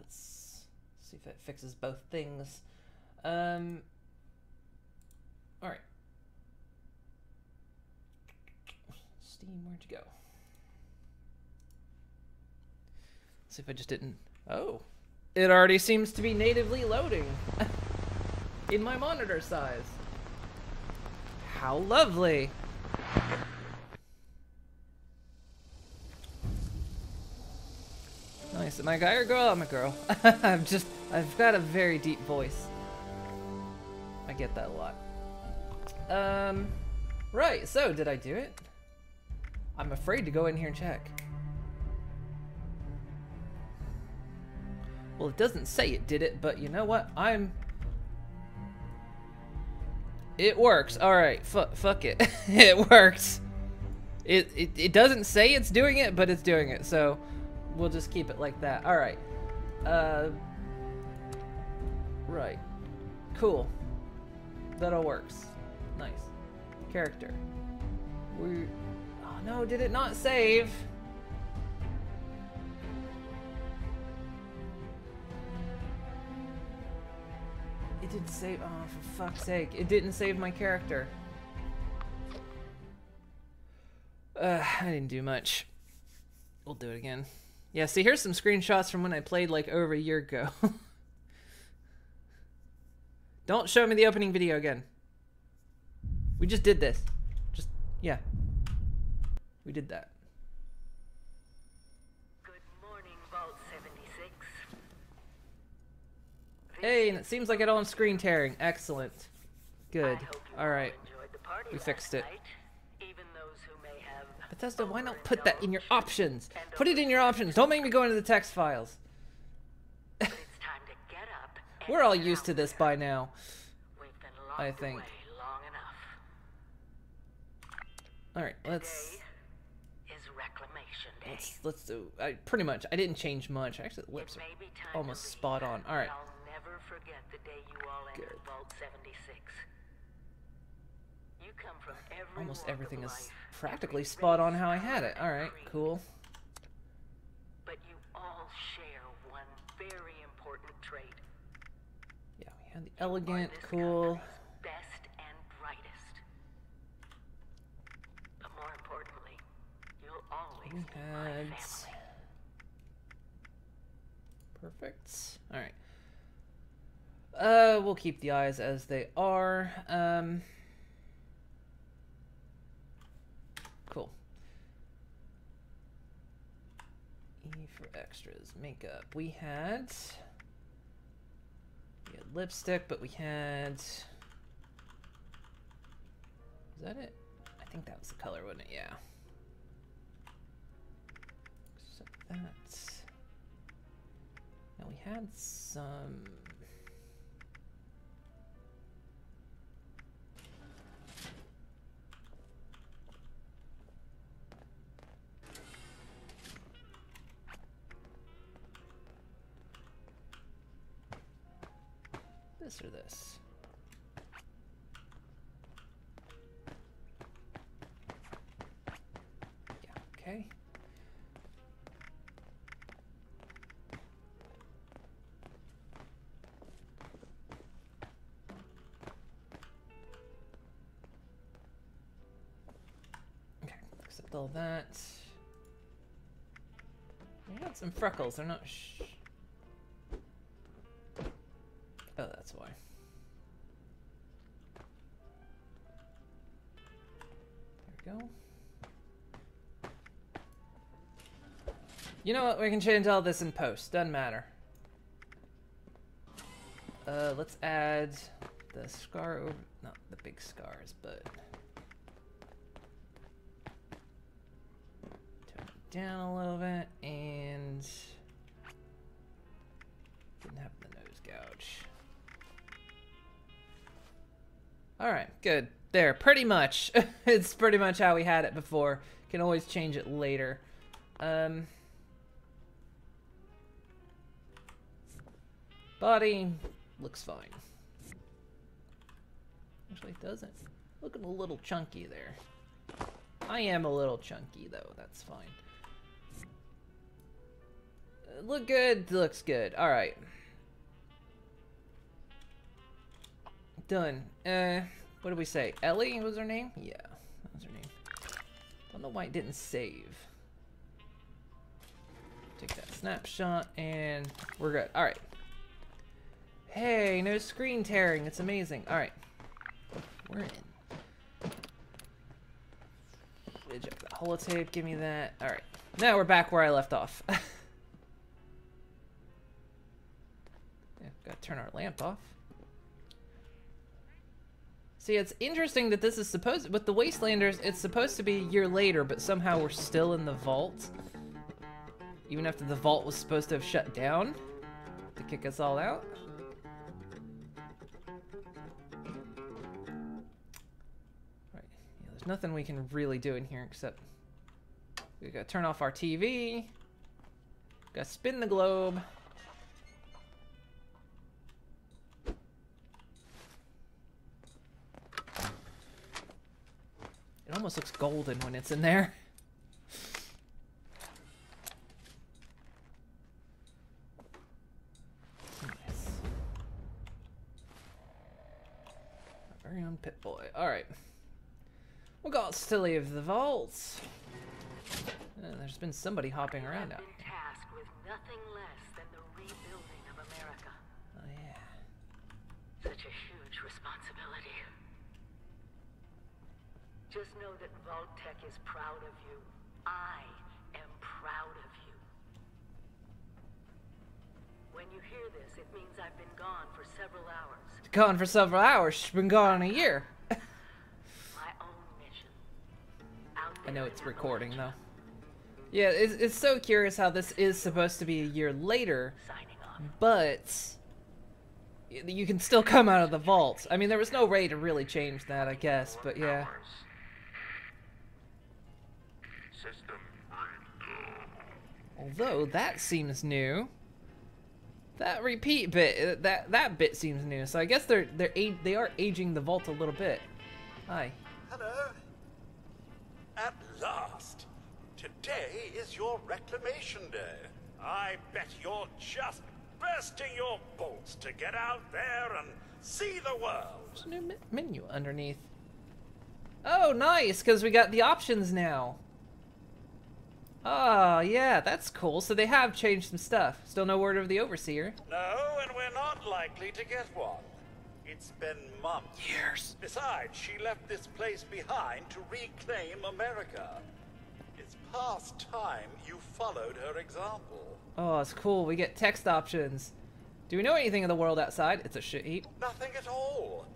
let's see if it fixes both things. All right. Steam, where'd you go? Let's see if I just didn't. Oh, it already seems to be natively loading in my monitor size. How lovely. Nice. Am I a guy or a girl? I'm a girl. I've got a very deep voice. I get that a lot. Right, so did I do it? I'm afraid to go in here and check. Well, it doesn't say it did it, but you know what? It works. Alright, fuck it. It works. It doesn't say it's doing it, but it's doing it, so we'll just keep it like that. Alright. Right. Cool. That all works. Nice. Character. Oh no, did it not save? It did save. Oh, for fuck's sake. It didn't save my character. I didn't do much. We'll do it again. Yeah, see, here's some screenshots from when I played like over a year ago. Don't show me the opening video again. We just did this. Yeah. We did that. Good morning, Vault 76. Hey, and it seems like I don't have screen tearing. Excellent. Good. Alright. We fixed it. Bethesda, why not put that in your options? Put it in your options. Don't make me go into the text files. We're all used to this by now, I think. Alright, let's do. Pretty much. I didn't change much. Actually, the lips are almost spot on. Alright. Good. Almost everything is practically spot on how I had it. Alright, cool. But you all share one very important trait. Yeah, we had the elegant, cool. Best and brightest. But more importantly, you'll always be my family. Perfect. Alright. We'll keep the eyes as they are. Cool. E for extras. Makeup. We had lipstick, but we had... Is that it? I think that was the color, wasn't it? Yeah. Except that. Now we had some... This or this? Yeah, okay. Okay, accept all that. We got some freckles, they're not oh, that's why. There we go. You know what? We can change all this in post. Doesn't matter. Let's add the scar over... Not the big scars, but... Turn it down a little bit, and... Didn't have the nose gouge. Alright, good. There, pretty much. It's pretty much how we had it before. Can always change it later. Body looks fine. Actually, it doesn't. Looking a little chunky there. I am a little chunky, though. That's fine. Look good, looks good. Alright. Done. What did we say? Ellie was her name? Yeah, that was her name. Don't know why it didn't save. Take that snapshot, and we're good. Alright. Hey, no screen tearing. It's amazing. Alright. We're in. Eject that holotape. Give me that. Alright. Now we're back where I left off. Yeah, gotta turn our lamp off. See, it's interesting that this is supposed... With the Wastelanders, it's supposed to be a year later, but somehow we're still in the vault. Even after the vault was supposed to have shut down to kick us all out. Right. Yeah, there's nothing we can really do in here except... We gotta turn off our TV. Gotta spin the globe. It almost looks golden when it's in there. Nice. Our very own Pit Boy. Alright. We got to leave the vaults. There's been somebody hopping around out here. Tasked with nothing less than the rebuilding of America. Oh yeah. Such a huge responsibility. Just know that Vault-Tec is proud of you. I am proud of you. When you hear this, it means I've been gone for several hours. Gone for several hours. She's been gone a year. My own mission. Out I know there it's in recording Appalachia. though. Yeah, it's so curious how this is supposed to be a year later, Signing off. but you can still come out of the vault. I mean, there was no way to really change that, I guess, but yeah. System Although that seems new. That repeat bit, that bit seems new. So I guess they are aging the vault a little bit. Hi. Hello. At last. Today is your reclamation day. I bet you're just bursting your bolts to get out there and see the world. There's a new menu underneath. Oh, nice, because we got the options now. Oh, yeah, that's cool. So they have changed some stuff. Still no word of the Overseer. No, and we're not likely to get one. It's been months. Years. Besides, she left this place behind to reclaim America. It's past time you followed her example. Oh, it's cool. We get text options. Do we know anything of the world outside? It's a shit heap. Nothing at all.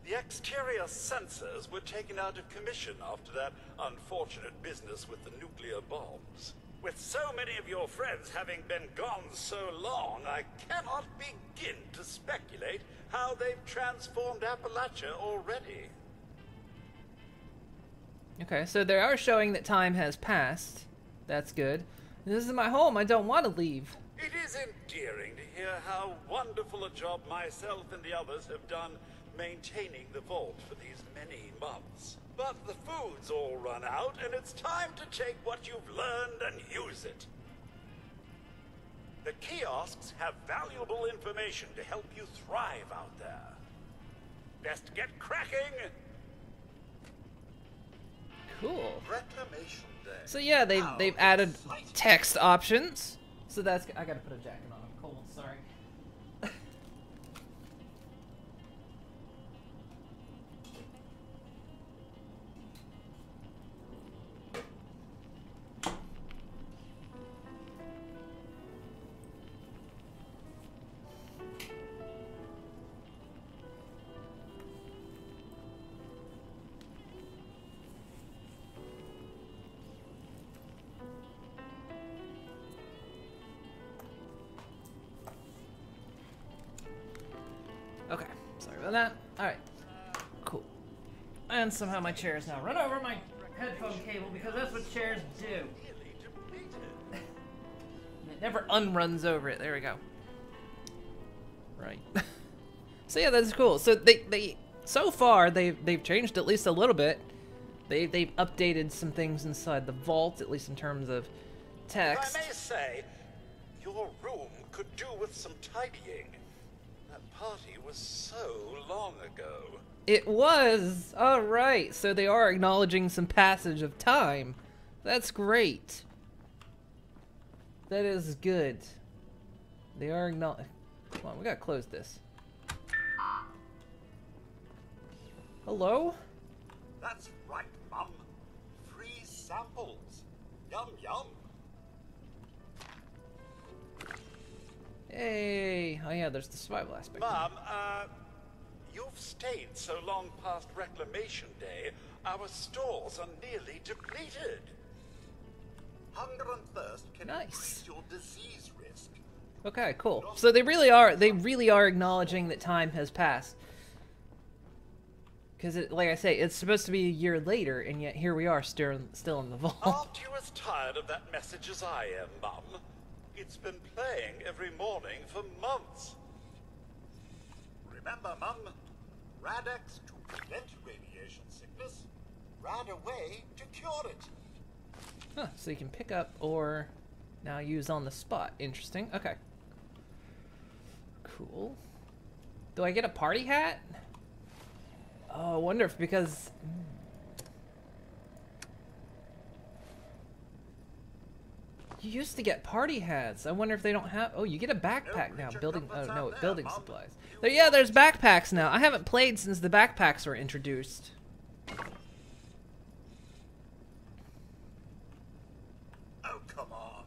The exterior sensors were taken out of commission after that unfortunate business with the nuclear bombs. With so many of your friends having been gone so long, I cannot begin to speculate how they've transformed Appalachia already. Okay, so they are showing that time has passed. That's good. This is my home. I don't want to leave. It is endearing to hear how wonderful a job myself and the others have done maintaining the vault for these many months. But the food's all run out, and it's time to take what you've learned and use it. The kiosks have valuable information to help you thrive out there. Best get cracking! Cool. Reclamation Day. So yeah, they've added text options. So that's I gotta put a jacket on. I'm cold. Sorry. Okay, sorry about that. Alright, cool. And somehow my chair is now run over my headphone cable because that's what chairs do. It never unruns over it. There we go. Right. So yeah, that's cool. So they so far they've changed at least a little bit. They've updated some things inside the vault, at least in terms of If text. I may say, your room could do with some tidying. That party was so long ago. It was! Alright, so they are acknowledging some passage of time. That's great. That is good. They are acknowledging... Come on, we gotta close this. Hello? That's right, Mum. Free samples. Yum, yum. Hey! Oh yeah, there's the survival aspect. Mum, you've stayed so long past Reclamation Day, our stores are nearly depleted. Hunger and thirst can increase your disease risk. Okay, cool. So they really are acknowledging that time has passed. Because, like I say, it's supposed to be a year later, and yet here we are, still in the vault. Aren't you as tired of that message as I am, Mum? It's been playing every morning for months. Remember, Mum, Rad-X to prevent radiation sickness, Rad-Away to cure it. Huh, so you can pick up or now use on the spot. Interesting. Okay. Cool. Do I get a party hat? Oh, I wonder if because... You used to get party hats. I wonder if they don't have... Oh, you get a backpack now. Building... Oh, no, building supplies. Yeah, there's backpacks now. I haven't played since the backpacks were introduced. Oh, come on.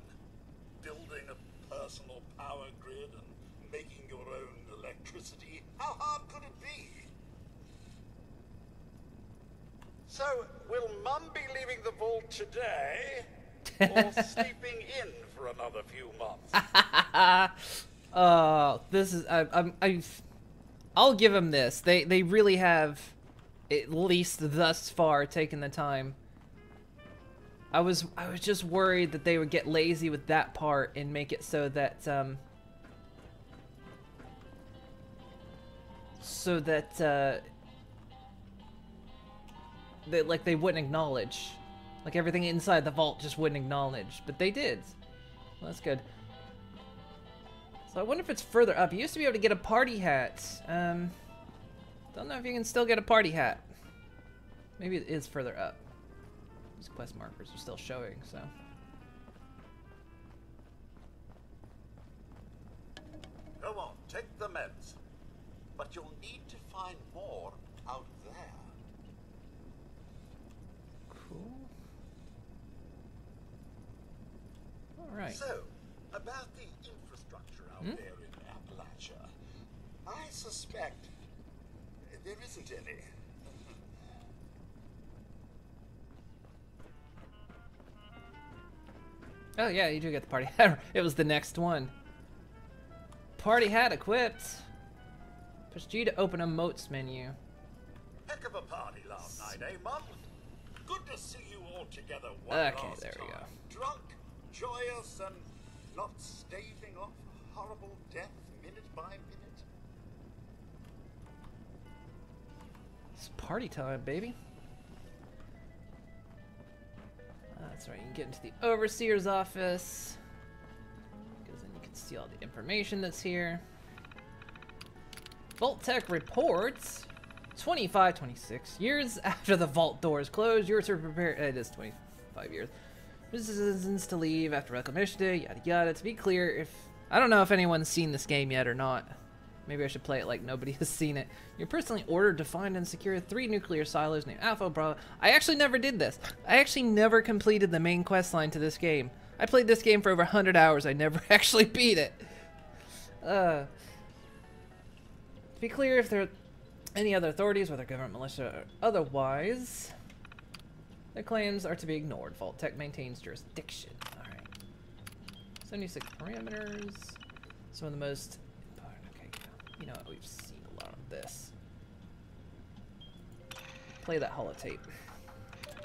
Building a personal power grid and making your own electricity. How hard could it be? So, will Mum be leaving the vault today? Or sleeping in for another few months? This is I'll give them this. They really have, at least thus far, taken the time. I was just worried that they would get lazy with that part and make it so that they wouldn't acknowledge. Like everything inside the vault just wouldn't acknowledge, but they did. Well, that's good. So I wonder if it's further up. You used to be able to get a party hat. Don't know if you can still get a party hat. Maybe it is further up. These quest markers are still showing, so. Go on, take the meds. But you'll need to find more out there. Cool. Alright. So, about the infrastructure out there in Appalachia, I suspect there isn't any. Oh yeah, you do get the party hat. It was the next one. Party hat equipped. Push G to open a moats menu. Heck of a party last night, eh, Mum? Good to see you all together one Okay, last there we time. go. Drunk, joyous, and not staving off horrible death minute by minute. It's party time, baby. That's right, you can get into the Overseer's office. Because then you can see all the information that's here. Vault Tech reports 26 years after the vault doors closed. Yours are prepared. It is 25 years. Citizens to leave after Reclamation Day, yada yada. To be clear, if I don't know if anyone's seen this game yet or not. Maybe I should play it like nobody has seen it. You're personally ordered to find and secure 3 nuclear silos named Alpha, Bravo. I actually never did this. I actually never completed the main quest line to this game. I played this game for over 100 hours. I never actually beat it. To be clear, if there are any other authorities, whether government, militia, or otherwise, their claims are to be ignored. Vault Tech maintains jurisdiction. Alright. 76 parameters. Some of the most... Okay, you know what? We've seen a lot of this. Play that holotape.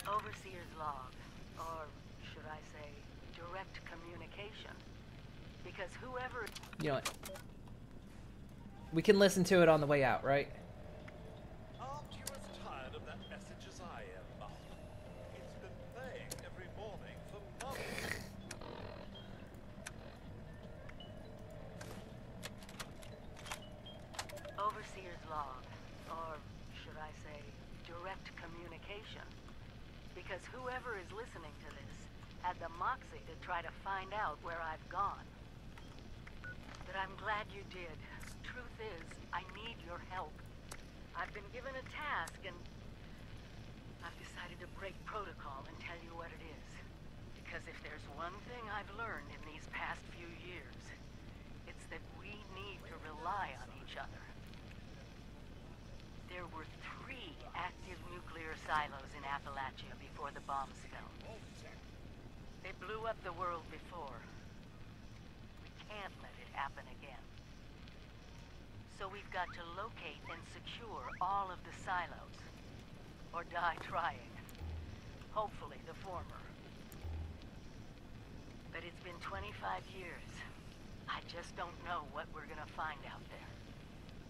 Overseer's log, or should I say, direct communication. Because whoever... You know what? We can listen to it on the way out, right? Aren't you as tired of that message as I am, Mum? It's been playing every morning for months. Wastelanders log, or should I say, direct communication. Because whoever is listening to this had the moxie to try to find out where I've gone. But I'm glad you did. Truth is, I need your help. I've been given a task and I've decided to break protocol and tell you what it is. Because if there's one thing I've learned in these past few years, it's that we need to rely on each other. There were 3 active nuclear silos in Appalachia before the bombs fell. They blew up the world before. We can't let it happen again. So we've got to locate and secure all of the silos. Or die trying. Hopefully the former. But it's been 25 years. I just don't know what we're gonna find out there.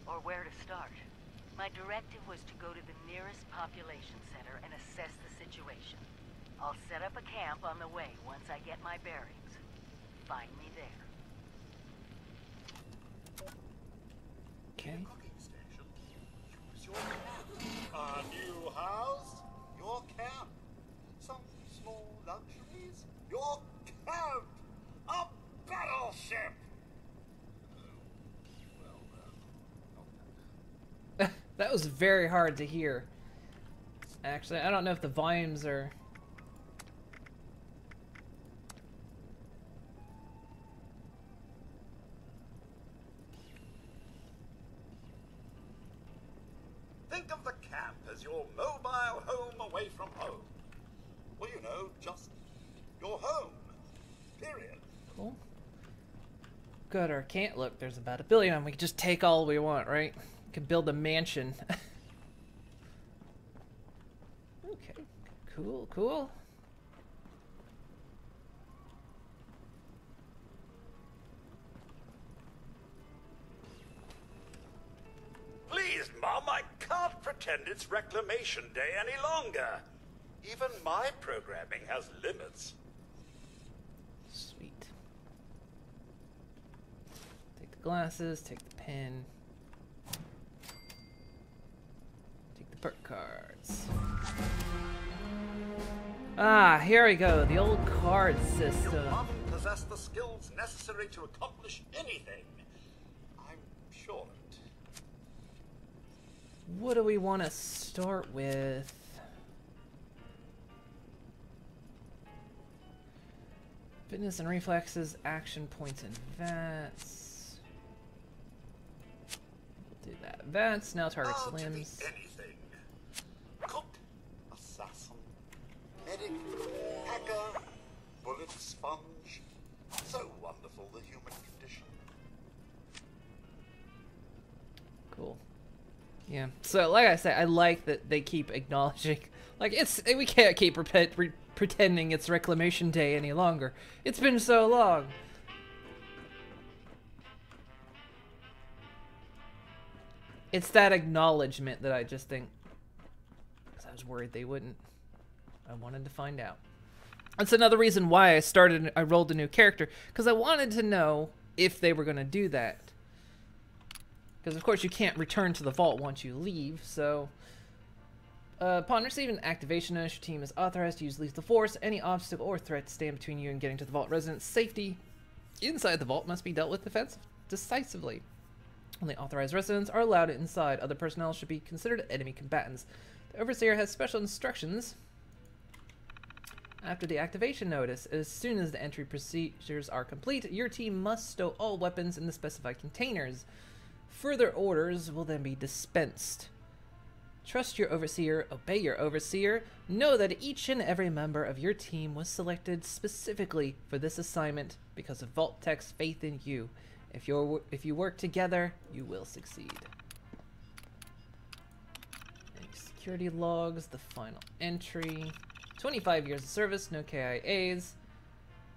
Or where to start. My directive was to go to the nearest population center and assess the situation. I'll set up a camp on the way once I get my bearings. Find me there. Okay. Cooking station. Use your camp. A new house. Your camp. Some small luxuries. Your camp. A battleship. That was very hard to hear. Actually, I don't know if the volumes are... Think of the camp as your mobile home away from home. Well, you know, just your home. Period. Cool. Good, or can't look. There's about 1 billion. We can just take all we want, right? We can build a mansion. Okay. Cool, cool. Please, Mom, I can't pretend it's Reclamation Day any longer. Even my programming has limits. Sweet. Take the glasses, take the pen. Take the perk cards. Ah, here we go, the old card You system. must possess the skills necessary to accomplish anything. I'm sure of it. What do we want to start with? Fitness and reflexes, action points, and advance. We'll do that. Advance now targets To be limbs. anything. Cook, assassin, medic, hacker, bullet sponge. So wonderful, the human condition. Cool. Yeah. So, like I said, I like that they keep acknowledging, like, we can't keep pretending it's Reclamation Day any longer. It's been so long. It's that acknowledgement that I just think, because I was worried they wouldn't. I wanted to find out. That's another reason why I rolled a new character, because I wanted to know if they were going to do that. Because, of course, you can't return to the vault once you leave, so... upon receiving an activation notice, your team is authorized to use lethal force. Any obstacle or threat to stand between you and getting to the vault residence safety inside the vault must be dealt with decisively. Only authorized residents are allowed inside. Other personnel should be considered enemy combatants. The Overseer has special instructions after the activation notice. As soon as the entry procedures are complete, your team must stow all weapons in the specified containers. Further orders will then be dispensed. Trust your Overseer, obey your Overseer. Know that each and every member of your team was selected specifically for this assignment because of Vault Tech's faith in you. If you work together, you will succeed. Any security logs, the final entry. 25 years of service, no KIAs.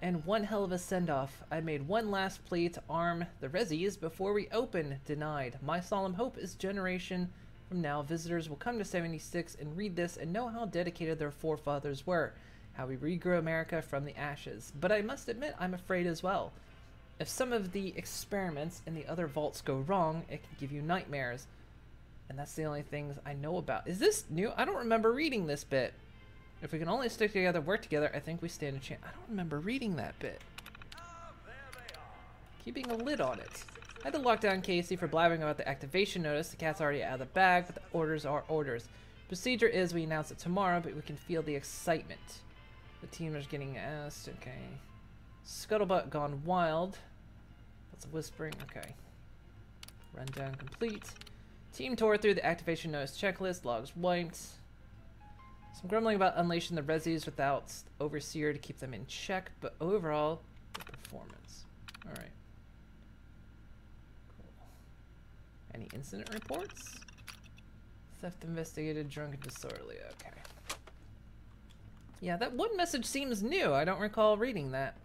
And one hell of a send-off. I made one last plea to arm the Resis before we open. Denied. My solemn hope is generation from now, visitors will come to 76 and read this and know how dedicated their forefathers were, how we regrew America from the ashes. But I must admit, I'm afraid as well. If some of the experiments in the other vaults go wrong, it can give you nightmares. And that's the only things I know about. Is this new? I don't remember reading this bit. If we can only stick together, work together, I think we stand a chance. I don't remember reading that bit. Keeping a lid on it. I had to lock down Casey for blabbing about the activation notice. The cat's already out of the bag, but the orders are orders. Procedure is we announce it tomorrow, but we can feel the excitement. The team is getting asked. Okay. Scuttlebutt gone wild. Lots of whispering. Okay. Rundown complete. Team tore through the activation notice checklist. Logs wiped. Some grumbling about unleashing the resis without Overseer to keep them in check, but overall, good performance. Alright. Cool. Any incident reports? Theft investigated, drunk and disorderly. Okay. Yeah, that one message seems new. I don't recall reading that.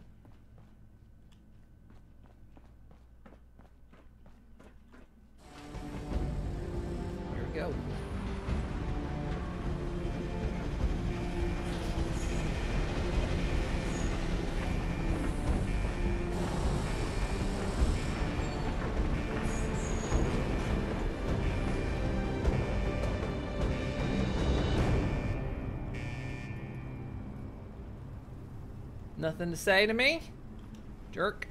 Here we go. Nothing to say to me? Jerk.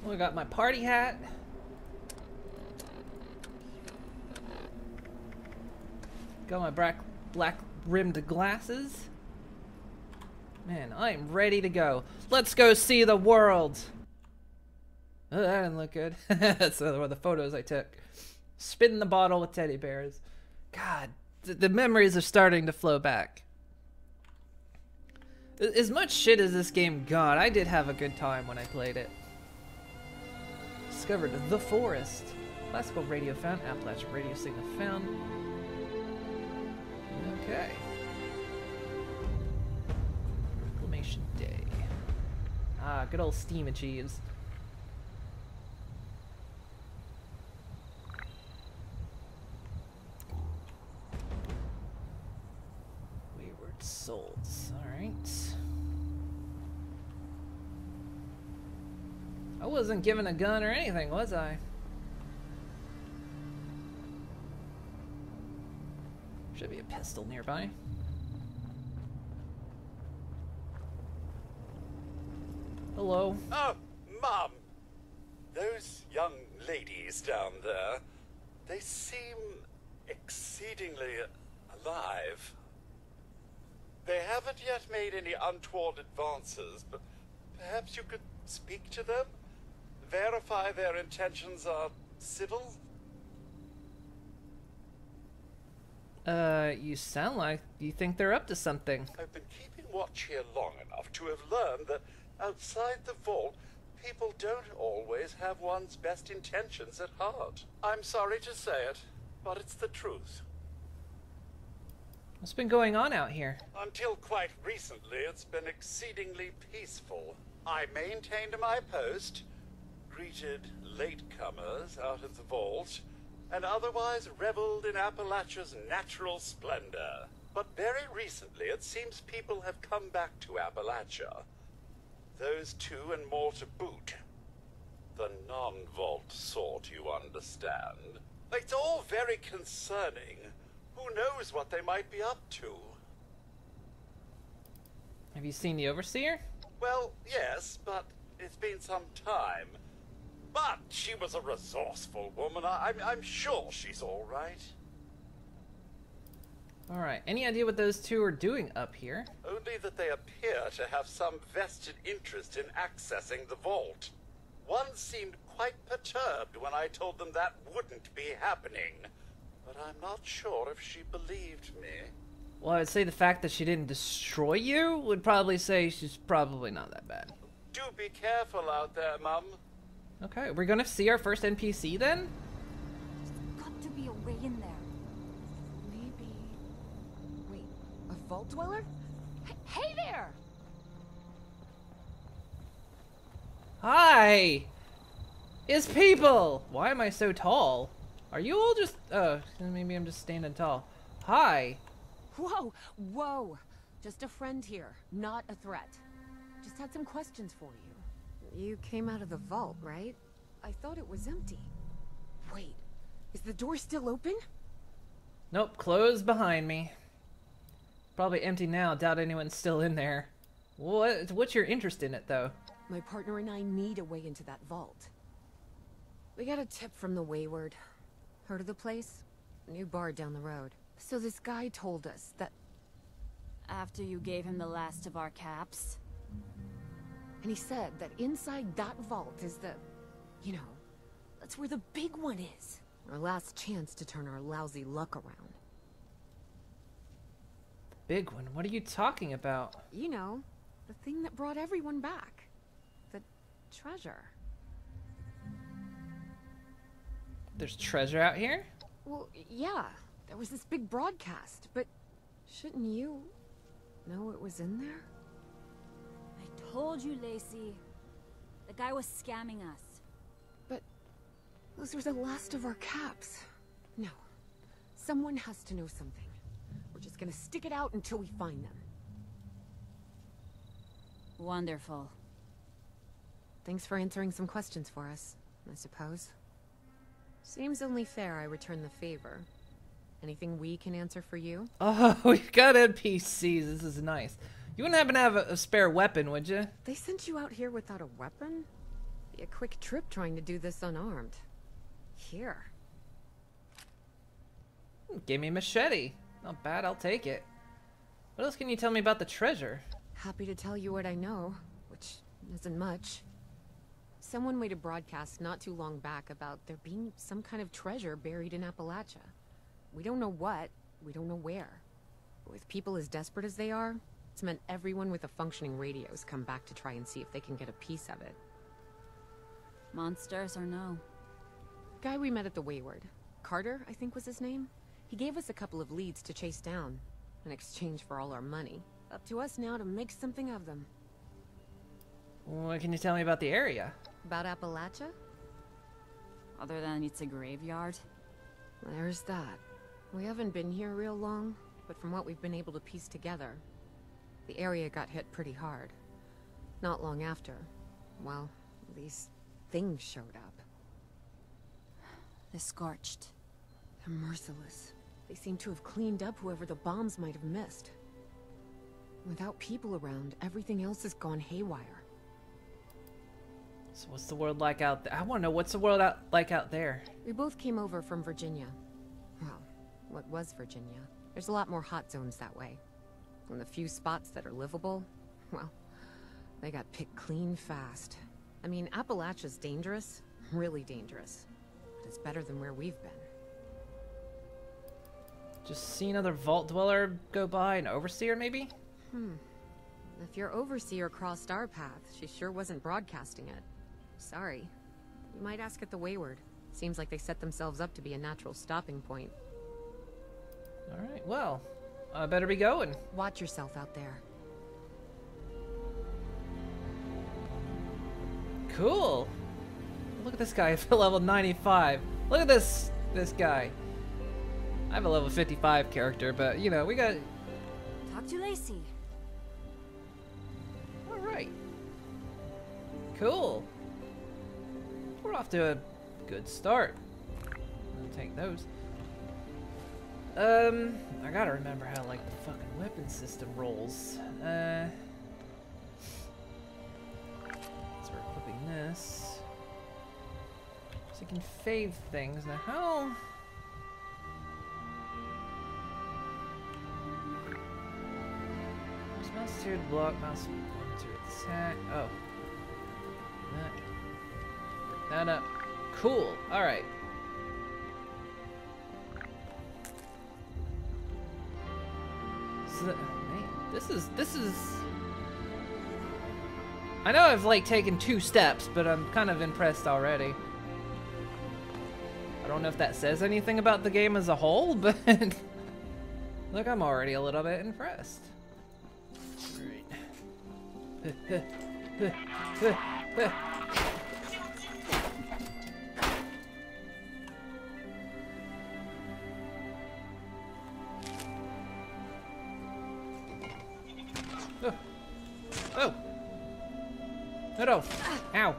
Oh, I got my party hat. Got my black rimmed glasses. Man, I am ready to go. Let's go see the world. Oh, that didn't look good. That's one of the photos I took. Spin the bottle with teddy bears. God. The memories are starting to flow back. As much shit as this game got, I did have a good time when I played it. Discovered the forest. Classical radio found. Appalachian radio signal found. Okay. Reclamation Day. Ah, good old Steam achieves. Souls. Alright. I wasn't given a gun or anything, was I? Should be a pistol nearby. Hello. Oh, Mum! Those young ladies down there, they seem exceedingly alive. They haven't yet made any untoward advances, but perhaps you could speak to them? Verify their intentions are civil? You sound like you think they're up to something. I've been keeping watch here long enough to have learned that outside the vault, people don't always have one's best intentions at heart. I'm sorry to say it, but it's the truth. What's been going on out here? Until quite recently, it's been exceedingly peaceful. I maintained my post, greeted latecomers out of the vault, and otherwise reveled in Appalachia's natural splendor. But very recently, it seems people have come back to Appalachia. Those two and more to boot. The non-vault sort, you understand. It's all very concerning. Who knows what they might be up to? Have you seen the Overseer? Well, yes, but it's been some time. But she was a resourceful woman. I'm sure she's all right. All right. Any idea what those two are doing up here? Only that they appear to have some vested interest in accessing the vault. One seemed quite perturbed when I told them that wouldn't be happening. But I'm not sure if she believed me. Well, I would say the fact that she didn't destroy you would probably say she's probably not that bad. Do be careful out there, Mum. Okay, we're gonna see our first NPC then? There's got to be a way in there. Maybe... Wait, a vault dweller? Hey there! Hi! It's people! Why am I so tall? Are you all just... maybe I'm just standing tall. Hi! Whoa, whoa! Just a friend here, not a threat. Just had some questions for you. You came out of the vault, right? I thought it was empty. Wait, is the door still open? Nope, closed behind me. Probably empty now. Doubt anyone's still in there. What's your interest in it, though? My partner and I need a way into that vault. We got a tip from the Wayward. Heard of the place? New bar down the road. So this guy told us that... After you gave him the last of our caps? And he said that inside that vault is the... You know, that's where the big one is. Our last chance to turn our lousy luck around. Big one? What are you talking about? You know, the thing that brought everyone back. The treasure. There's treasure out here? Well, yeah. There was this big broadcast, but shouldn't you know it was in there? I told you, Lacey. The guy was scamming us. But those were the last of our caps. No. Someone has to know something. We're just gonna stick it out until we find them. Wonderful. Thanks for answering some questions for us, I suppose. Seems only fair I return the favor. Anything we can answer for you? Oh, we've got NPCs. This is nice. You wouldn't happen to have a spare weapon, would you? They sent you out here without a weapon? Be a quick trip trying to do this unarmed. Here. Give me a machete. Not bad, I'll take it. What else can you tell me about the treasure? Happy to tell you what I know, which isn't much. Someone made a broadcast not too long back about there being some kind of treasure buried in Appalachia. We don't know what, we don't know where. But with people as desperate as they are, it's meant everyone with a functioning radio's come back to try and see if they can get a piece of it. Monsters or no? Guy we met at the Wayward. Carter, I think was his name. He gave us a couple of leads to chase down, in exchange for all our money. Up to us now to make something of them. What can you tell me about the area? About Appalachia? Other than it's a graveyard? There's that. We haven't been here real long, but from what we've been able to piece together, the area got hit pretty hard. Not long after, well, these things showed up. The Scorched. They're merciless. They seem to have cleaned up whoever the bombs might have missed. Without people around, everything else has gone haywire. So what's the world like out there? I want to know, what's the world like out there? We both came over from Virginia. Well, what was Virginia? There's a lot more hot zones that way. And the few spots that are livable, well, they got picked clean fast. I mean, Appalachia's dangerous, really dangerous. But it's better than where we've been. Just see another vault dweller go by, an overseer maybe? If your overseer crossed our path, she sure wasn't broadcasting it. Sorry. You might ask at the Wayward. Seems like they set themselves up to be a natural stopping point. Alright, well, I better be going. Watch yourself out there. Cool. Look at this guy for level 95. Look at this guy. I have a level 55 character, but you know, we got... Talk to Lacey. Alright. Cool. We're off to a good start. I'll take those. I gotta remember how, like, the fucking weapon system rolls. So we're equipping this. So you can fave things. Now, how... Mouse 2 to block, mouse 1 to attack. Oh. That up. Cool. Alright. So, man, this is... I know I've, like, taken 2 steps, but I'm kind of impressed already. I don't know if that says anything about the game as a whole, but... Look, I'm already a little bit impressed. Oh! No! Ow!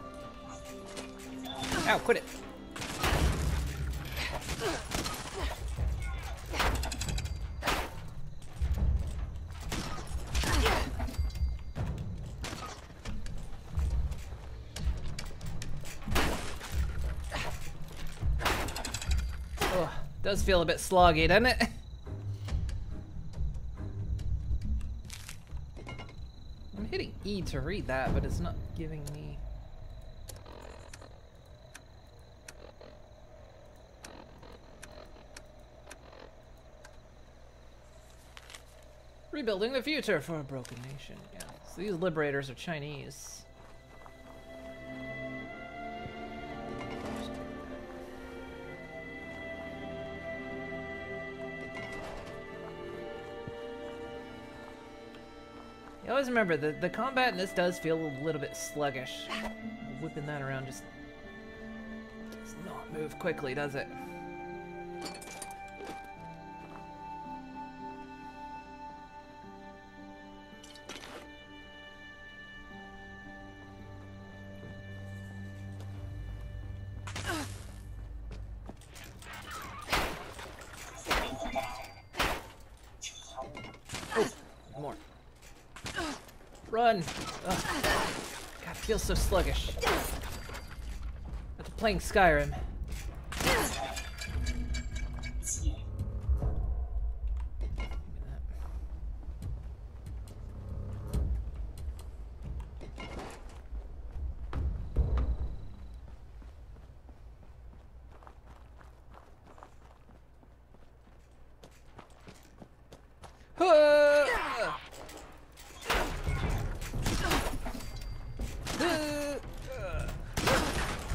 Ow, quit it. Oh, does feel a bit sloggy, doesn't it? I'm hitting E to read that, but it's not giving me... Rebuilding the future for a broken nation. Yeah, so these liberators are Chinese. You always remember, the combat in this does feel a little bit sluggish. Whipping that around just does not move quickly, does it? More. Run! Ugh. God, it feels so sluggish. After playing Skyrim.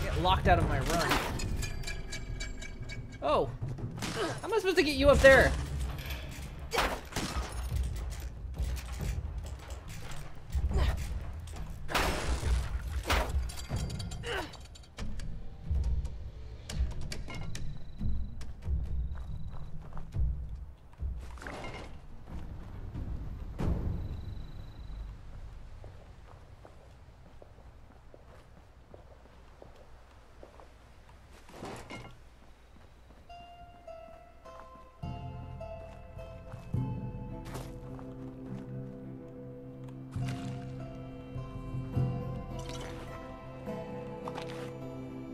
Get locked out of my run. Oh, how am I supposed to get you up there?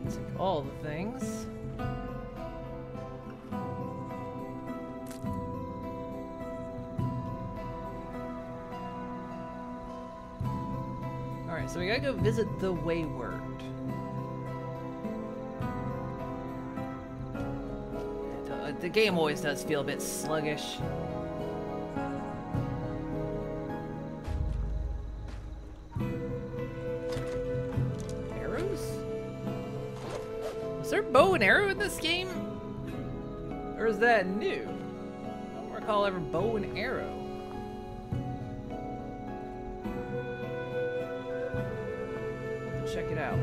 Take all the things. Alright, so we gotta go visit the Wayward. The game always does feel a bit sluggish. Is there bow and arrow in this game? Or is that new? I don't recall ever bow and arrow. Check it out.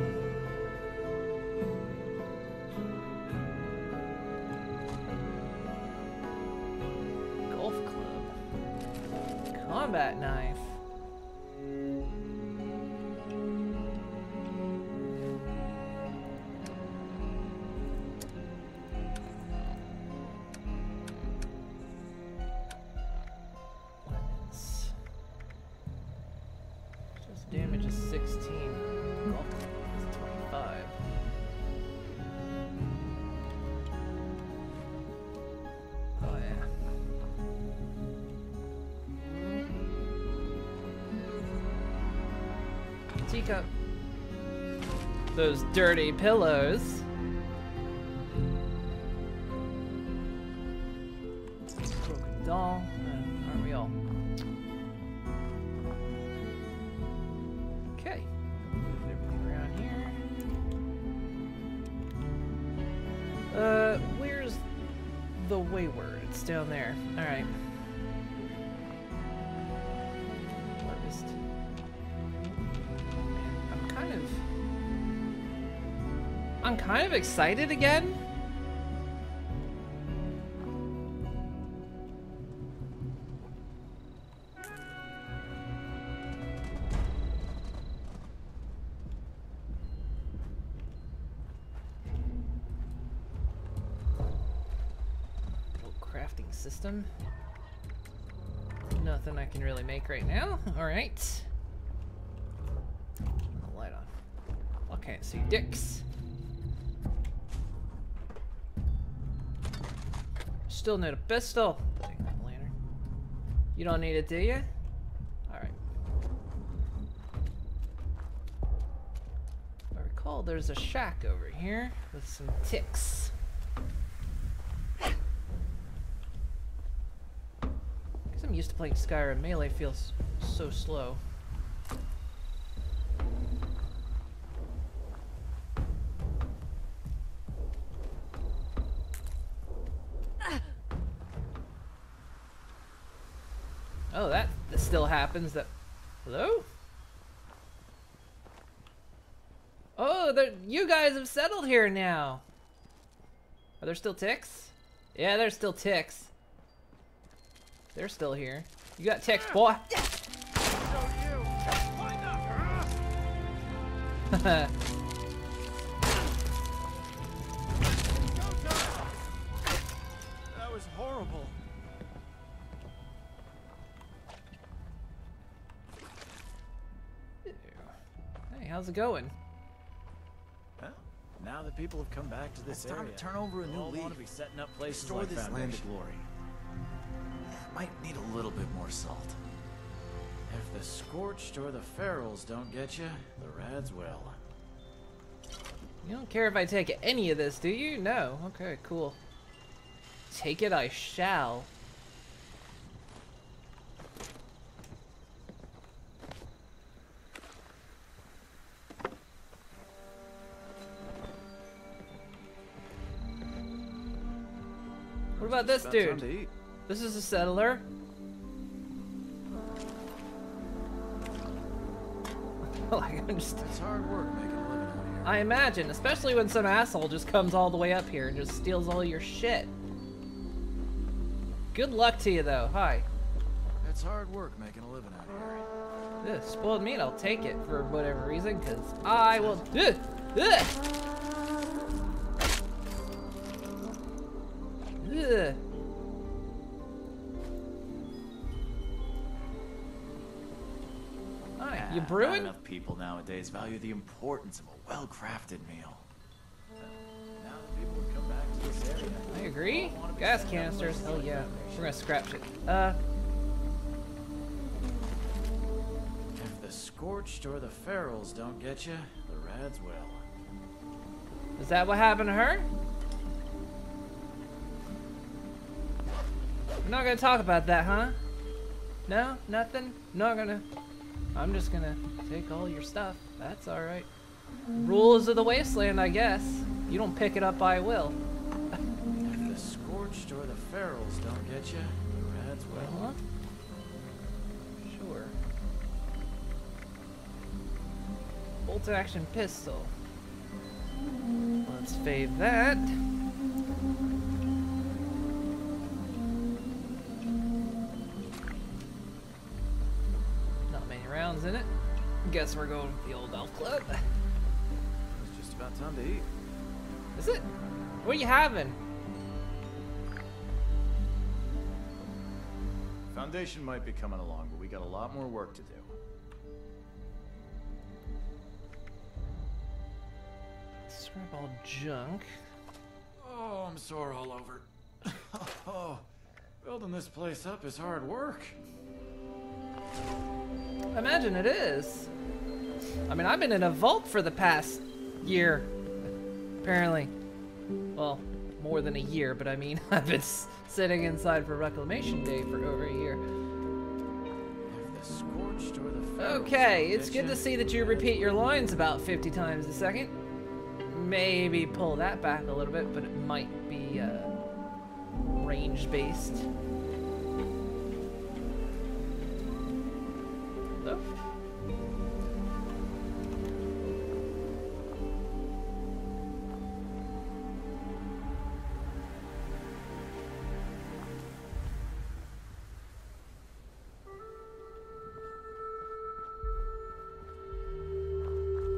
Golf club. Combat knife. Damage is 16. Golf club is 25. Oh yeah. Teacup. Those dirty pillows. Broken doll. Aren't we all? Okay. Moving everything around here. Where's the Wayward? It's down there. Alright. Harvest. I'm kind of excited again. system. Nothing I can really make right now. Alright. Turn the light on. I can't see dicks. Still need a pistol. Take that lantern. You don't need it, do you? Alright. I recall there's a shack over here with some ticks. I'm used to playing Skyrim. Melee feels so slow. Oh, that still happens. That hello? Oh, you guys have settled here now. Are there still ticks? Yeah, there's still ticks. They're still here. You got ticks, boy. That was horrible. Hey, how's it going? Well, now that people have come back to this area, time to turn over a new leaf. Want to be setting up places Restore like this land Foundation. of glory. Might need a little bit more salt. If the Scorched or the Ferals don't get you, the Rads will. You don't care if I take any of this, do you? No. Okay, cool. Take it I shall. What about this About time to dude? eat. This is a settler. Like, I'm just... It's hard work making a living out here. I imagine, especially when some asshole just comes all the way up here and just steals all your shit. Good luck to you, though. Hi. It's hard work making a living out here. Spoiled meat, I'll take it for whatever reason, because I will... Ugh! Ugh! Ugh! Hi, you Not brewing? enough people nowadays value the importance of a well-crafted meal. Now that people have come back to this area, I agree. Gas canisters, hell yeah. We're gonna scrap shit. if the Scorched or the Ferals don't get you, the Rads will. Is that what happened to her? We're not gonna talk about that, huh? No? Nothing? Not gonna... I'm just gonna take all your stuff. That's alright. Rules of the Wasteland, I guess. You don't pick it up, I will. If the Scorched or the Ferals don't get you, the Rads will. Uh-huh. Sure. Bolt action pistol. Let's fave that. Not many rounds in it. Guess we're going with the old elf club. It's just about time to eat. Is it? What are you having? Foundation might be coming along, but we got a lot more work to do. Scrap all junk. Oh, I'm sore all over. Oh, building this place up is hard work. Imagine it is. I mean, I've been in a vault for the past year, apparently. Well, more than a year, but I mean, I've been sitting inside for Reclamation Day for over a year. If the Scorched or the Ferals Okay, don't it's get good ya, to see that you repeat your lines about 50 times a second. Maybe pull that back a little bit, but it might be range-based. Oh.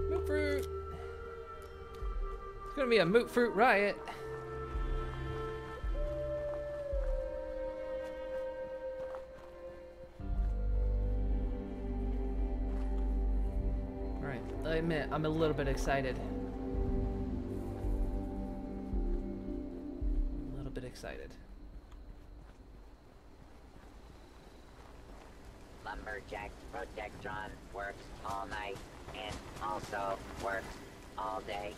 Moot fruit. It's gonna be a moot fruit riot. I'm a little bit excited. A little bit excited. Lumberjack Protectron works all night and also works all day.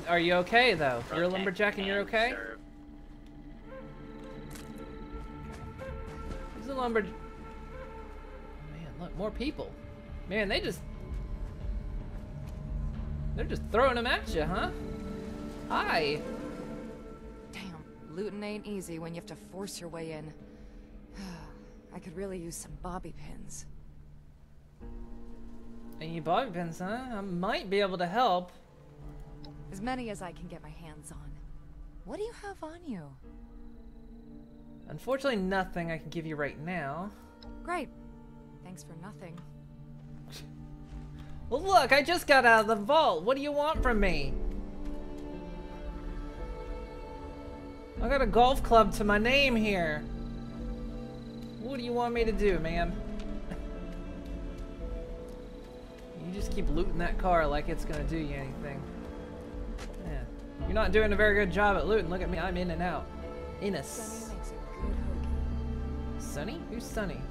Are you okay though? You're a lumberjack and you're okay? Serve. He's a lumberjack. Man, look, more people. Man, they're just throwing them at you, huh? Hi. Damn, looting ain't easy when you have to force your way in. I could really use some bobby pins. And you bobby pins, huh? I might be able to help. As many as I can get my hands on. What do you have on you? Unfortunately, nothing I can give you right now. Great. Thanks for nothing. Well, look, I just got out of the vault. What do you want from me? I got a golf club to my name here. What do you want me to do, ma'am? You just keep looting that car like it's gonna do you anything. Yeah. You're not doing a very good job at looting. Look at me, I'm in and out. Sonny makes a good hoagie. Sonny? Who's Sonny?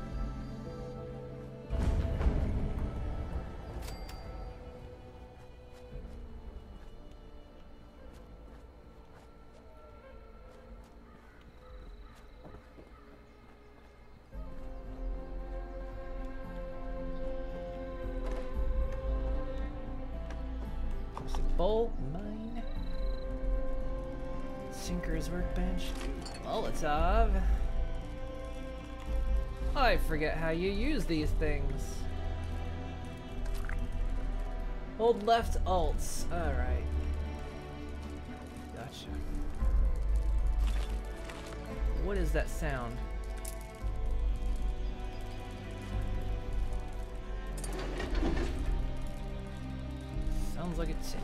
Bolt mine. Sinker's workbench. Molotov. I forget how you use these things. Hold left alts. Alright. Gotcha. What is that sound? Sounds like a tick.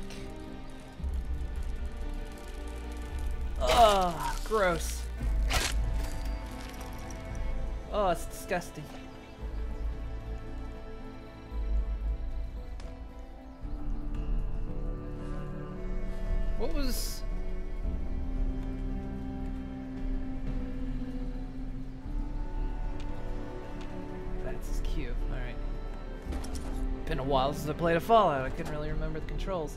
Ugh, gross. Oh, it's disgusting. What was... That's cute. Alright. Been a while since I played a Fallout. I couldn't really remember the controls.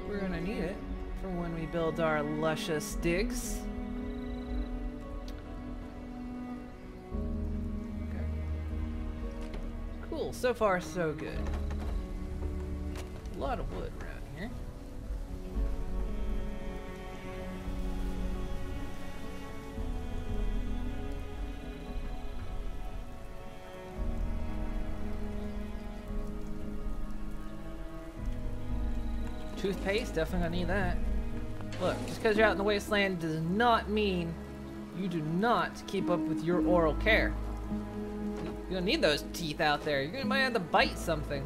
We're gonna need it for when we build our luscious digs. Okay. Cool. So far, so good. A lot of wood around here. Toothpaste, definitely gonna need that. Look, just because you're out in the wasteland does not mean you do not keep up with your oral care. You're gonna need those teeth out there. You're gonna might have to bite something.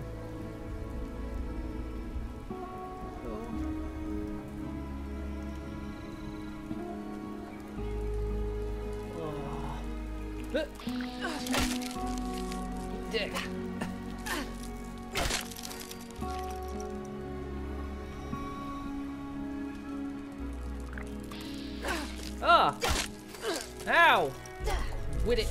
Dick. Ah! Ow! With it.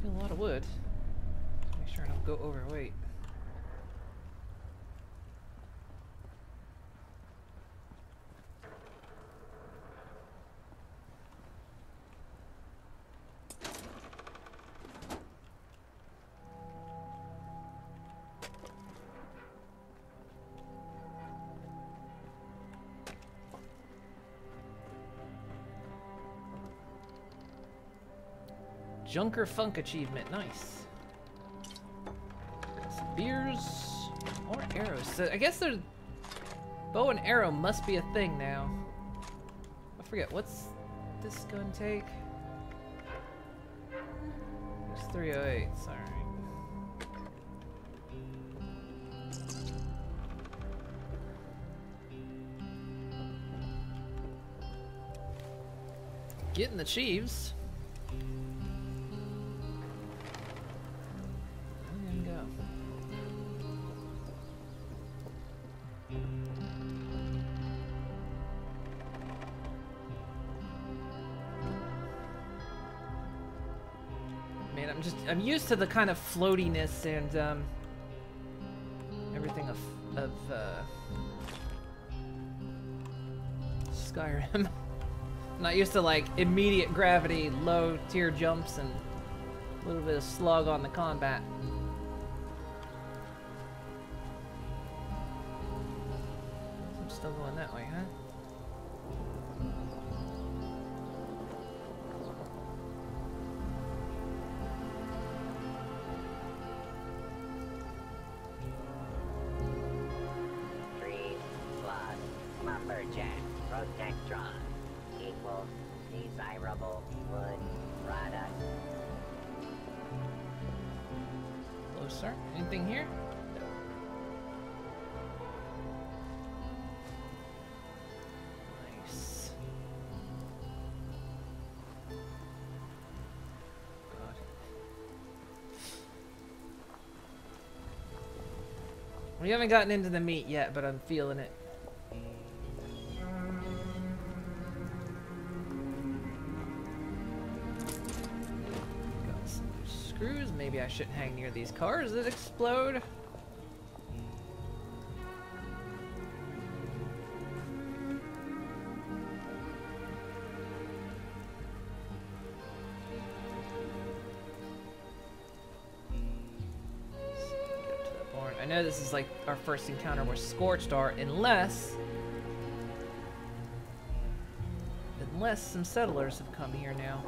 A lot of wood. Make sure I don't go overweight. Junker Funk achievement, nice. Some beers, more arrows. So I guess there's bow and arrow must be a thing now. I forget what's this gun take. It's 308, alright. Getting the Chiefs. There you go. Man, I'm used to the kind of floatiness and everything of Skyrim. I'm not used to like immediate gravity, low tier jumps, and a little bit of slug on the combat. I'm still going that way, huh? Lumberjack Protectron equals desirable wood product. Closer. Anything here? Nice. God. We haven't gotten into the meat yet, but I'm feeling it. Screws. Maybe I shouldn't hang near these cars that explode. Get to the barn. I know this is like our first encounter with Scorched are, unless some settlers have come here now.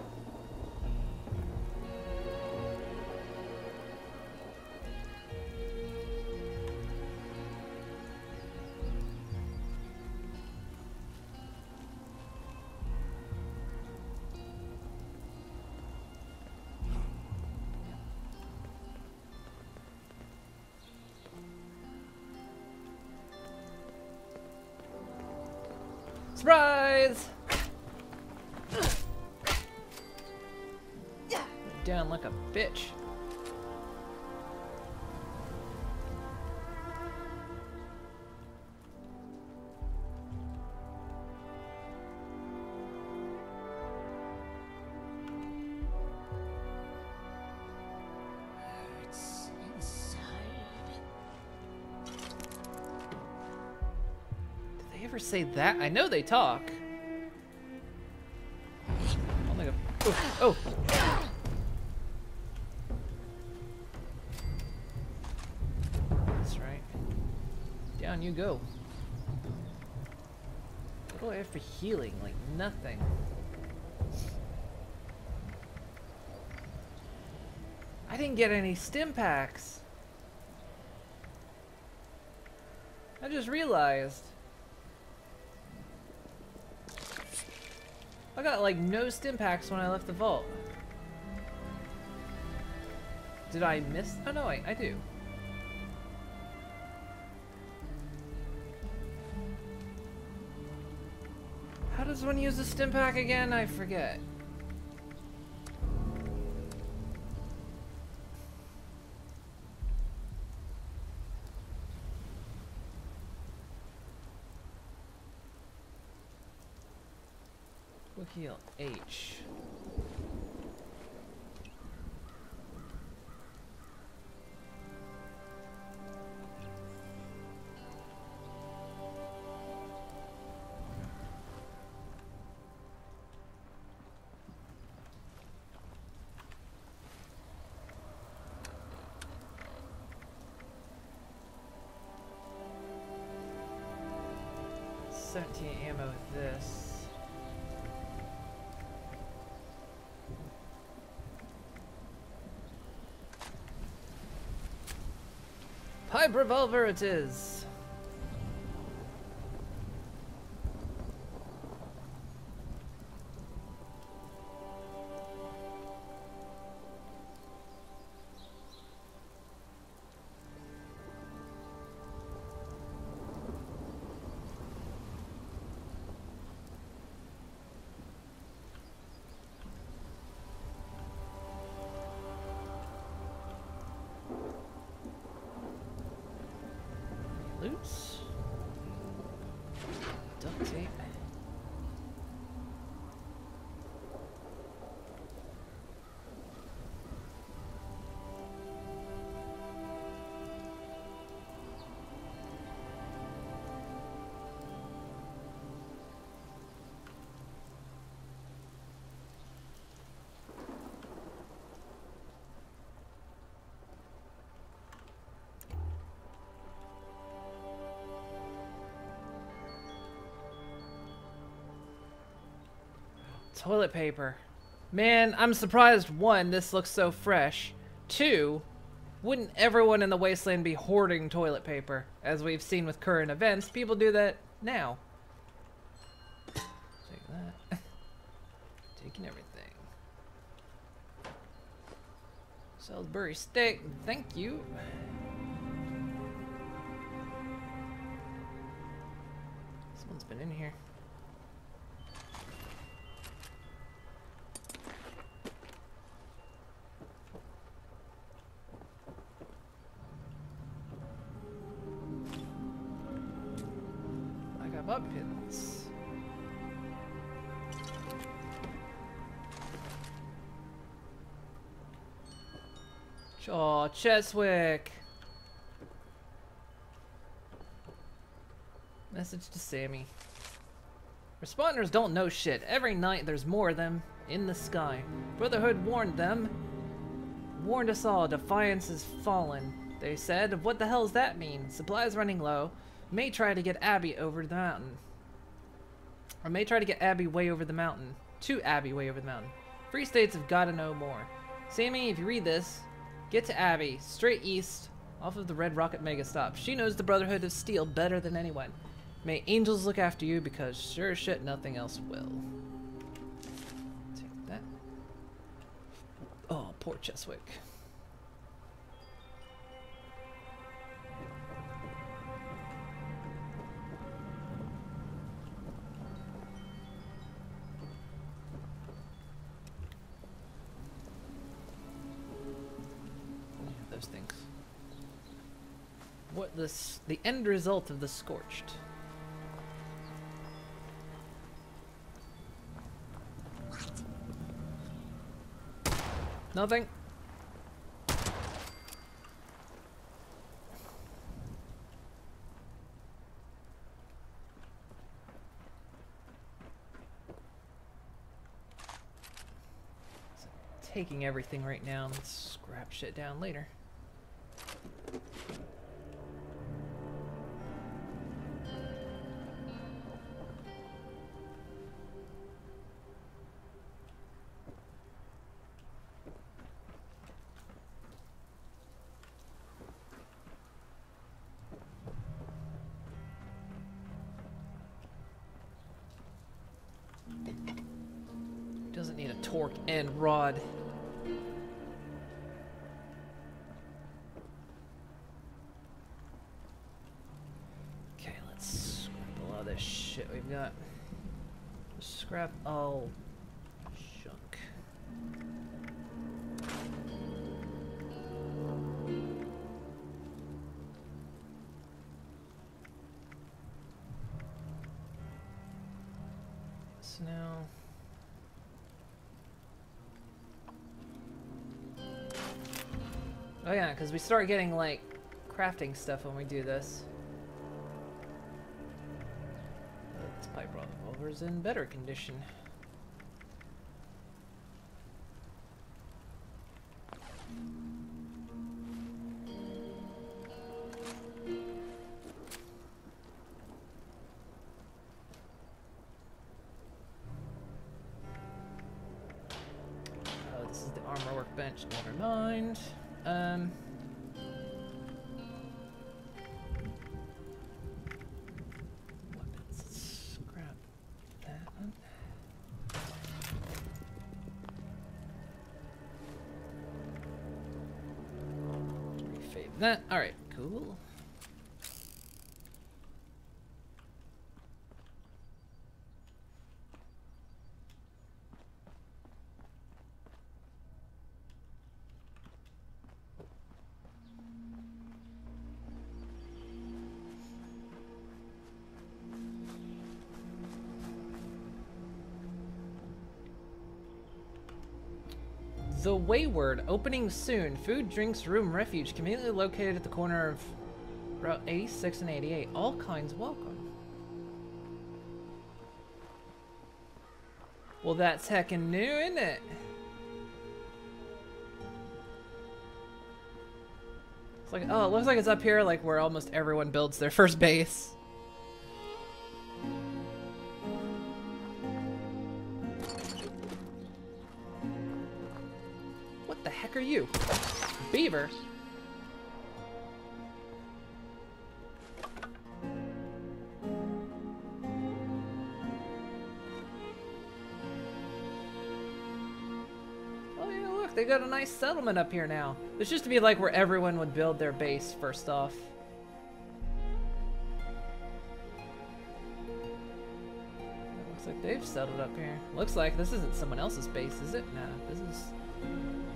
Surprise! Down like a bitch. It's inside. Did they ever say that? I know they talk. Oh my god. Oh! That's right. Down you go. What do I have for healing? Like nothing. I didn't get any stim packs. I just realized. I got like no stim packs when I left the vault. Did I miss? Oh no, I do. How does one use a stim pack again? I forget. Quick heal H. Ammo with this. Pipe revolver it is. Loose. Duct tape. Toilet paper. Man, I'm surprised, one, this looks so fresh. Two, wouldn't everyone in the Wasteland be hoarding toilet paper? As we've seen with current events, people do that now. Take that. Taking everything. Salisbury steak, thank you. Someone's been in here. Bobby pins. Oh, Cheswick. Message to Sammy. Responders don't know shit. Every night there's more of them in the sky. Brotherhood warned us all. Defiance has fallen. They said, what the hell does that mean? Supplies running low. May try to get Abby over the mountain. Or may try to get Abby way over the mountain. To Abby way over the mountain. Free States have got to know more. Sammy, if you read this, get to Abby, straight east, off of the Red Rocket Mega Stop. She knows the Brotherhood of Steel better than anyone. May angels look after you, because sure as shit nothing else will. Take that. Oh, poor Cheswick. Things. What the end result of the Scorched. Nothing. Taking everything right now. Let's scrap shit down later. Doesn't need a torque and rod. Okay, let's scrap a lot of this shit we've got. Scrap all junk. So now oh yeah, because we start getting, like, crafting stuff when we do this. This pipe revolver's in better condition. Oh, this is the armor workbench, never mind. Weapons, scrap that one. Refave that. Alright, cool. The Wayward, opening soon. Food, drinks, room, refuge. Conveniently located at the corner of Route 86 and 88. All kinds welcome. Well, that's heckin' new, isn't it? It's like, oh, it looks like it's up here, like where almost everyone builds their first base. What the heck are you? Beaver? Oh yeah, look, they got a nice settlement up here now. This used to be like where everyone would build their base first off. Looks like they've settled up here. Looks like this isn't someone else's base, is it? Nah,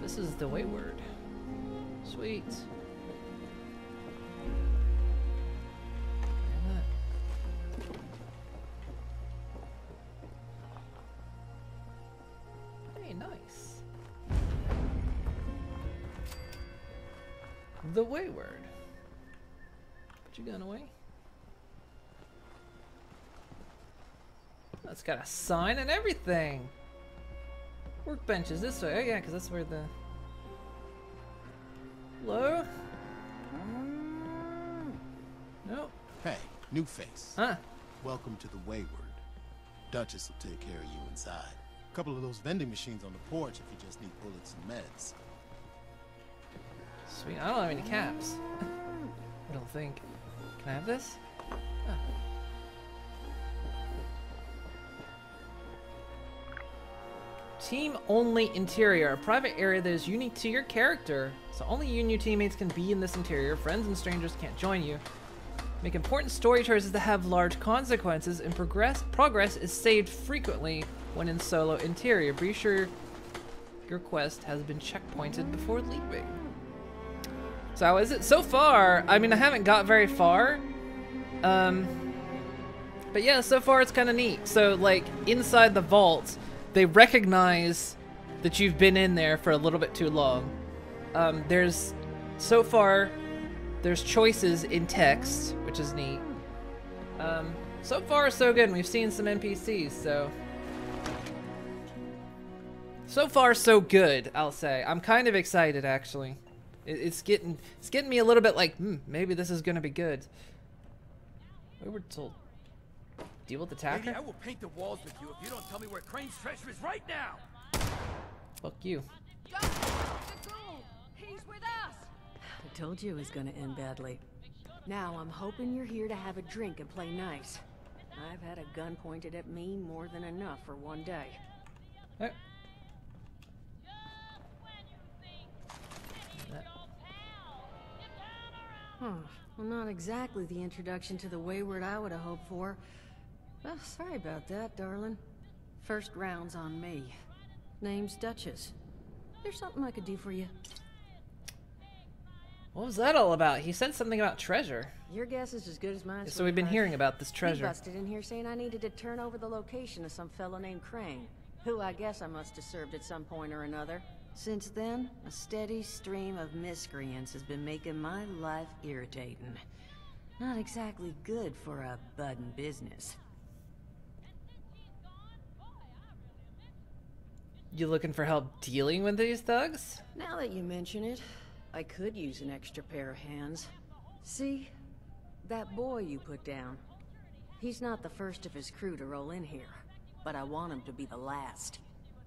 this is the Wayward. Sweet. Hey, nice. The Wayward. Put your gun away. Oh, it's got a sign and everything. Workbench is this way. Oh yeah, because that's where the... Hello? Nope. Hey, new face. Huh? Welcome to the Wayward. Duchess will take care of you inside. A couple of those vending machines on the porch if you just need bullets and meds. Sweet. I don't have any caps. I don't think. Can I have this? Oh. Team only interior, a private area that is unique to your character. So only you and your teammates can be in this interior. Friends and strangers can't join you. Make important story choices that have large consequences, and progress is saved frequently when in solo interior. Be sure your quest has been checkpointed before leaving. So how is it? So far, I mean, I haven't got very far. But yeah, so far it's kind of neat. So like inside the vault, they recognize that you've been in there for a little bit too long. So far, there's choices in text, which is neat. So far, so good. And we've seen some NPCs, so far, so good, I'll say. I'm kind of excited, actually. It's getting me a little bit like, maybe this is gonna be good. We were told. Deal with the attacker? Lady, I will paint the walls with you if you don't tell me where Crane's treasure is right now! Fuck you. He's with us! I told you it was gonna end badly. Now I'm hoping you're here to have a drink and play nice. I've had a gun pointed at me more than enough for one day. Hey. Huh. Well, not exactly the introduction to the Wayward I would have hoped for. Well, sorry about that, darling. First round's on me. Name's Duchess. There's something I could do for you. What was that all about? He said something about treasure. Your guess is as good as mine. So we've been hearing about this treasure. He busted in here saying I needed to turn over the location of some fellow named Crane, who I guess I must have served at some point or another. Since then, a steady stream of miscreants has been making my life irritating. Not exactly good for a budding business. You looking for help dealing with these thugs? Now that you mention it, I could use an extra pair of hands. See? That boy you put down. He's not the first of his crew to roll in here, but I want him to be the last.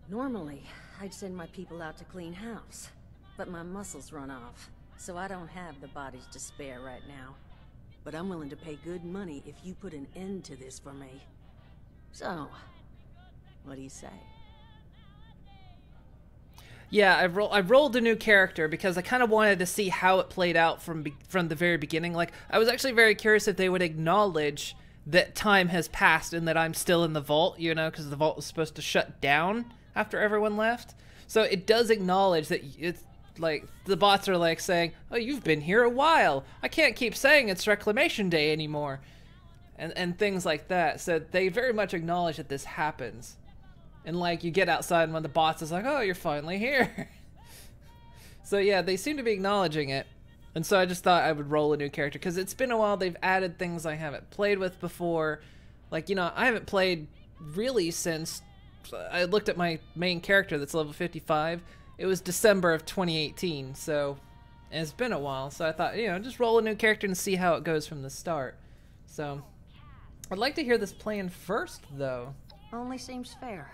Normally, I'd send my people out to clean house, but my muscles run off, so I don't have the bodies to spare right now. But I'm willing to pay good money if you put an end to this for me. So, what do you say? Yeah, I rolled a new character because I kind of wanted to see how it played out from the very beginning. Like, I was actually very curious if they would acknowledge that time has passed and that I'm still in the vault, you know, because the vault was supposed to shut down after everyone left. So it does acknowledge that it's like the bots are like saying, "Oh, you've been here a while. I can't keep saying it's Reclamation Day anymore," and things like that. So they very much acknowledge that this happens. And like you get outside and when the boss is like, "Oh, you're finally here." So yeah, they seem to be acknowledging it. And so I just thought I would roll a new character, because it's been a while. They've added things I haven't played with before. Like, you know, I haven't played really since I looked at my main character that's level 55. It was December of 2018, so it's been a while. So I thought, you know, just roll a new character and see how it goes from the start. So I'd like to hear this plan first, though. Only seems fair.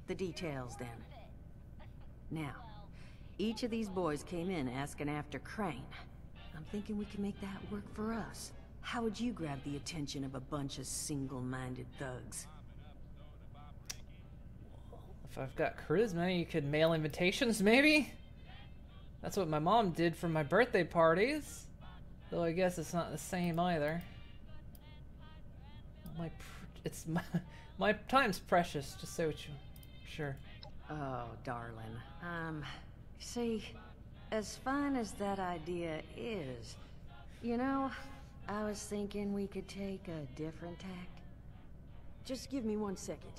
The details, then. Now, each of these boys came in asking after Crane. I'm thinking we can make that work for us. How would you grab the attention of a bunch of single-minded thugs? If I've got charisma, you could mail invitations, maybe? That's what my mom did for my birthday parties. Though I guess it's not the same either. My time's precious, just say what you... Sure. Oh, darling. See, as fine as that idea is, you know, I was thinking we could take a different tack. Just give me 1 second.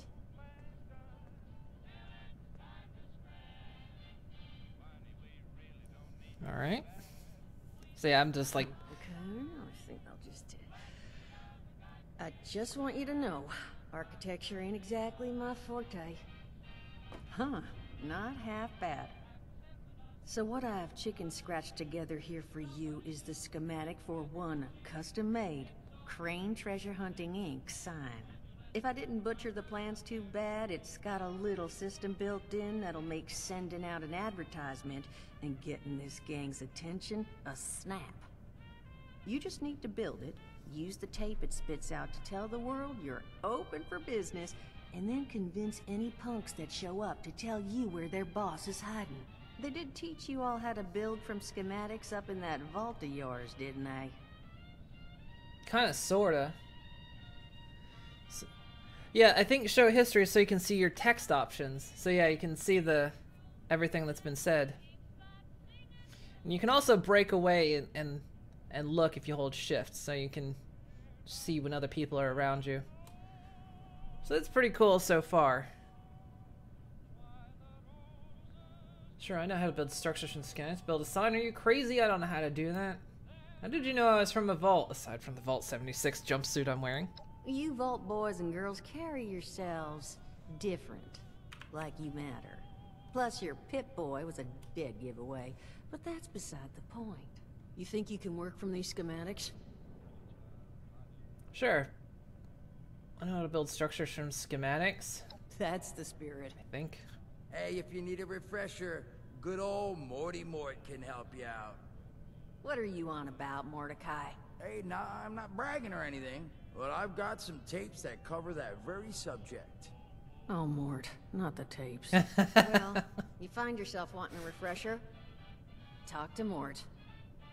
Alright. So yeah, I'm just like... Okay, I think I'll just... I just want you to know, architecture ain't exactly my forte. Huh, not half bad. So what I've chicken scratched together here for you is the schematic for one custom-made Crane Treasure Hunting Inc. sign. If I didn't butcher the plans too bad, it's got a little system built in that'll make sending out an advertisement and getting this gang's attention a snap. You just need to build it, use the tape it spits out to tell the world you're open for business, and then convince any punks that show up to tell you where their boss is hiding. They did teach you all how to build from schematics up in that vault of yours, didn't they? Kinda, sorta. So, yeah, I think show history so you can see your text options. So yeah, you can see everything that's been said. And you can also break away and look if you hold shift, so you can see when other people are around you. So that's pretty cool so far. Sure, I know how to build structures from scans. Build a sign. Are you crazy? I don't know how to do that. How did you know I was from a vault, aside from the Vault 76 jumpsuit I'm wearing? You vault boys and girls carry yourselves different. Like you matter. Plus your Pip-Boy was a dead giveaway. But that's beside the point. You think you can work from these schematics? Sure. I know how to build structures from schematics. That's the spirit. I think. Hey, if you need a refresher, good old Morty Mort can help you out. What are you on about, Mordecai? Hey, nah, I'm not bragging or anything, but I've got some tapes that cover that very subject. Oh, Mort, not the tapes. Well, you find yourself wanting a refresher? Talk to Mort.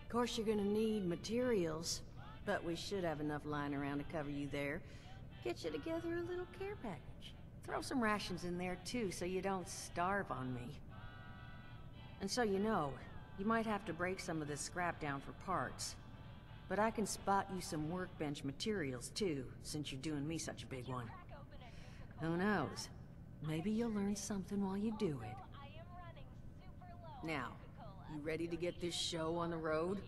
Of course you're gonna need materials, but we should have enough lying around to cover you there. Get you together a little care package. Throw some rations in there too, so you don't starve on me. And so you know, you might have to break some of this scrap down for parts. But I can spot you some workbench materials too, since you're doing me such a big one. Who knows? Maybe you'll learn something while you do it. Now, you ready to get this show on the road?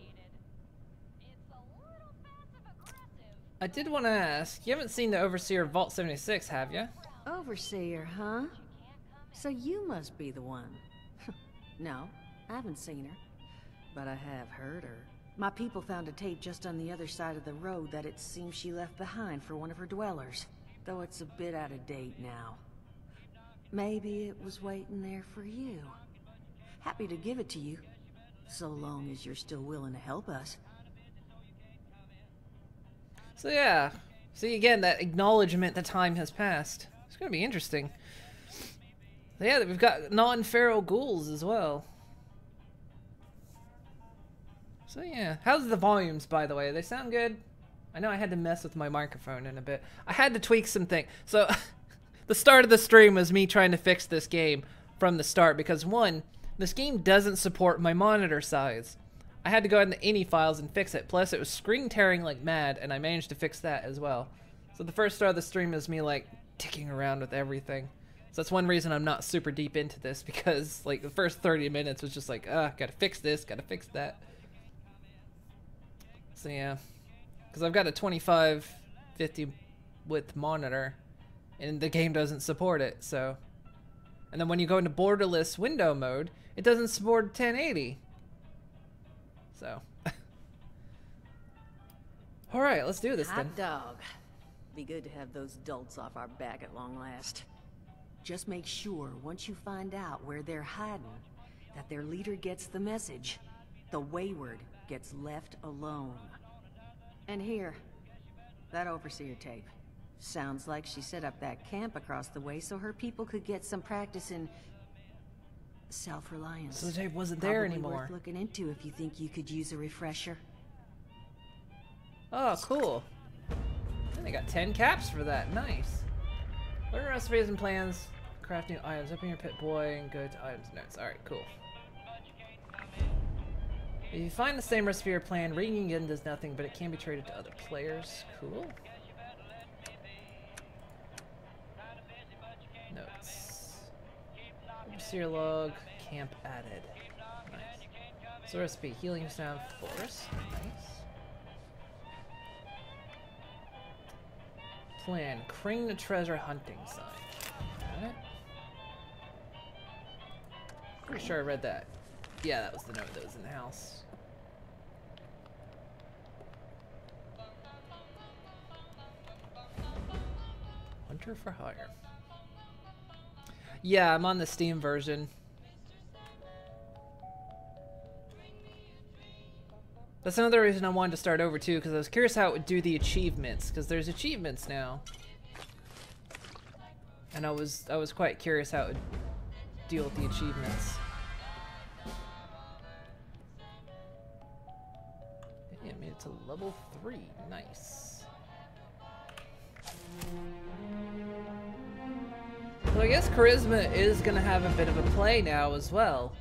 I did want to ask, you haven't seen the Overseer of Vault 76, have you? Overseer, huh? So you must be the one. No, I haven't seen her, but I have heard her. My people found a tape just on the other side of the road that it seems she left behind for one of her dwellers, though it's a bit out of date now. Maybe it was waiting there for you. Happy to give it to you, so long as you're still willing to help us. So yeah, see again, that acknowledgement that time has passed. It's gonna be interesting. So yeah, we've got non-feral ghouls as well. So yeah, how's the volumes, by the way? They sound good? I know I had to mess with my microphone in a bit. I had to tweak some things. So the start of the stream was me trying to fix this game from the start because one, this game doesn't support my monitor size. I had to go in the INI files and fix it. Plus, it was screen tearing like mad, and I managed to fix that as well. So the first start of the stream is me like ticking around with everything. So that's one reason I'm not super deep into this, because like the first 30 minutes was just like, gotta fix this, gotta fix that. So yeah, because I've got a 2550 width monitor, and the game doesn't support it. So, and then when you go into borderless window mode, it doesn't support 1080. So, all right, let's do this then. Hot dog. Be good to have those dolts off our back at long last. Just make sure, once you find out where they're hiding, that their leader gets the message. The Wayward gets left alone. And here, that overseer tape. Sounds like she set up that camp across the way so her people could get some practice in self-reliance. So the tape wasn't there Probably anymore. worth looking into if you think you could use a refresher. Oh, cool. And I got 10 caps for that. Nice. Learn recipes and plans. Craft new items. Open your pit boy and go to items notes. Alright, cool. If you find the same recipe or plan, reading again does nothing, but it can be traded to other players. Cool. Notes. Overseer log. Camp added. Nice. So recipe. Healing sound forest. Nice. Plan. Cring the treasure hunting sign. Got it. Pretty sure I read that. Yeah, that was the note that was in the house. Hunter for hire. Yeah, I'm on the Steam version. That's another reason I wanted to start over too, because I was curious how it would do the achievements, because there's achievements now. And I was quite curious how it would deal with the achievements. Yeah, made it to level 3. Nice. So I guess charisma is gonna have a bit of a play now as well.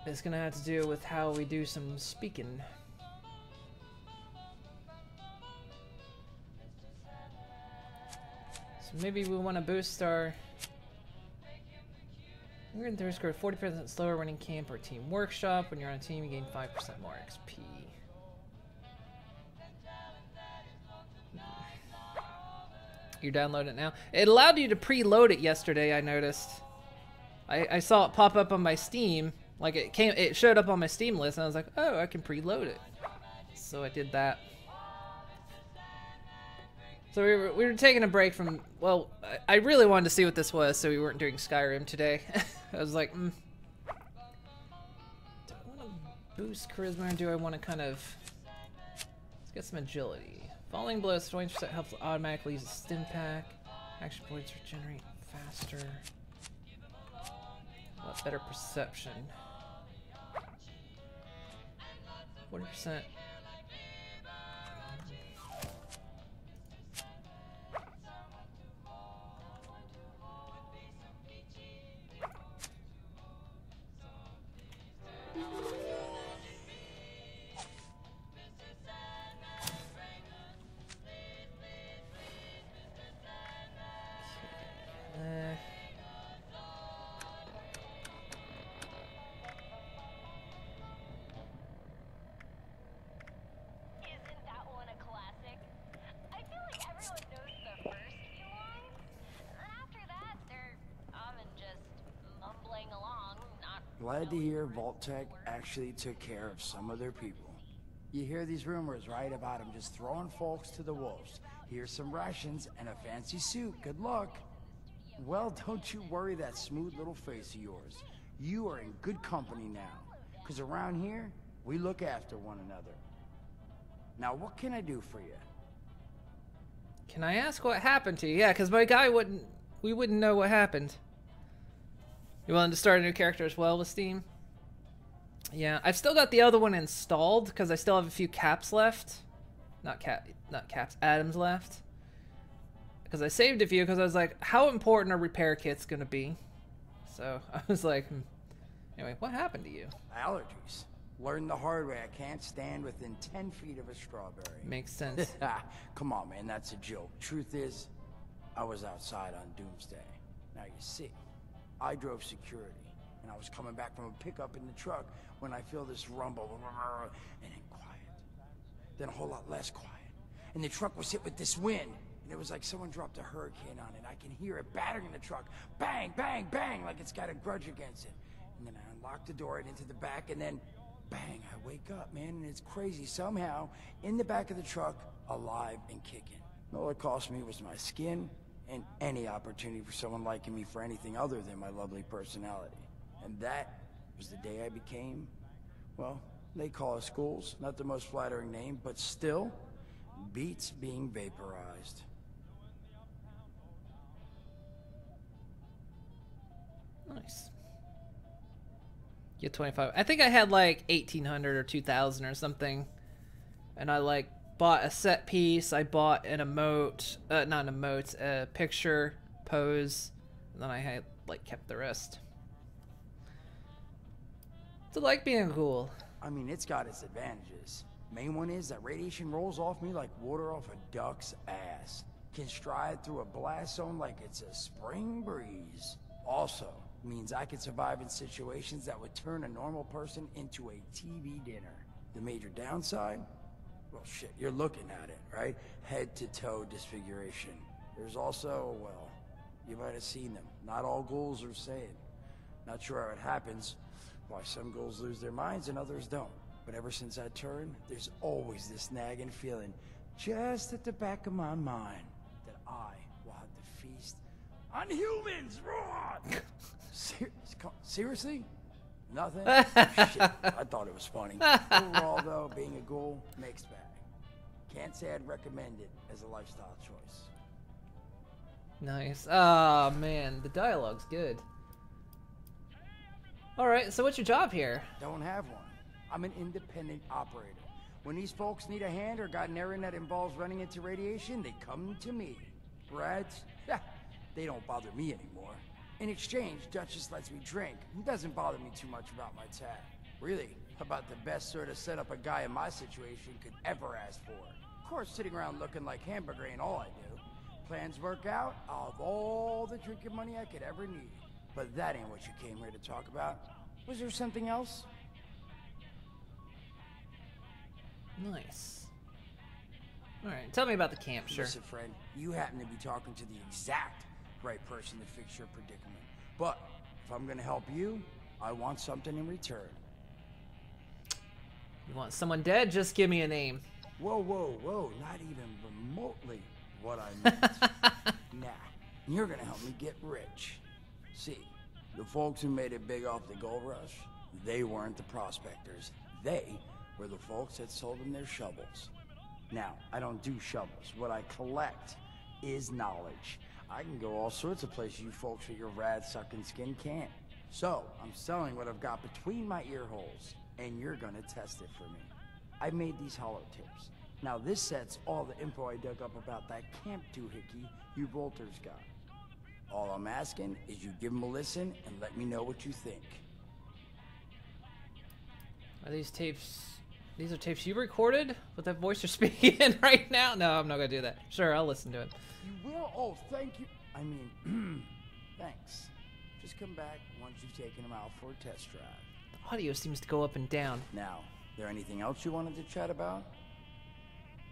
It's gonna have to do with how we do some speaking. So maybe we want to boost our... We're in third score 40% slower running camp or team workshop. When you're on a team, you gain 5% more XP. You download it now. It allowed you to preload it yesterday, I noticed. I saw it pop up on my Steam. Like it showed up on my Steam list, and I was like, oh, I can preload it. So I did that. So we were taking a break from, well, I really wanted to see what this was, so we weren't doing Skyrim today. I was like, do I want to boost charisma, or do I want to kind of, let's get some agility. Falling blows 20% helps automatically use a stim pack. Action points regenerate faster. Better perception. 40%. Glad to hear Vault-Tec actually took care of some of their people. You hear these rumors, right, about them just throwing folks to the wolves. Here's some rations and a fancy suit. Good luck. Well, don't you worry that smooth little face of yours. You are in good company now. Because around here, we look after one another. Now, what can I do for you? Can I ask what happened to you? Yeah, because my guy we wouldn't know what happened. You willing to start a new character as well with Steam? Yeah, I've still got the other one installed because I still have a few caps left. Not caps, atoms left. Because I saved a few because I was like, how important are repair kits going to be? So I was like, anyway, what happened to you? Allergies. Learned the hard way. I can't stand within 10 feet of a strawberry. Makes sense. Come on, man, that's a joke. Truth is, I was outside on Doomsday. Now you see, I drove security, and I was coming back from a pickup in the truck when I feel this rumble, and then quiet. Then a whole lot less quiet. And the truck was hit with this wind, and it was like someone dropped a hurricane on it. I can hear it battering the truck. Bang, bang, bang, like it's got a grudge against it. And then I unlocked the door and into the back, and then bang, I wake up, man, and it's crazy. Somehow, in the back of the truck, alive and kicking. All it cost me was my skin and any opportunity for someone liking me for anything other than my lovely personality. And that was the day I became, well, they call us schools. Not the most flattering name, but still beats being vaporized. Nice. Get 25. I think I had like 1,800 or 2,000 or something, and I like bought a set piece. I bought an emote, not an emote, a picture pose, and then I had like kept the rest. It's like being cool. I mean, it's got its advantages. Main one is that radiation rolls off me like water off a duck's ass. Can stride through a blast zone like it's a spring breeze. Also, means I can survive in situations that would turn a normal person into a TV dinner. The major downside? Well, shit, you're looking at it, right? Head to toe disfiguration. There's also, well, you might have seen them. Not all ghouls are sane. Not sure how it happens, why some ghouls lose their minds and others don't. But ever since I turned, there's always this nagging feeling just at the back of my mind that I will have to feast on humans. Raw. Seriously? Nothing? Shit, I thought it was funny. Overall, though, being a ghoul, mixed bag. Can't say I'd recommend it as a lifestyle choice. Nice. Oh, man, the dialogue's good. Alright, so what's your job here? Don't have one. I'm an independent operator. When these folks need a hand or got an errand that involves running into radiation, they come to me. Rats? They don't bother me anymore. In exchange, Duchess lets me drink. It doesn't bother me too much about my tat. Really, about the best sort of setup a guy in my situation could ever ask for. Of course, sitting around looking like hamburger ain't all I do. Plans work out, I'll have all the drinking money I could ever need. But that ain't what you came here to talk about. Was there something else? Nice. Alright, tell me about the camp, sure. Listen, friend, you happen to be talking to the exact right person to fix your predicament. But if I'm gonna help you, I want something in return. You want someone dead? Just give me a name. Whoa, whoa, whoa, not even remotely what I meant. Nah, you're gonna help me get rich. See, the folks who made it big off the gold rush, they weren't the prospectors. They were the folks that sold them their shovels. Now, I don't do shovels. What I collect is knowledge. I can go all sorts of places you folks with your rad-sucking skin can't. So, I'm selling what I've got between my ear holes, and you're gonna test it for me. I made these holotapes. Now, this set's all the info I dug up about that camp doohickey you bolters got. All I'm asking is you give them a listen and let me know what you think. Are these tapes... These are tapes you recorded with that voice you're speaking in right now? No, I'm not gonna do that. Sure, I'll listen to it. You will? Oh, thank you. I mean, thanks. Just come back once you've taken them out for a test drive. The audio seems to go up and down. Now, there anything else you wanted to chat about?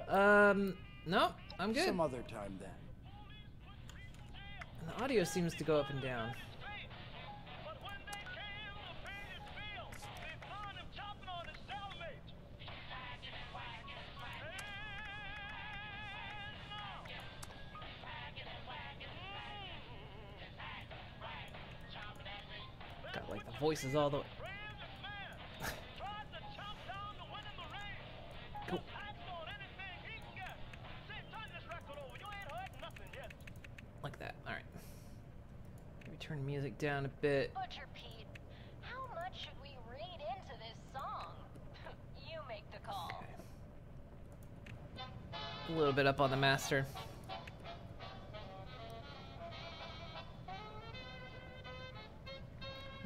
No, I'm good. Some other time then. And the audio seems to go up and down. Got like the voices all the way. Cool. Like that. All right. Maybe turn music down a bit. Butcher Pete, how much should we read into this song? You make the call. Okay. A little bit up on the master.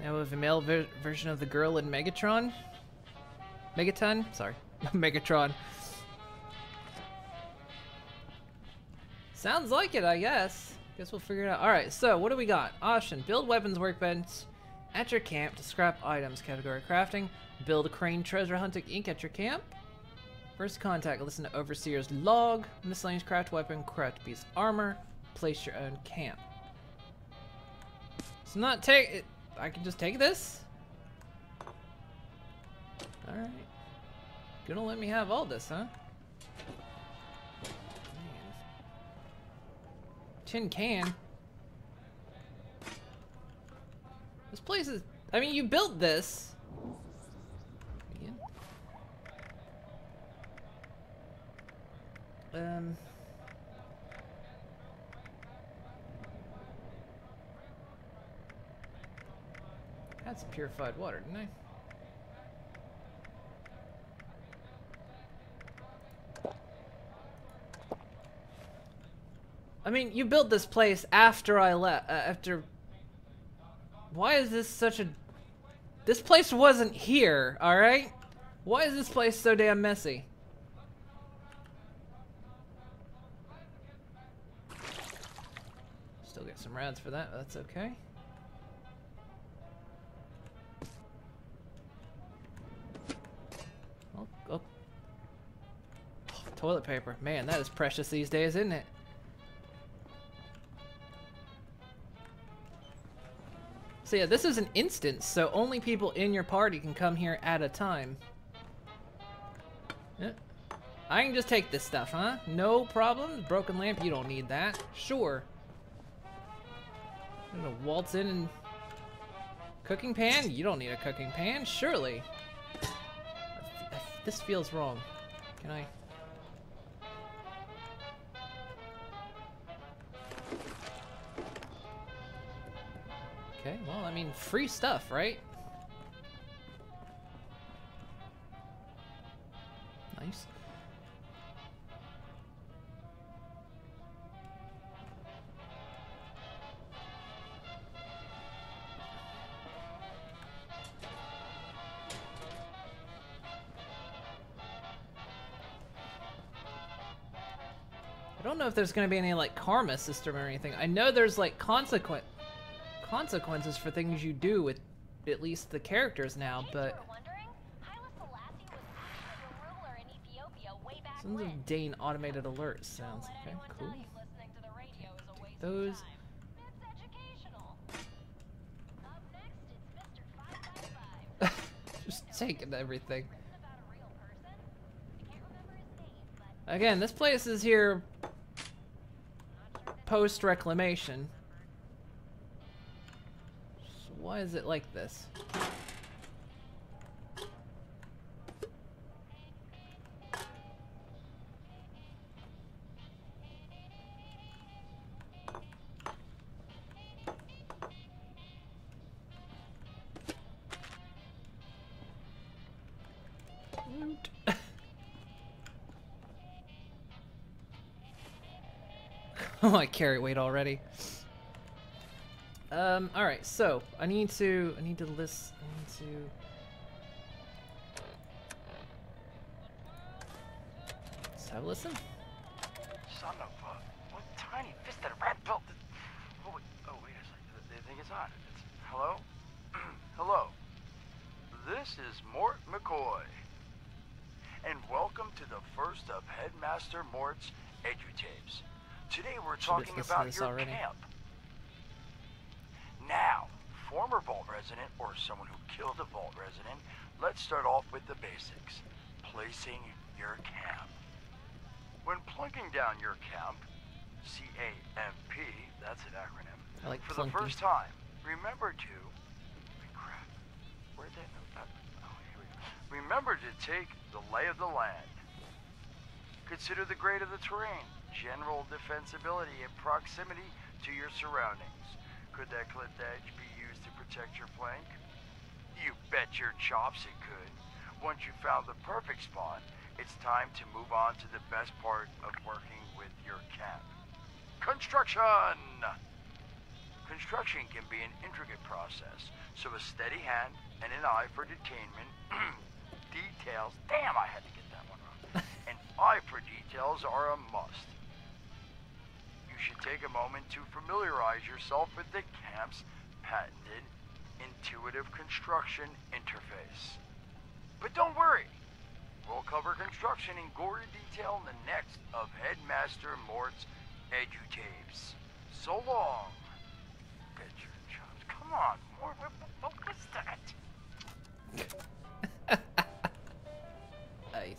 Now we have a male version of the girl in Megatron. Megaton? Sorry. Megatron. Sounds like it, I guess. Guess we'll figure it out. Alright, so what do we got? Option. Build weapons workbench at your camp to scrap items. Category crafting. Build a crane treasure hunting ink at your camp. First contact. Listen to Overseer's log. Miscellaneous craft weapon. Craft piece armor. Place your own camp. So not take it. I can just take this? Alright. Gonna let me have all this, huh? Tin can. This place is... I mean, you built this. Again. Had some purified water, didn't I? I mean, you built this place after I left. Why is this such a... This place wasn't here, alright? Why is this place so damn messy? Still get some rads for that, but that's okay. Oh. Toilet paper. Man, that is precious these days, isn't it? So yeah, this is an instance, so only people in your party can come here at a time. Yeah. I can just take this stuff, huh? No problem. Broken lamp, you don't need that. Sure. I'm gonna waltz in and... Cooking pan? You don't need a cooking pan, surely. This feels wrong. Can I... Okay, well, I mean, free stuff, right? Nice. I don't know if there's going to be any, like, karma system or anything. I know there's, like, consequences for things you do with at least the characters now, but... Sons of Dane automated alerts sounds okay, cool. Take those. Just taking everything. Again, this place is here post-reclamation. So why is it like this? Oh, I carry weight already. Alright, so I need to let's have a listen. Son of a... What tiny fisted rat built this... Oh, wait a second. They think it's on. Hello? Hello. This is Mort McCoy. And welcome to the first of Headmaster Mort's edutapes. Today we're talking about your camp. Now, former Vault resident or someone who killed a Vault resident, let's start off with the basics. Placing your camp. When plunking down your camp, C-A-M-P, that's an acronym, I like for plunking. the first time, remember to... Crap. Where'd that note? Oh, here we go. Remember to take the lay of the land. Consider the grade of the terrain, general defensibility, and proximity to your surroundings. Could that clipped edge be used to protect your flank? You bet your chops it could. Once you found the perfect spot, it's time to move on to the best part of working with your camp. Construction! Construction can be an intricate process, so a steady hand and an eye for detainment details. Damn, I had to get that one wrong. An eye for details are a must. You should take a moment to familiarize yourself with the camp's patented intuitive construction interface. But don't worry, we'll cover construction in gory detail in the next of Headmaster Mort's edutapes. So long, picture chops. Come on, Mort, what was that? Nice.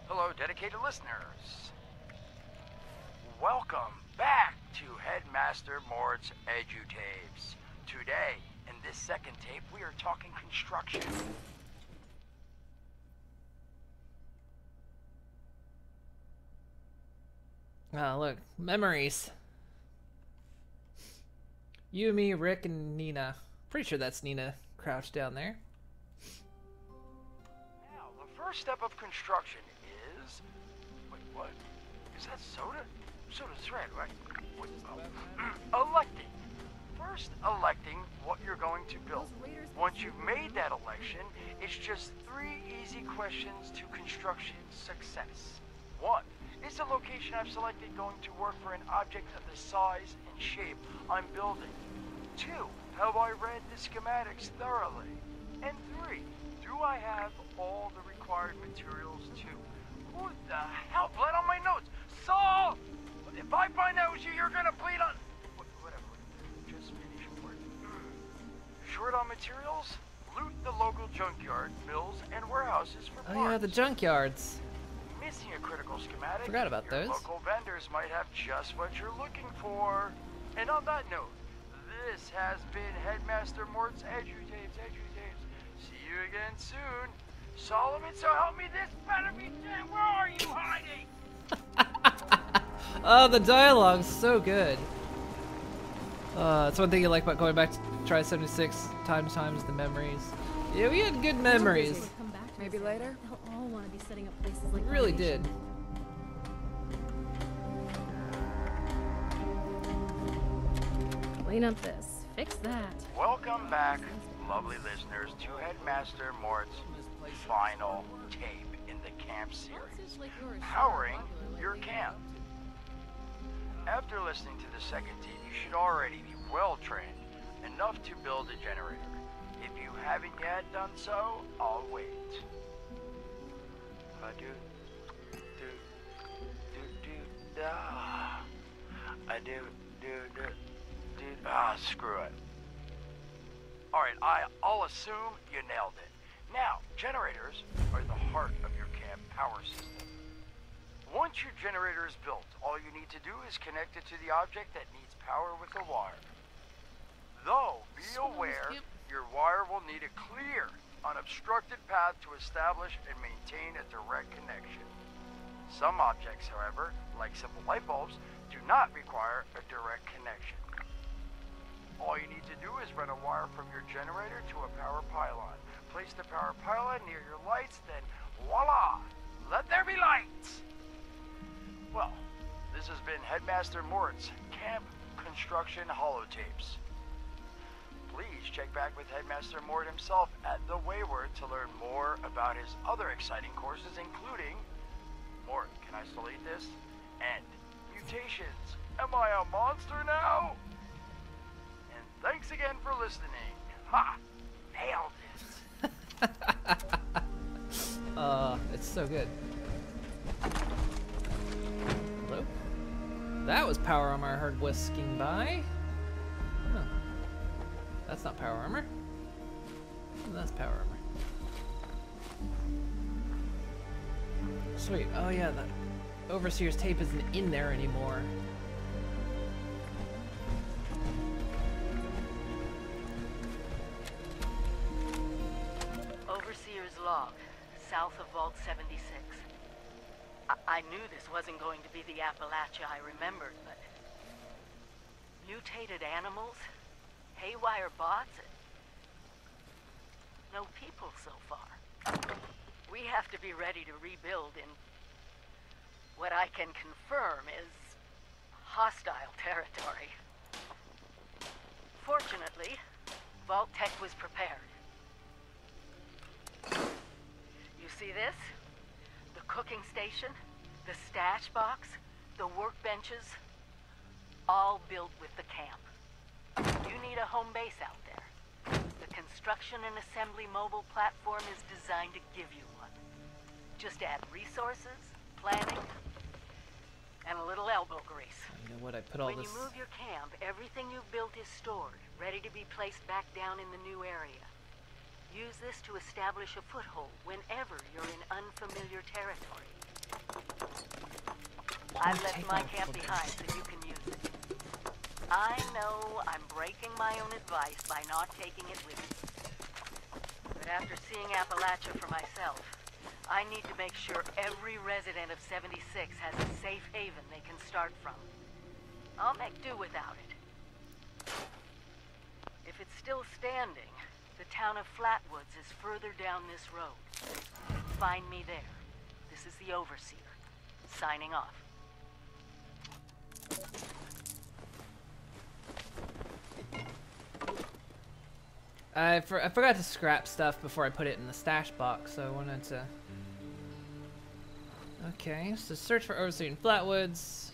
Hello, dedicated listeners. Welcome back to Headmaster Mort's edutapes. Today, in this second tape, we are talking construction. Oh, look. Memories. You, me, Rick, and Nina. Pretty sure that's Nina crouched down there. Now, the first step of construction is... Wait, what? Is that soda? Soda's red, right? Wait, electing. First, electing what you're going to build. Once you've made that election, it's just 3 easy questions to construction success. 1. Is the location I've selected going to work for an object of the size and shape I'm building? 2. Have I read the schematics thoroughly? And 3. Do I have all the required materials too? Who the hell bled on my notes? Saul! If I find out it was you, you're gonna bleed on... Whatever. Just finish work. Short on materials? Loot the local junkyard, mills, and warehouses for parts. Oh yeah, the junkyards. Missing a critical schematic? Forgot about your those. Local vendors might have just what you're looking for. And on that note, this has been Headmaster Mort's edutapes. See you again soon. Solomon, so help me, this better be dead. Where are you hiding? Oh, the dialogue's so good. That's one thing you like about going back to try 76 times the memories. Yeah, we had good memories. Maybe later? They'll all want to be setting up places like We really did. Clean up this. Fix that. Welcome back, lovely listeners, to Headmaster Mort's final tape in the camp series, Powering Your Camp. After listening to the second tape, you should already be well trained enough to build a generator. If you haven't yet done so, I'll wait. Screw it. Alright, I'll assume you nailed it. Now, generators are the heart of your camp power system. Once your generator is built, all you need to do is connect it to the object that needs power with a wire. Though, be aware, your wire will need a clear, unobstructed path to establish and maintain a direct connection. Some objects, however, like simple light bulbs, do not require a direct connection. All you need to do is run a wire from your generator to a power pylon. Place the power pylon near your lights, then voila! Let there be lights! Well, this has been Headmaster Mort's Camp Construction Holotapes. Please check back with Headmaster Mort himself at the Wayward to learn more about his other exciting courses, including Mort, can I still eat this? And mutations. Am I a monster now? And thanks again for listening. Ha! Nailed it. It's so good. Hello? That was power armor I heard whisking by. Oh. That's not power armor. That's power armor. Sweet. Oh yeah, that Overseer's tape isn't in there anymore. Overseer's log, south of Vault 76. I knew this wasn't going to be the Appalachia I remembered, but... mutated animals? Haywire bots? No people so far. We have to be ready to rebuild in what I can confirm is hostile territory. Fortunately, Vault Tech was prepared. You see this? The cooking station, the stash box, the workbenches, all built with the camp. You need a home base out there. The construction and assembly mobile platform is designed to give you one. Just add resources, planning, and a little elbow grease. You know what? I put all When this. you move your camp, everything you've built is stored, ready to be placed back down in the new area. Use this to establish a foothold whenever you're in unfamiliar territory. I've left my camp behind so you can use it. I know I'm breaking my own advice by not taking it with me. But after seeing Appalachia for myself, I need to make sure every resident of 76 has a safe haven they can start from. I'll make do without it. If it's still standing, the town of Flatwoods is further down this road. Find me there. This is the Overseer, signing off. I forgot to scrap stuff before I put it in the stash box, so I wanted to... Okay, so search for Overseer in Flatwoods.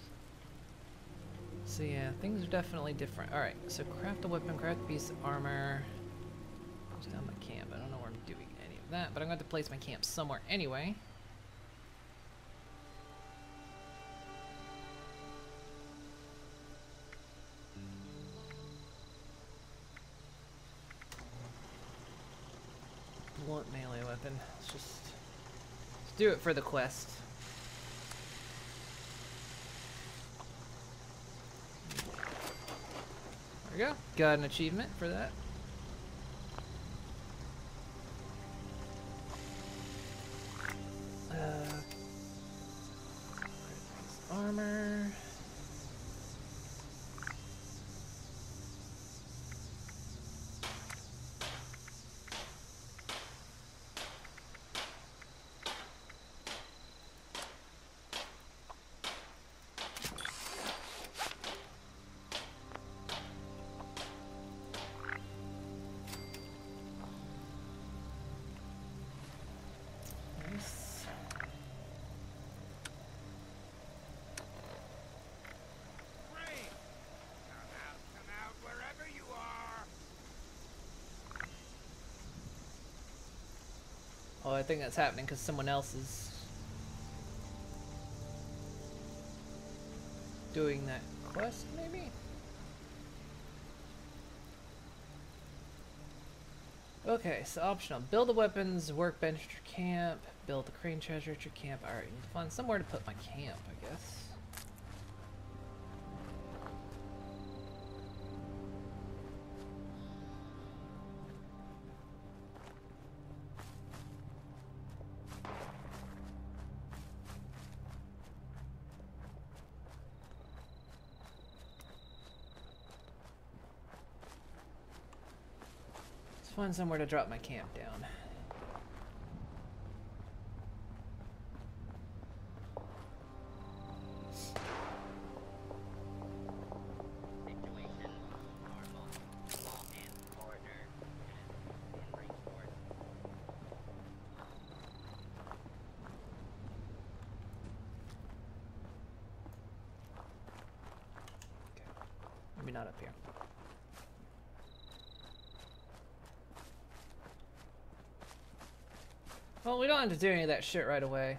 So yeah, things are definitely different. Alright, so craft a weapon, craft a piece of armor. Close down my camp. I don't know where I'm doing any of that, but I'm going to place my camp somewhere anyway. Blunt melee weapon. Let's do it for the quest. There we go. Got an achievement for that. Armor. Oh, I think that's happening because someone else is doing that quest, maybe? Okay, so optional. Build the weapons, workbench at your camp, build the crane treasure at your camp. Alright, need to find somewhere to put my camp, I guess. Find somewhere to drop my camp down. Okay. Maybe not up here. Well, we don't have to do any of that shit right away.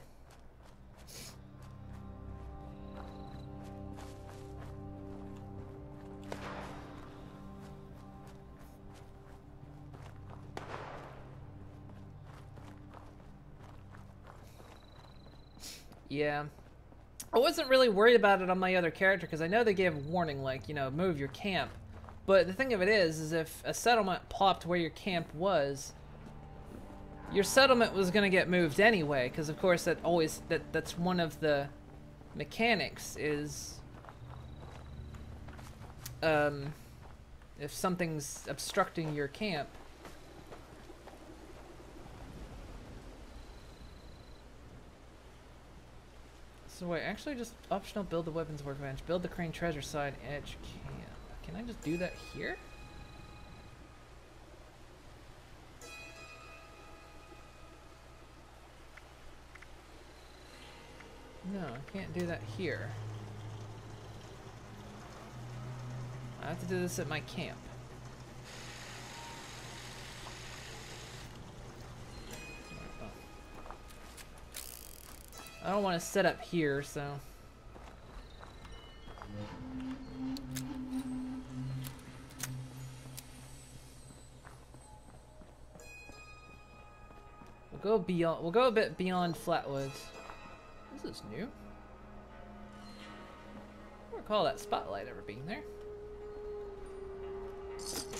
Yeah. I wasn't really worried about it on my other character because I know they gave a warning, like, you know, move your camp. But the thing of it is if a settlement popped where your camp was, your settlement was going to get moved anyway, because of course that's one of the mechanics is if something's obstructing your camp, So wait, actually just optional build the weapons workbench, build the crane treasure side edge camp. Can I just do that here? No, I can't do that here. I have to do this at my camp. I don't want to set up here, so... We'll go a bit beyond Flatwoods. This is new. I don't recall that spotlight ever being there.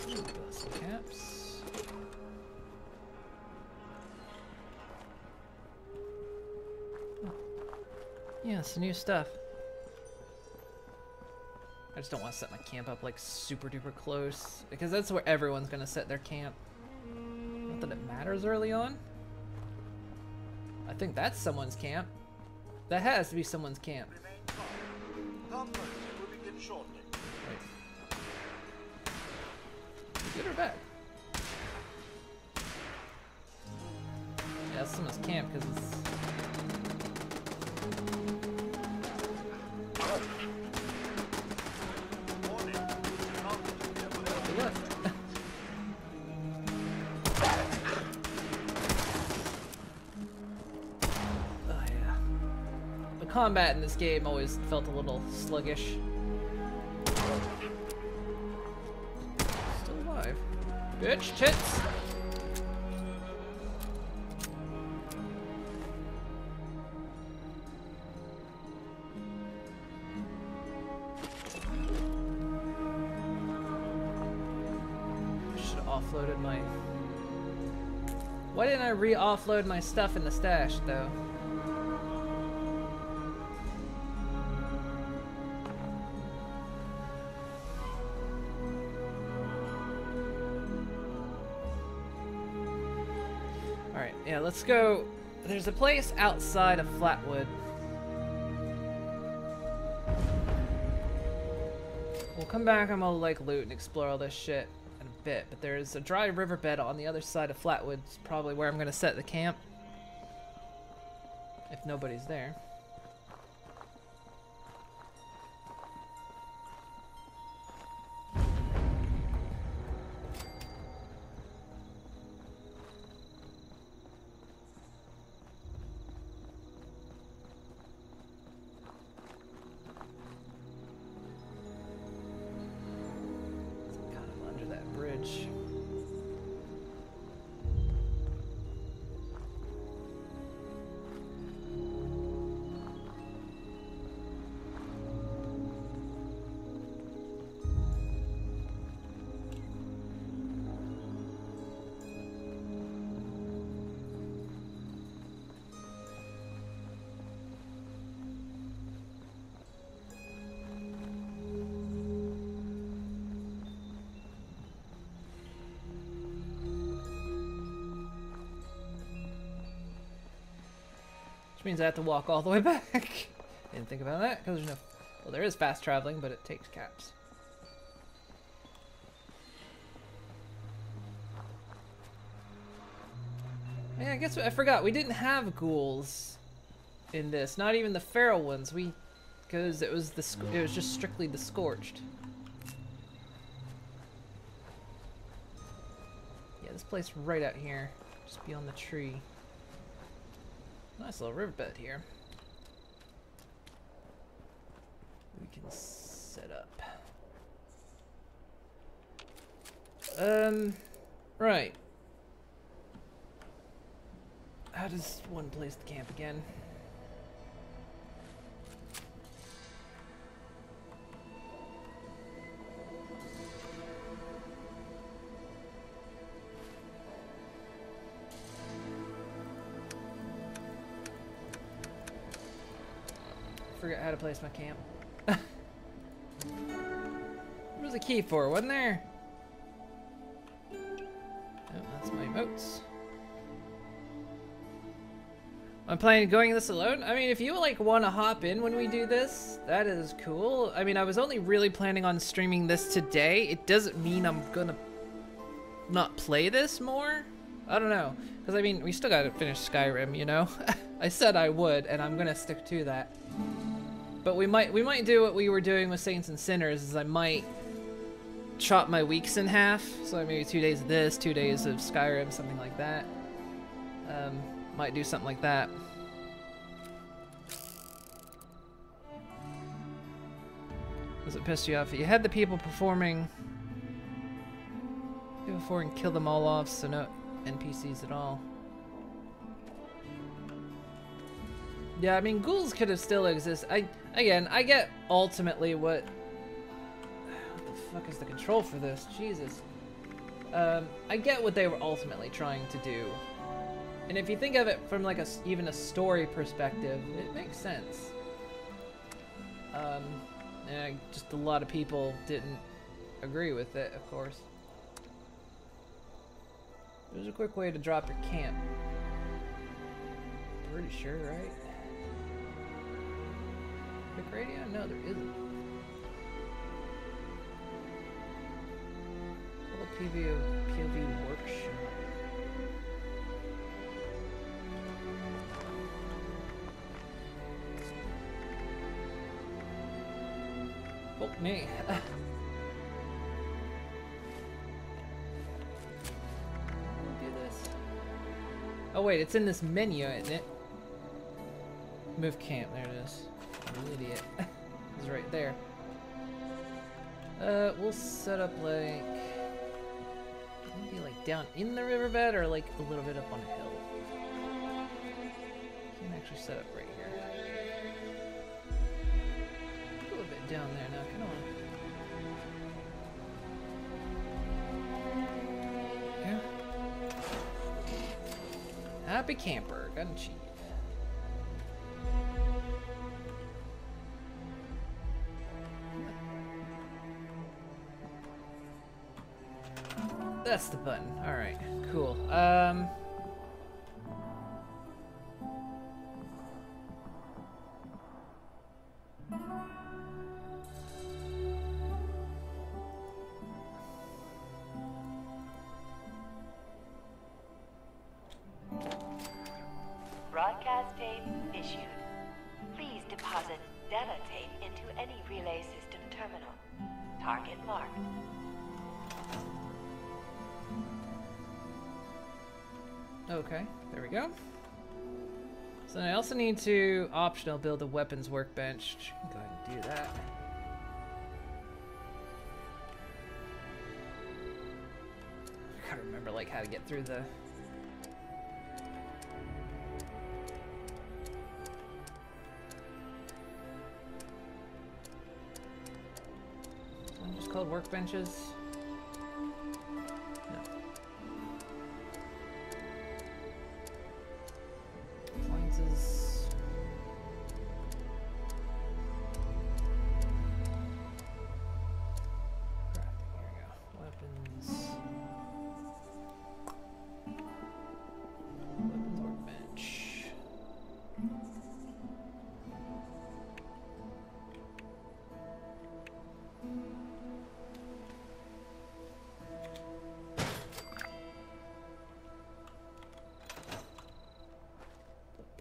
Ooh, got some caps. Oh. Yeah, some new stuff. I just don't want to set my camp up like super duper close, because that's where everyone's gonna set their camp. Not that it matters early on. I think that's someone's camp. That has to be someone's camp. Conference will begin shortly. Wait. Good or bad? Yeah, that's someone's camp because it's... Combat in this game always felt a little sluggish. Still alive. Bitch, tits! Should have offloaded my... Why didn't I re-offload my stuff in the stash, though? Yeah, let's go. There's a place outside of Flatwood. We'll come back and we'll like loot and explore all this shit in a bit, but there's a dry riverbed on the other side of Flatwood. It's probably where I'm gonna set the camp. If nobody's there. Means I have to walk all the way back. Didn't think about that because there's no... Well, there is fast traveling, but it takes caps. Yeah, I guess I forgot. We didn't have ghouls in this. Not even the feral ones. Because it was just strictly the scorched. Yeah, this place right out here, just beyond the tree. Nice little riverbed here. We can set up. Right. How does one place the camp again? Forgot how to place my camp. What was the key for? Wasn't there? Oh, that's my emotes. I'm planning going this alone. I mean, if you like want to hop in when we do this, that is cool. I mean, I was only really planning on streaming this today. It doesn't mean I'm gonna not play this more. I don't know, because I mean, we still gotta finish Skyrim, you know. I said I would, and I'm gonna stick to that. But we might do what we were doing with Saints and Sinners, is I might chop my weeks in half. So maybe 2 days of this, 2 days of Skyrim, something like that. Might do something like that. Does it piss you off? You had the people performing before and kill them all off, so no NPCs at all. Yeah, I mean, ghouls could have still existed. I get ultimately what the fuck is the control for this? Jesus. I get what they were ultimately trying to do. And if you think of it from like even a story perspective, it makes sense. And just a lot of people didn't agree with it, of course. There's a quick way to drop your camp. Pretty sure, right? Quick radio? No, there isn't. Little POV workshop. Oh, me. Do this. Oh wait, it's in this menu, isn't it? Move camp, there it is. I'm an idiot. It's right there. We'll set up like... Maybe like down in the riverbed or like a little bit up on a hill. Can actually set up right here. A little bit down there now, kind of want to... Yeah. Happy camper, got an achieve. That's the button. Alright, cool. Broadcast tape issued. Please deposit data tape into any relay system terminal. Target marked. Okay, there we go. So I also need to optional build a weapons workbench. Go ahead and do that. I gotta remember like how to get through the... Just called workbenches. No. Appliances. Crafting, here we go. Weapons. Weapons workbench.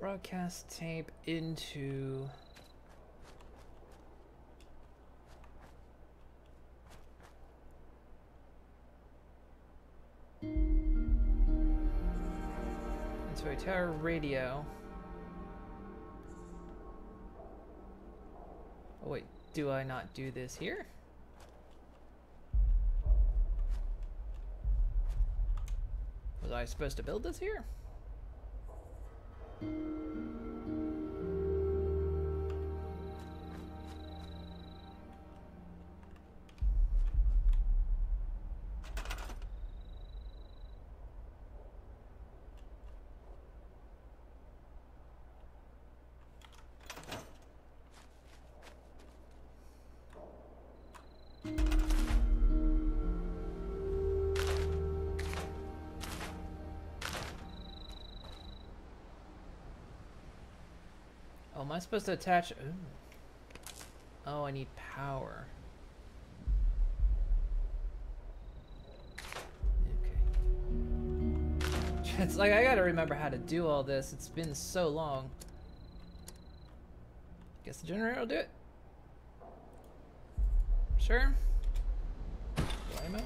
Broadcast tape into... into a tower radio. Oh wait, do I not do this here? Was I supposed to build this here? am I supposed to attach? Ooh. Oh, I need power. Okay. It's like I gotta remember how to do all this. It's been so long. Guess the generator will do it. Sure. Blimey.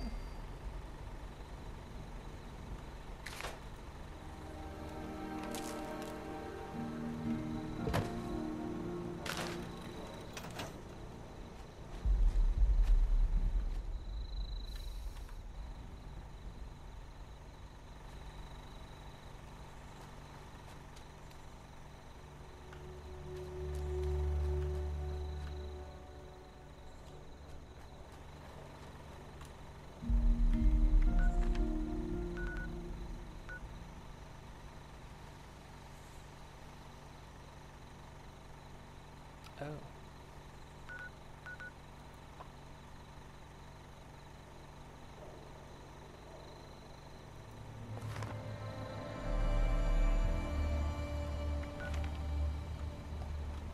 Oh.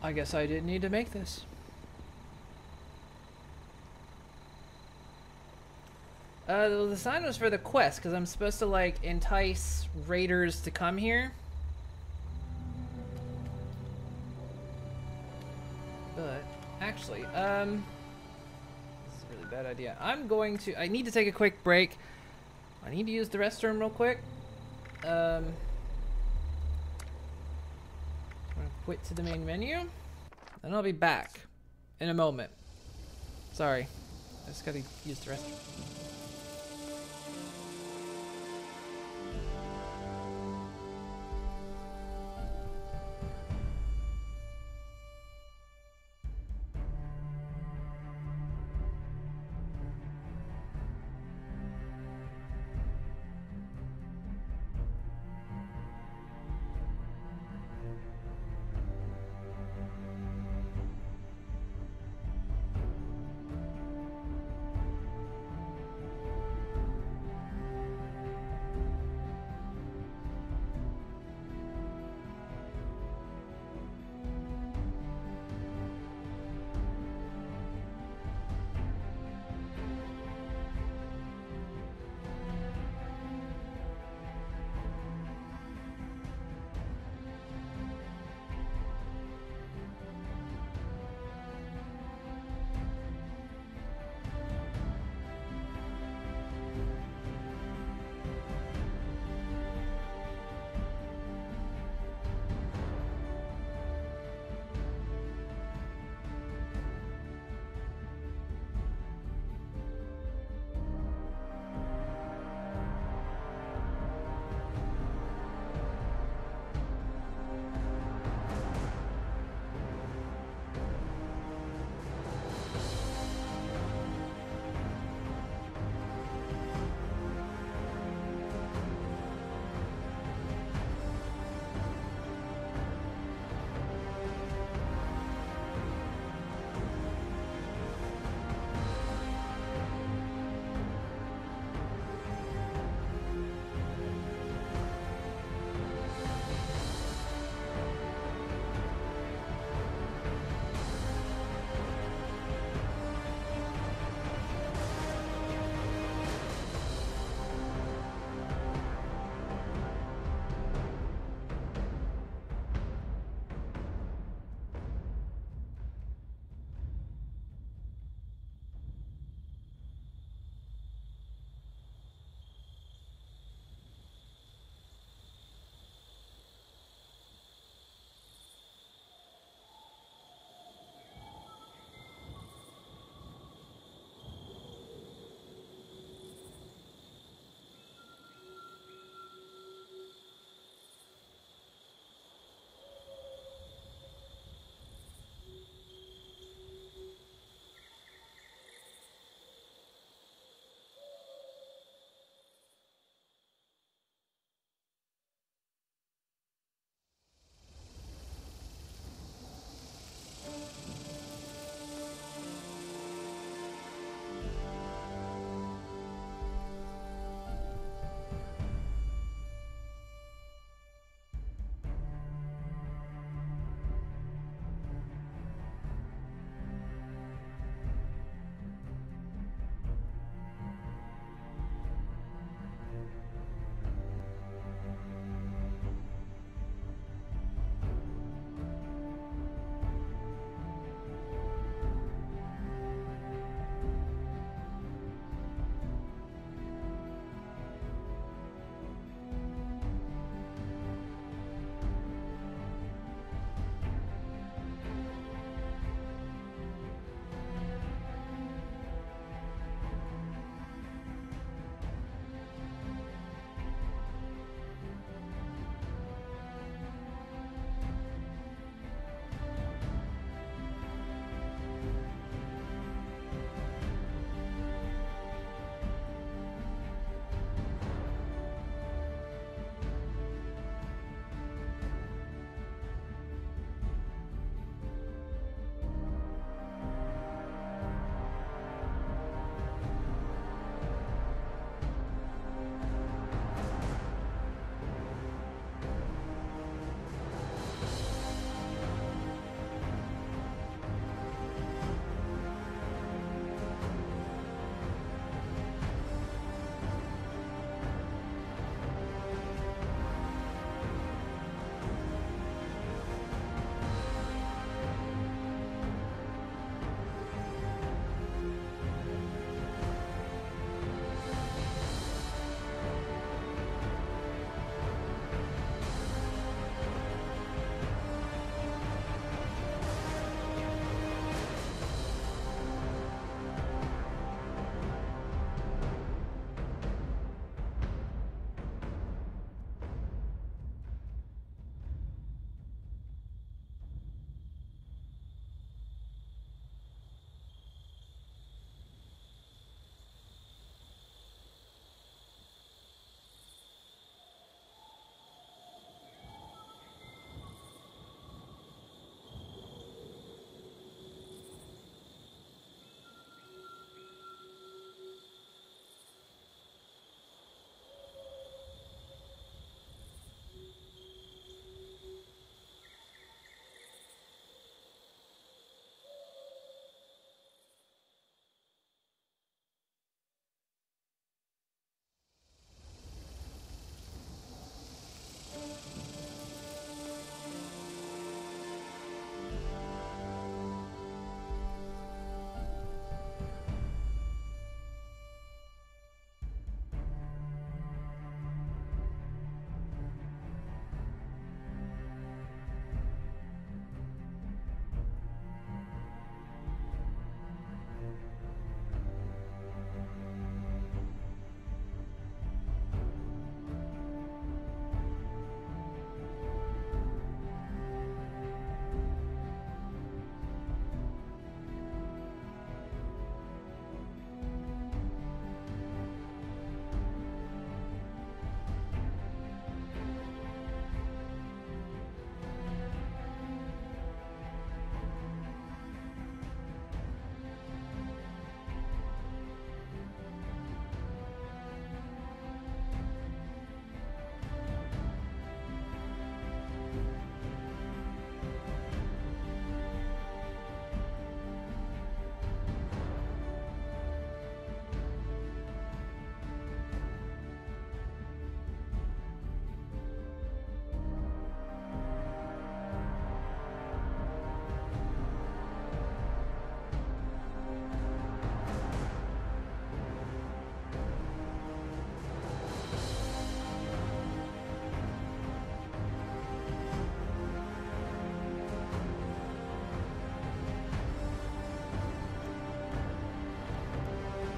I guess I didn't need to make this. The sign was for the quest, because I'm supposed to, like, entice raiders to come here. But, actually, this is a really bad idea. I need to take a quick break. I need to use the restroom real quick. I'm gonna quit to the main menu, and I'll be back in a moment. Sorry, I just gotta use the restroom.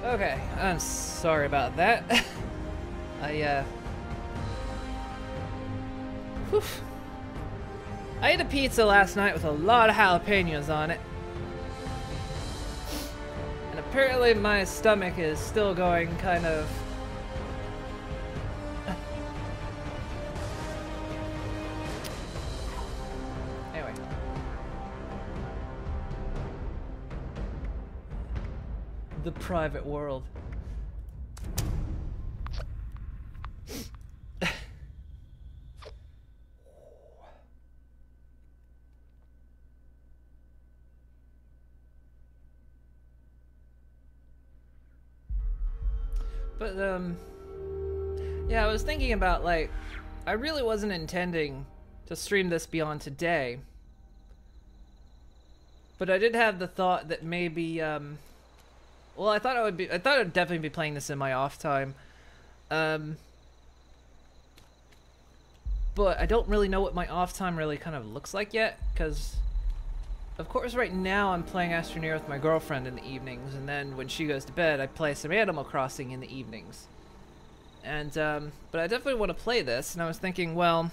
Okay, I'm sorry about that. Whew. I ate a pizza last night with a lot of jalapenos on it. And apparently my stomach is still going kind of... Anyway. The private world. But, yeah, I was thinking about, like, I really wasn't intending to stream this beyond today. But I did have the thought that maybe, well, I thought I'd definitely be playing this in my off time. But I don't really know what my off time really kind of looks like yet, because... Of course, right now I'm playing Astroneer with my girlfriend in the evenings, and then when she goes to bed, I play some Animal Crossing in the evenings. And, but I definitely want to play this, and I was thinking, well...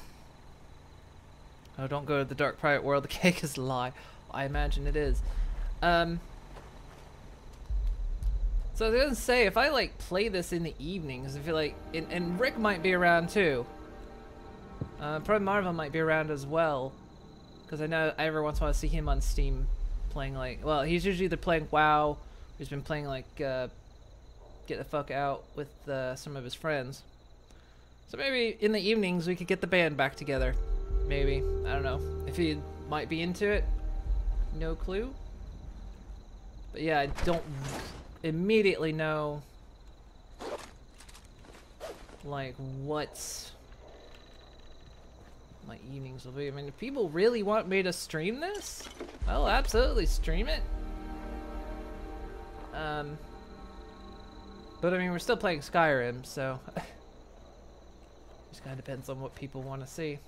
Oh, don't go to the dark private world, the cake is a lie. I imagine it is. So I was gonna say, if I, like, play this in the evenings, I feel like... And Rick might be around, too. Probably Marvel might be around as well. Because I know every once in a while I see him on Steam playing, like... Well, he's usually either playing WoW, or he's been playing, like, Get the Fuck Out with some of his friends. So maybe in the evenings we could get the band back together. Maybe. I don't know. If he might be into it. No clue. But yeah, I don't immediately know... like, what's... my evenings will be. I mean, if people really want me to stream this, I'll absolutely stream it. But I mean, we're still playing Skyrim, so just kind of depends on what people want to see.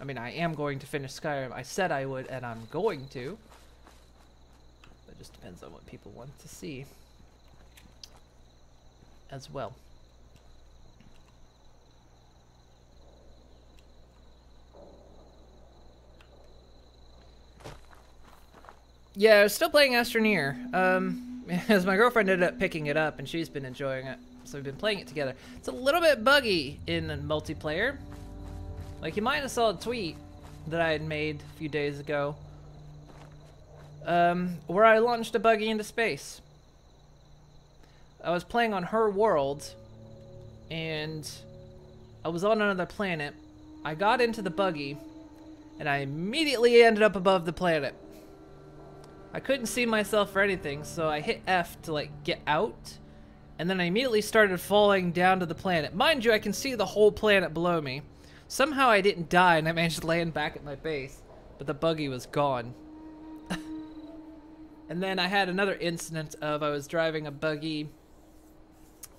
I mean, I am going to finish Skyrim. I said I would, and I'm going to. But it just depends on what people want to see as well. Yeah, I was still playing Astroneer. As my girlfriend ended up picking it up, and she's been enjoying it, so we've been playing it together. It's a little bit buggy in multiplayer. Like, you might have saw a tweet that I had made a few days ago, where I launched a buggy into space. I was playing on her world, and I was on another planet. I got into the buggy, and I immediately ended up above the planet. I couldn't see myself for anything, so I hit F to, like, get out, and then I immediately started falling down to the planet. Mind you, I can see the whole planet below me. Somehow I didn't die, and I managed to land back at my base, but the buggy was gone. And then I had another incident of I was driving a buggy.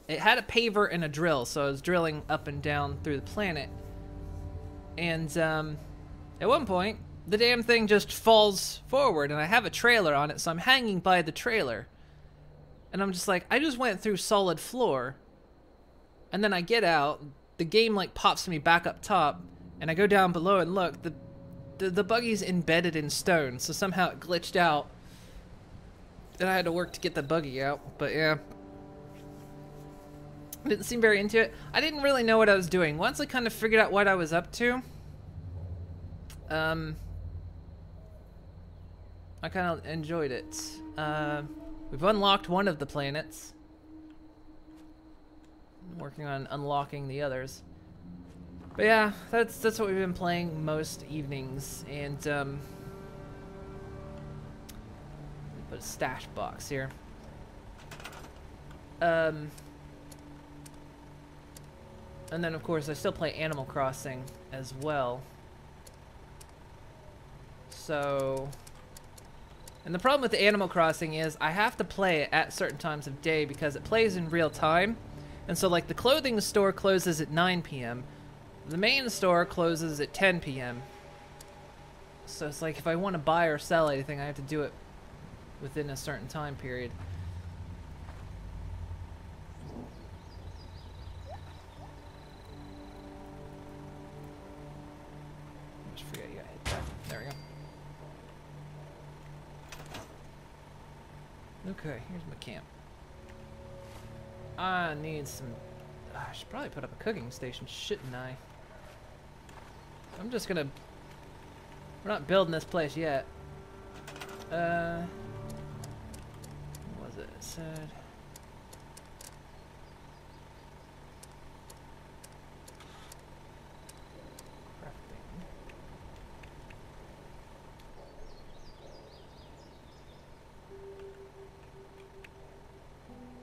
It had a paver and a drill, so I was drilling up and down through the planet. And, at one point, the damn thing just falls forward, and I have a trailer on it, so I'm hanging by the trailer. And I'm just like, I just went through solid floor. And then I get out, the game, like, pops me back up top, and I go down below and look, the buggy's embedded in stone, so somehow it glitched out. And I had to work to get the buggy out, but yeah. I didn't seem very into it. I didn't really know what I was doing. Once I kind of figured out what I was up to, I kind of enjoyed it. We've unlocked one of the planets. I'm working on unlocking the others. But yeah, that's what we've been playing most evenings. And put a stash box here. And then of course I still play Animal Crossing as well. So... And the problem with the Animal Crossing is I have to play it at certain times of day because it plays in real time. And so, like, the clothing store closes at 9 p.m. The main store closes at 10 p.m. So it's like if I want to buy or sell anything, I have to do it within a certain time period. Okay, here's my camp. I need some... I should probably put up a cooking station, shouldn't I? I'm just gonna... We're not building this place yet. What was it? It said...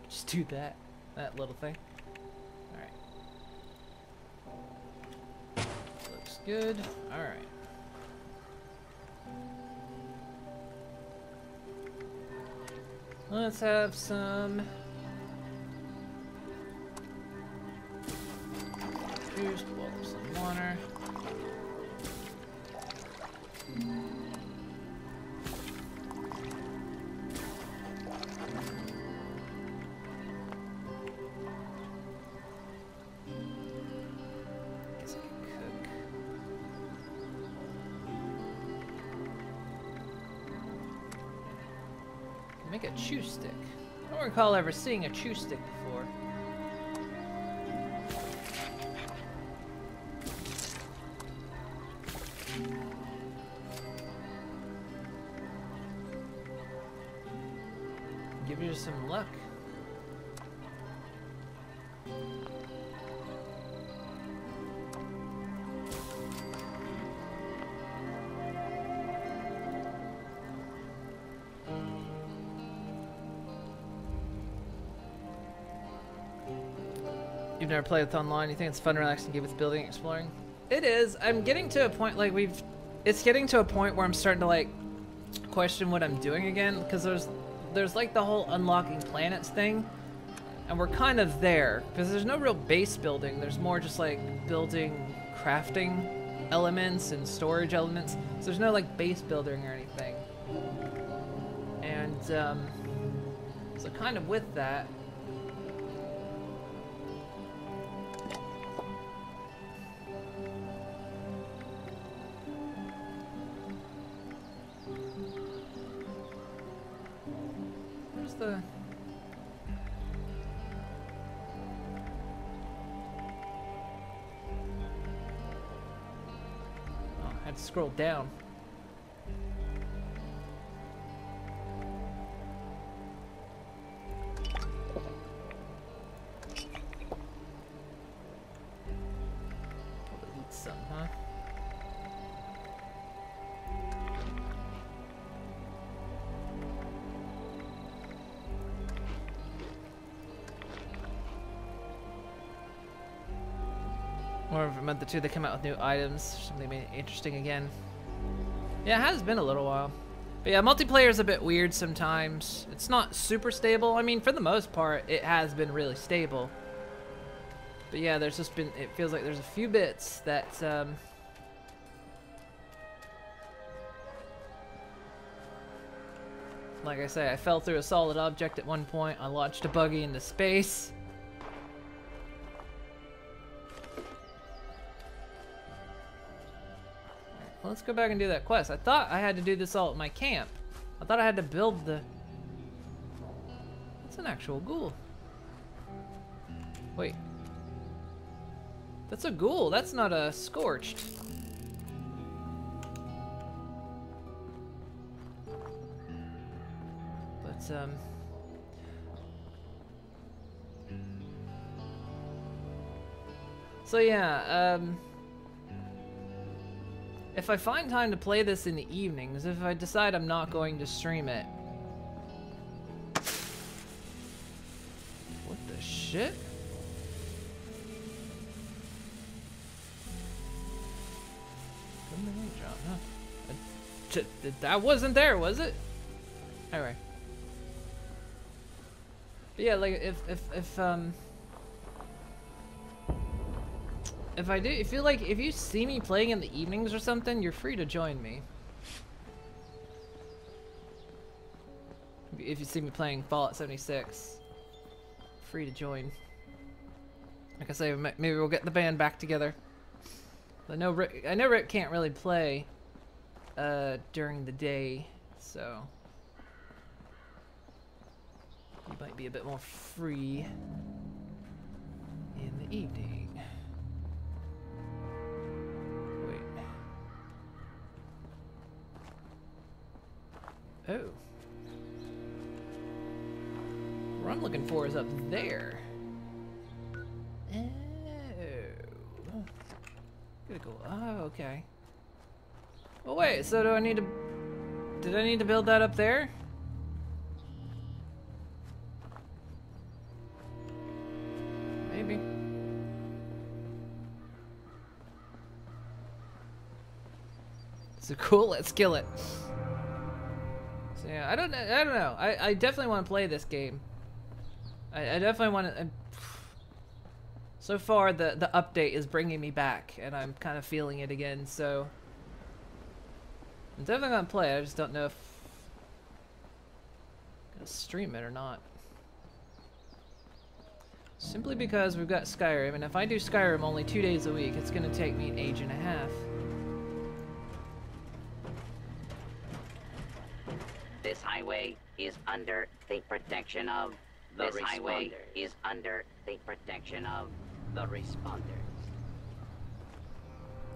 Just do that little thing. Alright. Looks good. Alright. Let's have some juice, boil up some water. Make a chew stick. I don't recall ever seeing a chew stick before. Give you some luck. You've never played with online, you think it's fun, relaxing game with building and exploring? It is. I'm getting to a point, like, it's getting to a point where I'm starting to, like, question what I'm doing again, because there's like the whole unlocking planets thing, and we're kind of there, because there's no real base building, there's more just, like, building crafting elements and storage elements, so there's no, like, base building or anything. And, so kind of with that, the... Oh, I had to scroll down. Eat some, huh? Or if a month or two they come out with new items, something interesting again. Yeah, it has been a little while. But yeah, multiplayer is a bit weird sometimes. It's not super stable. I mean, for the most part, it has been really stable. But yeah, there's just been, it feels like there's a few bits that, like I say, I fell through a solid object at one point. I launched a buggy into space. Well, let's go back and do that quest. I thought I had to do this all at my camp. I thought I had to build the... That's an actual ghoul. Wait. That's a ghoul. That's not a scorched. But, so yeah, if I find time to play this in the evenings, if I decide I'm not going to stream it... What the shit? That wasn't there, was it? Anyway. But yeah, like, if you see me playing in the evenings or something, you're free to join me. If you see me playing Fallout 76, free to join. Like I say, maybe we'll get the band back together. I know Rick can't really play during the day, so You might be a bit more free in the evening. Wait. Oh. What I'm looking for is up there. Oh. Gotta go. Oh, okay. Well, wait, so do I need to... Did I need to build that up there? Maybe. So cool, let's kill it. So yeah, I don't know. I definitely want to play this game. I definitely want to... So far, the update is bringing me back, and I'm kind of feeling it again, so... I'm definitely gonna play it, I just don't know if I'm gonna stream it or not. Simply because we've got Skyrim, and if I do Skyrim only 2 days a week, it's gonna take me an age and a half. This highway is under the protection of the This highway is under the protection of the responders.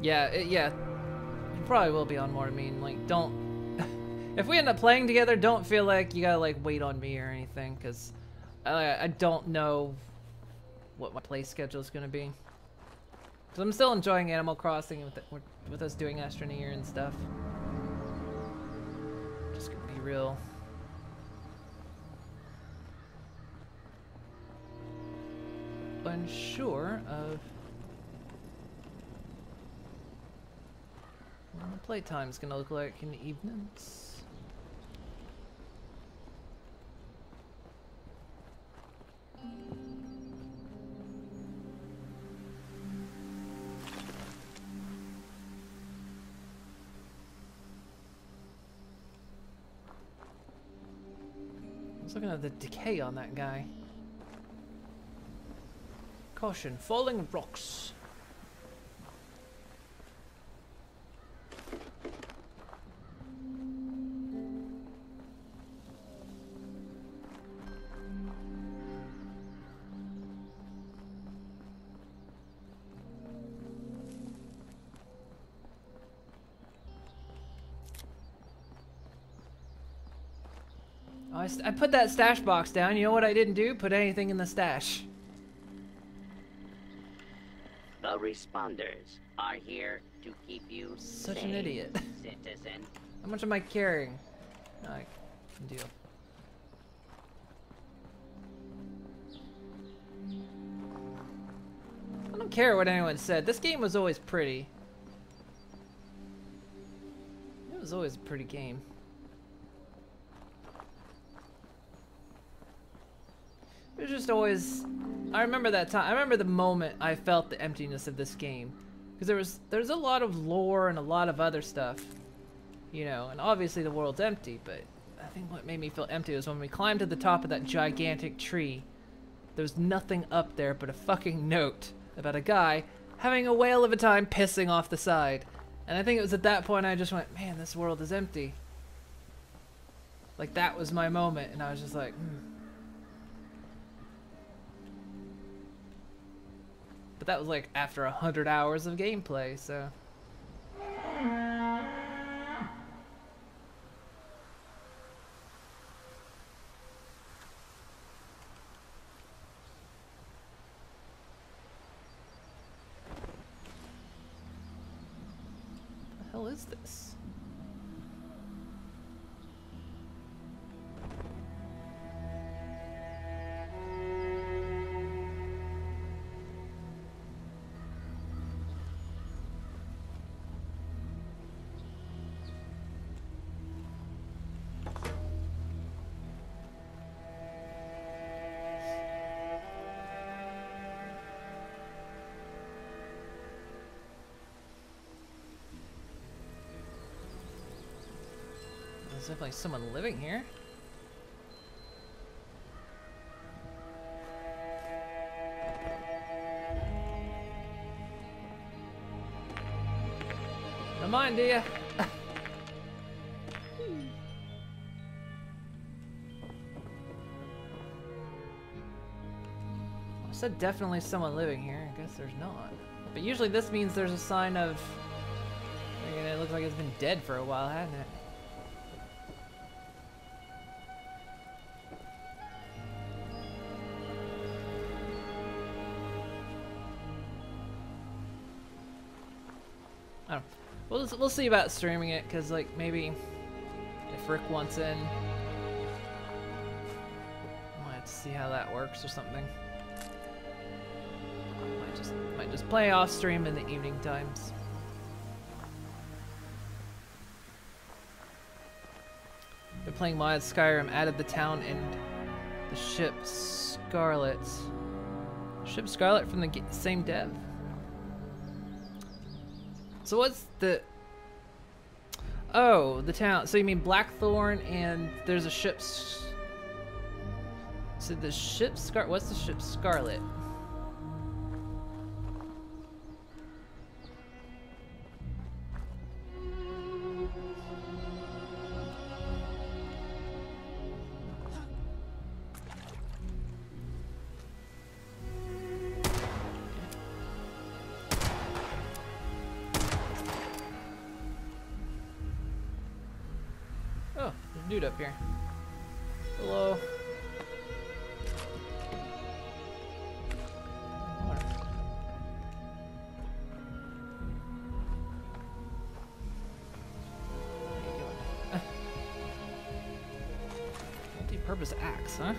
Yeah, yeah. You probably will be on more. I mean, like, don't... If we end up playing together, don't feel like you gotta, like, wait on me or anything, because I don't know what my play schedule is gonna be. Because I'm still enjoying Animal Crossing with us doing Astroneer and stuff. Just gonna be real... unsure of what the playtime is gonna look like in the evenings. I was looking at the decay on that guy. Caution, falling rocks. Oh, I put that stash box down. You know what I didn't do? Put anything in the stash. The responders are here to keep you Such safe, an idiot. citizen. How much am I carrying? I can deal. I don't care what anyone said. This game was always pretty. It was always a pretty game. It was just always... I remember that time. I remember the moment I felt the emptiness of this game. Because there's a lot of lore and a lot of other stuff. You know, and obviously the world's empty, but I think what made me feel empty was when we climbed to the top of that gigantic tree. There was nothing up there but a fucking note about a guy having a whale of a time pissing off the side. And I think it was at that point I just went, man, this world is empty. Like, that was my moment, and I was just like, But that was like after 100 hours of gameplay, so... What the hell is this? There's definitely someone living here. Don't mind, do ya? said definitely someone living here. I guess there's not. But usually this means there's a sign of... I mean, it looks like it's been dead for a while, hasn't it? I don't know. We'll see about streaming it, because, like, maybe if Rick wants in, I might have to see how that works or something. Might just play off stream in the evening times. They're playing modded Skyrim, added the town and the ship Scarlet. Ship Scarlet from the same dev. So what's the... Oh, the town. So you mean Blackthorn and there's a ship... So the ship Scarlet... What's the ship Scarlet? Dude up here. Hello. Multi-purpose axe, huh?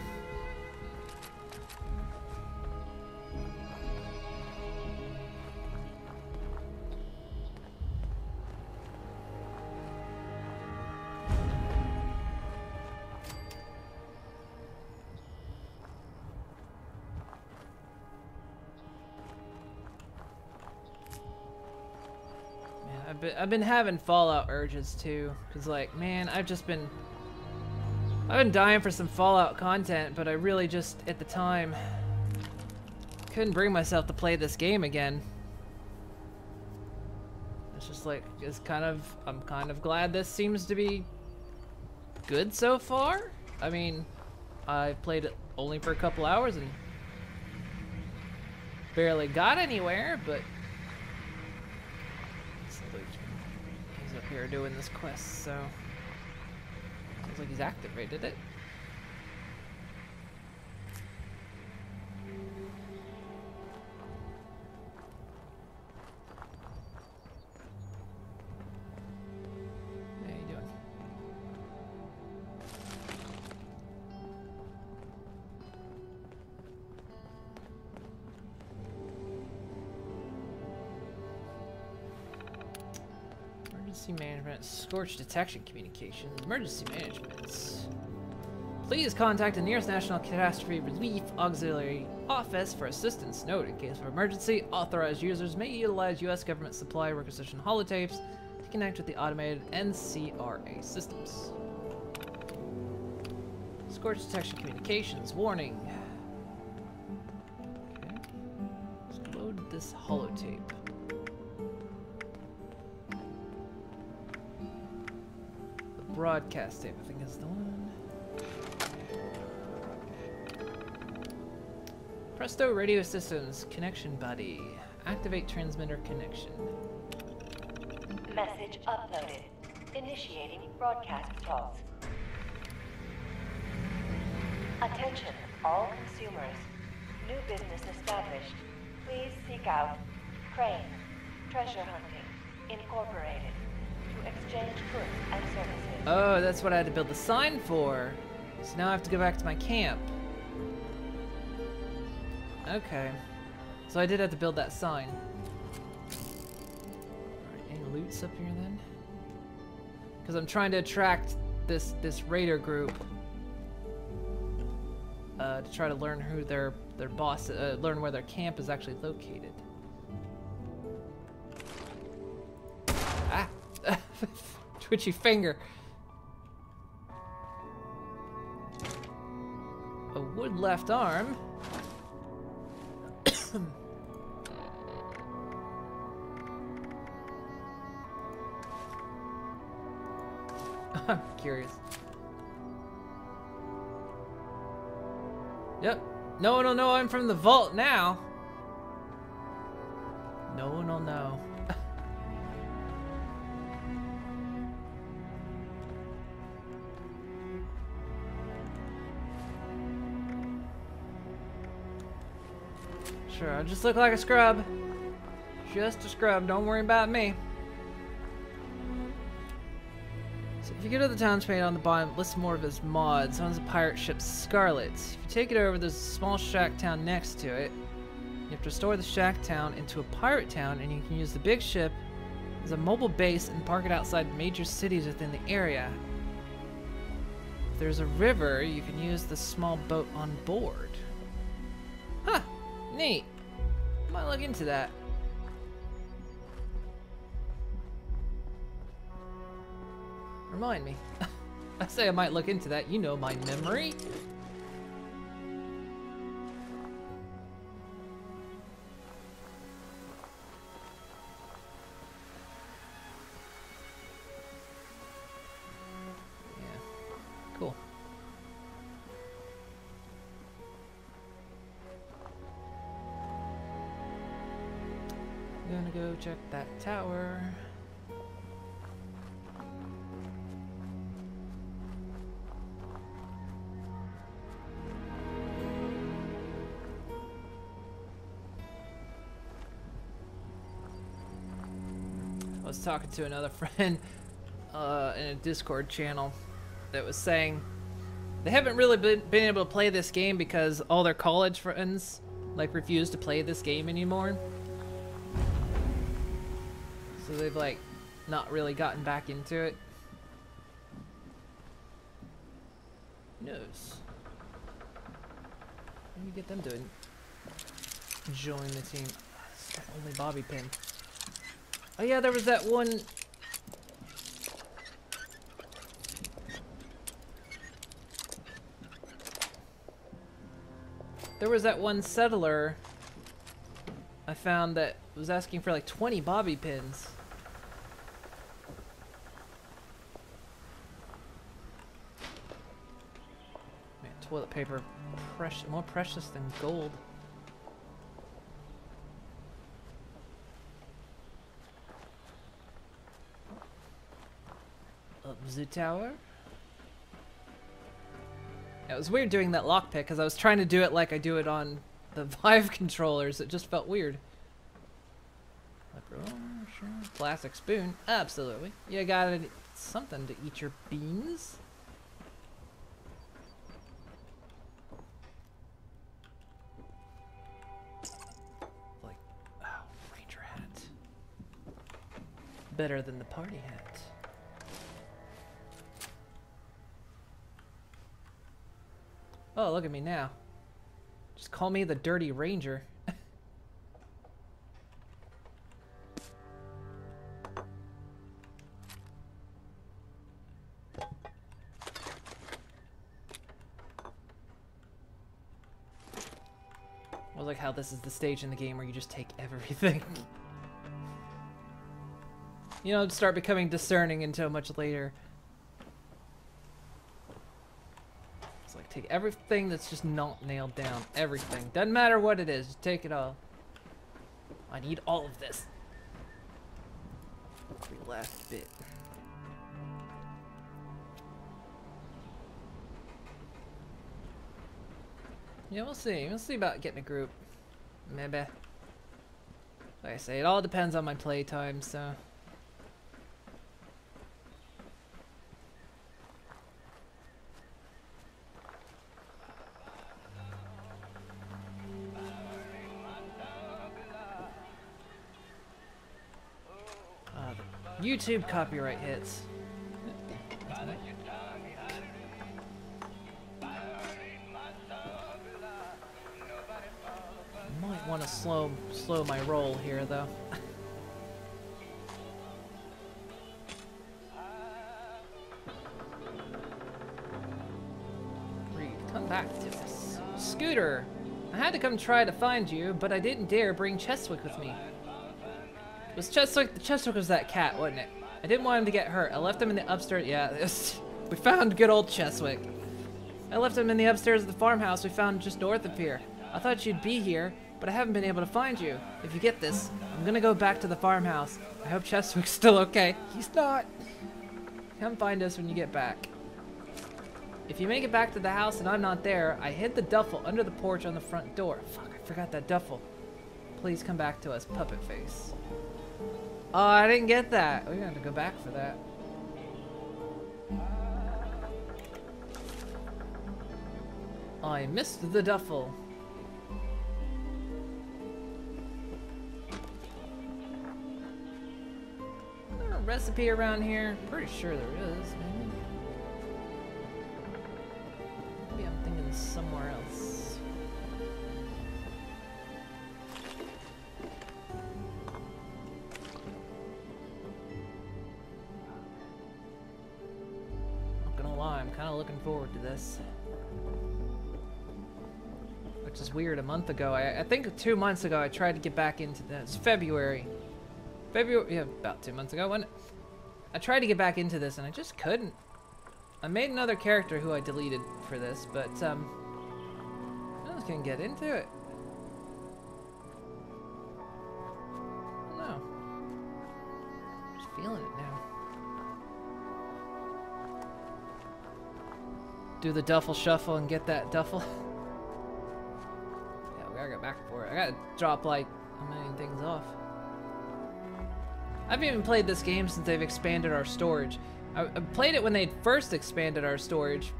I've been having Fallout urges too, cause like, man, I've been dying for some Fallout content, but I really just at the time couldn't bring myself to play this game again. It's just like, I'm kind of glad this seems to be good so far. I mean, I played it only for a couple hours and barely got anywhere, but he's up here doing this quest, so sounds like he's activated it. How you doing? Emergency management, scorch detection communications, emergency management. Please contact the nearest National Catastrophe Relief Auxiliary Office for assistance. Note, in case of emergency, authorized users may utilize U.S. government supply requisition holotapes to connect with the automated NCRA systems. Scorch detection communications, warning. Okay. Let's load this holotape. Broadcast tape, I think is the one. Presto radio systems connection buddy. Activate transmitter connection. Message uploaded. Initiating broadcast talks. Attention, all consumers. New business established. Please seek out Crane Treasure Hunting Incorporated to exchange goods and services. Oh, that's what I had to build the sign for. So now I have to go back to my camp. Okay. So I did have to build that sign. Alright, any loots up here then? Because I'm trying to attract this raider group. To try to learn who their boss, learn where their camp is actually located. Ah! Twitchy finger. A wood left arm. I'm curious. Yep. No one will know I'm from the vault now. No one will know. Sure, I just look like a scrub. Just a scrub, don't worry about me. So if you go to the town's page on the bottom, it lists more of his mods. One's a pirate ship, Scarlet. If you take it over, there's a small shack town next to it. You have to restore the shack town into a pirate town, and you can use the big ship as a mobile base and park it outside major cities within the area. If there's a river, you can use the small boat on board. Huh, neat. I might look into that. Remind me. I say I might look into that. You know my memory. Yeah. Cool. I'm gonna go check that tower. I was talking to another friend in a Discord channel that was saying they haven't really been able to play this game because all their college friends like refuse to play this game anymore. So they've like not really gotten back into it. Who knows? Maybe get them to join the team. Only bobby pin. Oh yeah, there was that one. There was that one settler I found that was asking for like 20 bobby pins. Man, toilet paper, more precious than gold. Up the tower. It was weird doing that lockpick because I was trying to do it like I do it on the Vive controllers. It just felt weird. Oh, sure. Plastic spoon. Absolutely. You got something to eat your beans. Like, oh, ranger hat. Better than the party hat. Oh, look at me now. Just call me the Dirty Ranger. I like how this is the stage in the game where you just take everything. You don't start becoming discerning until much later. It's like take everything that's just not nailed down. Everything. Doesn't matter what it is. Just take it all. I need all of this. The last bit. Yeah, we'll see. We'll see about getting a group. Maybe. Like I say, it all depends on my playtime, so. The YouTube copyright hits. Might want to slow my roll here, though. Reed, come back to us. Scooter, I had to come try to find you, but I didn't dare bring Cheswick with me. It was Cheswick. Cheswick was that cat, wasn't it? I didn't want him to get hurt. I left him in the upstairs. Yeah, we found good old Cheswick. I left him in the upstairs of the farmhouse we found just north of here. I thought you'd be here, but I haven't been able to find you. If you get this, I'm gonna go back to the farmhouse. I hope Cheswick's still okay. He's not. Come find us when you get back. If you make it back to the house and I'm not there, I hid the duffel under the porch on the front door. Fuck, I forgot that duffel. Please come back to us, puppet face. Oh, I didn't get that. We're gonna have to go back for that. I missed the duffel. Is there a recipe around here? Pretty sure there is. Maybe I'm thinking somewhere else. Not gonna lie, I'm kind of looking forward to this. Which is weird. A month ago, I think 2 months ago, I tried to get back into this. February, yeah, about 2 months ago, when I tried to get back into this and I just couldn't. I made another character who I deleted for this, but I just can't get into it. I don't know. Just feeling it now. Do the duffel shuffle and get that duffel. I gotta go back for it. I gotta drop like a million things off. I've even played this game since they've expanded our storage. I played it when they first expanded our storage.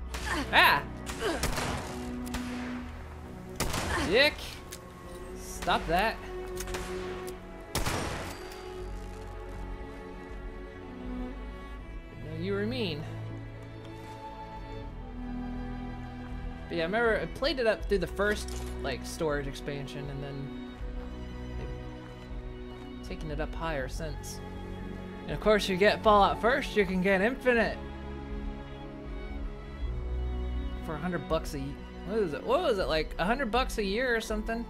Ah! Dick! Stop that. Didn't know you were mean. But yeah, I remember I played it up through the first, like, storage expansion, and then they've taken it up higher since. And of course, you get Fallout first, you can get Infinite for $100 a year. What is it? What was it, like $100 a year or something?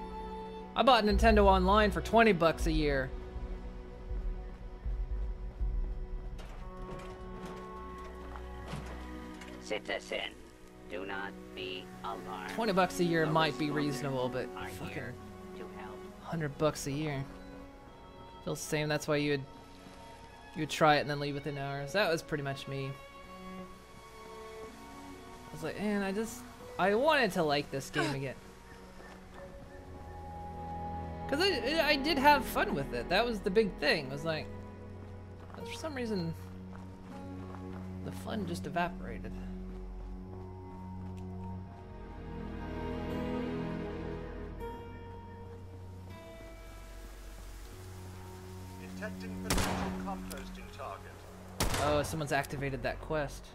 I bought Nintendo Online for $20 a year. Citizen, do not be alarmed. $20 a year might be reasonable, but fucking $100 a year feels the same. That's why you would try it and then leave within hours. That was pretty much me. I was like, man, I wanted to like this game again. Cause I did have fun with it. That was the big thing. It was like, for some reason, the fun just evaporated. Detecting potential composting target. Oh, someone's activated that quest.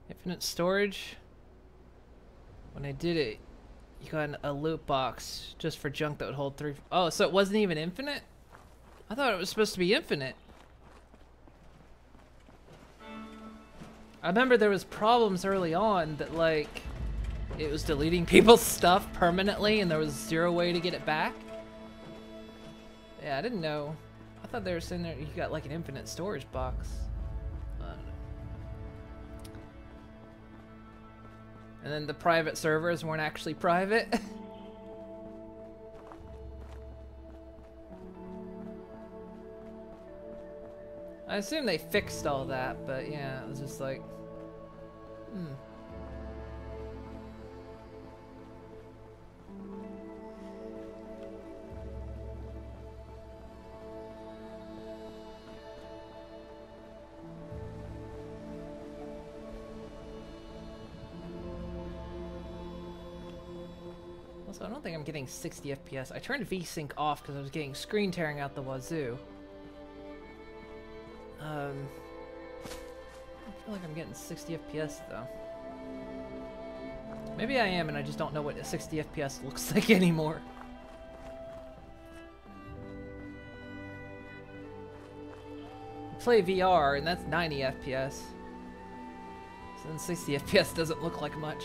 Infinite storage. When I did it, you got a loot box just for junk that would hold 3. Oh, so it wasn't even infinite? I thought it was supposed to be infinite. I remember there was problems early on that, like, it was deleting people's stuff permanently and there was 0 way to get it back. Yeah, I didn't know. I thought they were saying that you got like an infinite storage box. I don't know. And then the private servers weren't actually private. I assume they fixed all that, but yeah, it was just like, Also, I don't think I'm getting 60 FPS. I turned VSync off because I was getting screen tearing out the wazoo. I feel like I'm getting 60 FPS though. Maybe I am and I just don't know what a 60 FPS looks like anymore. I play VR and that's 90 FPS. So then 60 FPS doesn't look like much.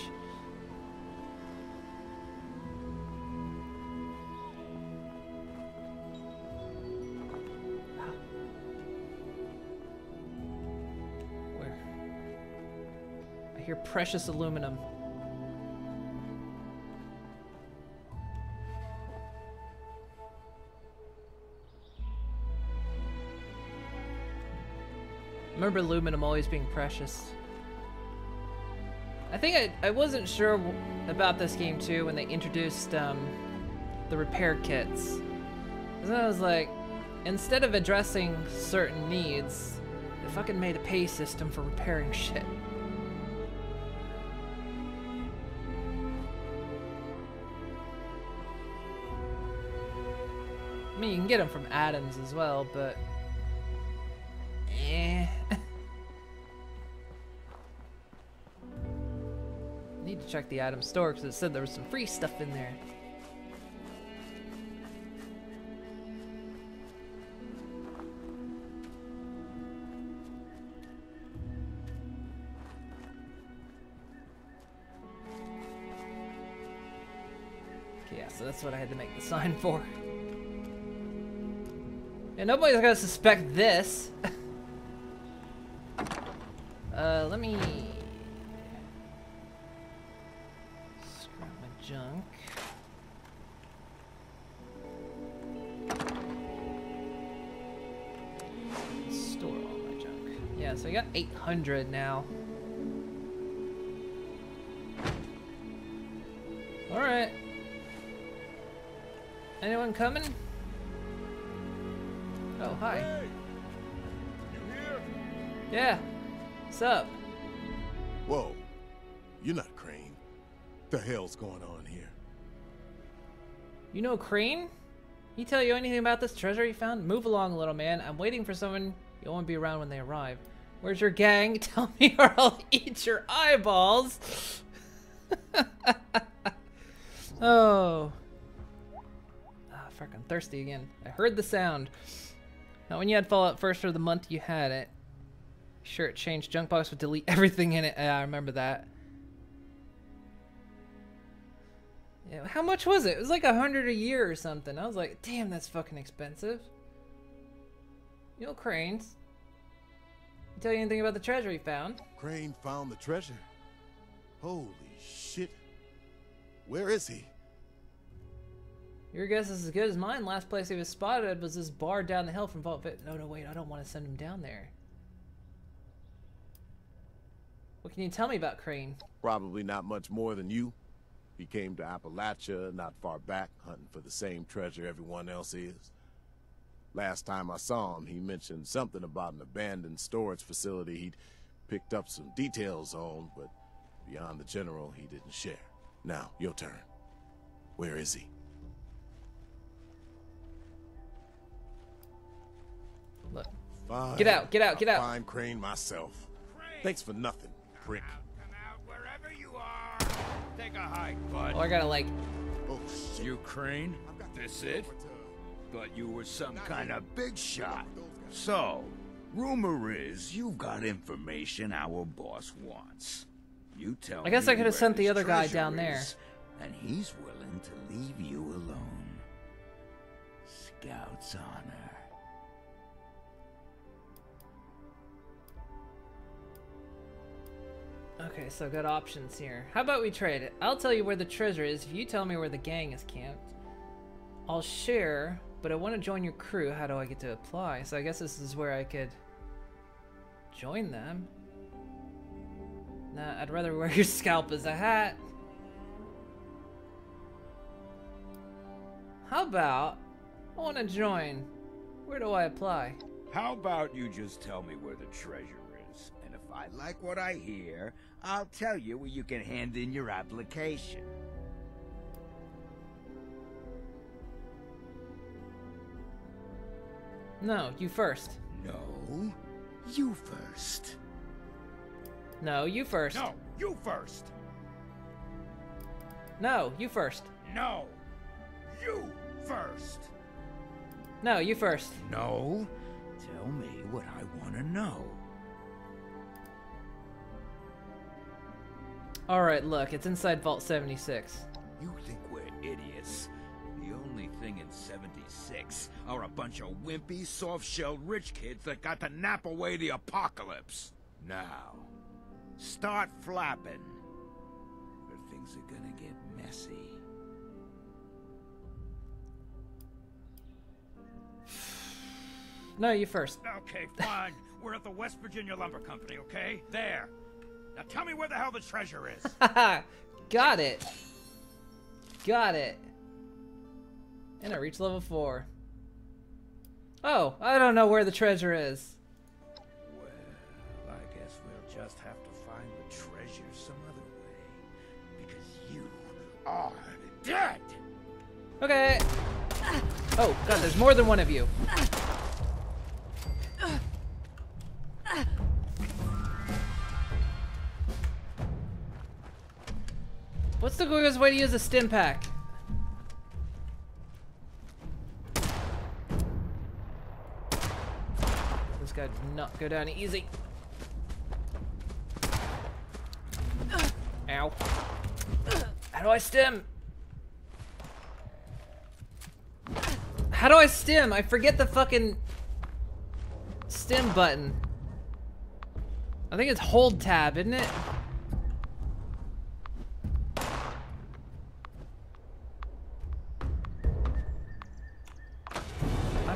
your precious aluminum. Remember aluminum always being precious. I think I wasn't sure about this game too when they introduced the repair kits. And I was like, instead of addressing certain needs, they fucking made a pay system for repairing shit. I mean, you can get them from atoms as well, but... Need to check the Atom store because it said there was some free stuff in there. Okay, yeah, so that's what I had to make the sign for. And nobody's gonna suspect this. Let me scrap my junk. Store all my junk. Yeah, so I got 800 now. All right. Anyone coming? Oh, hi. Hey! You here? Yeah. What's up? Whoa. You're not Crane. The hell's going on here? You know Crane? He tell you anything about this treasure he found? Move along, little man. I'm waiting for someone. You won't be around when they arrive. Where's your gang? Tell me or I'll eat your eyeballs. Oh. Ah, fucking thirsty again. I heard the sound. Not when you had Fallout first or the month you had it. Sure, it changed. Junk box would delete everything in it. Yeah, I remember that. Yeah, how much was it? It was like 100 a year or something. I was like, damn, that's fucking expensive. You know Cranes. He tell you anything about the treasure he found? Crane found the treasure? Holy shit. Where is he? Your guess is as good as mine. Last place he was spotted was this bar down the hill from Vault Fit. No, wait, I don't want to send him down there. What can you tell me about Crane? Probably not much more than you. He came to Appalachia not far back, hunting for the same treasure everyone else is. Last time I saw him, he mentioned something about an abandoned storage facility he'd picked up some details on, but beyond the general, he didn't share. Now, your turn. Where is he? Look. Fine. Get out, get out, get out. I'll find Crane myself. Thanks for nothing, prick. Come out wherever you are. Take a hike, bud. Oh, I gotta like... Oh, shit. You Crane? This it? Thought you were some kind of big shot. So, rumor is you've got information our boss wants. You tell me. I guess I could have where sent the his other guy treasure down there. is, and he's willing to leave you alone. Scout's honor. Okay, so good options here. How about we trade it? I'll tell you where the treasure is if you tell me where the gang is camped. I'll share, but I want to join your crew. How do I get to apply? So I guess this is where I could join them. Nah, I'd rather wear your scalp as a hat. How about I want to join? Where do I apply? How about you just tell me where the treasure is, and if I like what I hear, I'll tell you where you can hand in your application. No, you first. No, you first. No, you first. No, you first. No, you first. No, you first. No, you first. No, tell me what I want to know. Alright, look, it's inside Vault 76. You think we're idiots? The only thing in 76 are a bunch of wimpy, soft-shelled rich kids that got to nap away the apocalypse. Now, Start flapping. Or things are gonna get messy. No, you first. Okay, fine. We're at the West Virginia Lumber Company, okay? There. Now tell me where the hell the treasure is. Got it. Got it. And I reached level 4. Oh, I don't know where the treasure is. Well, I guess we'll just have to find the treasure some other way. Because you are dead! Okay. Oh, God, there's more than one of you. What's the quickest way to use a stim pack? This guy does not go down easy. Ow. How do I stim? How do I stim? I forget the fucking stim button. I think it's hold tab, isn't it? I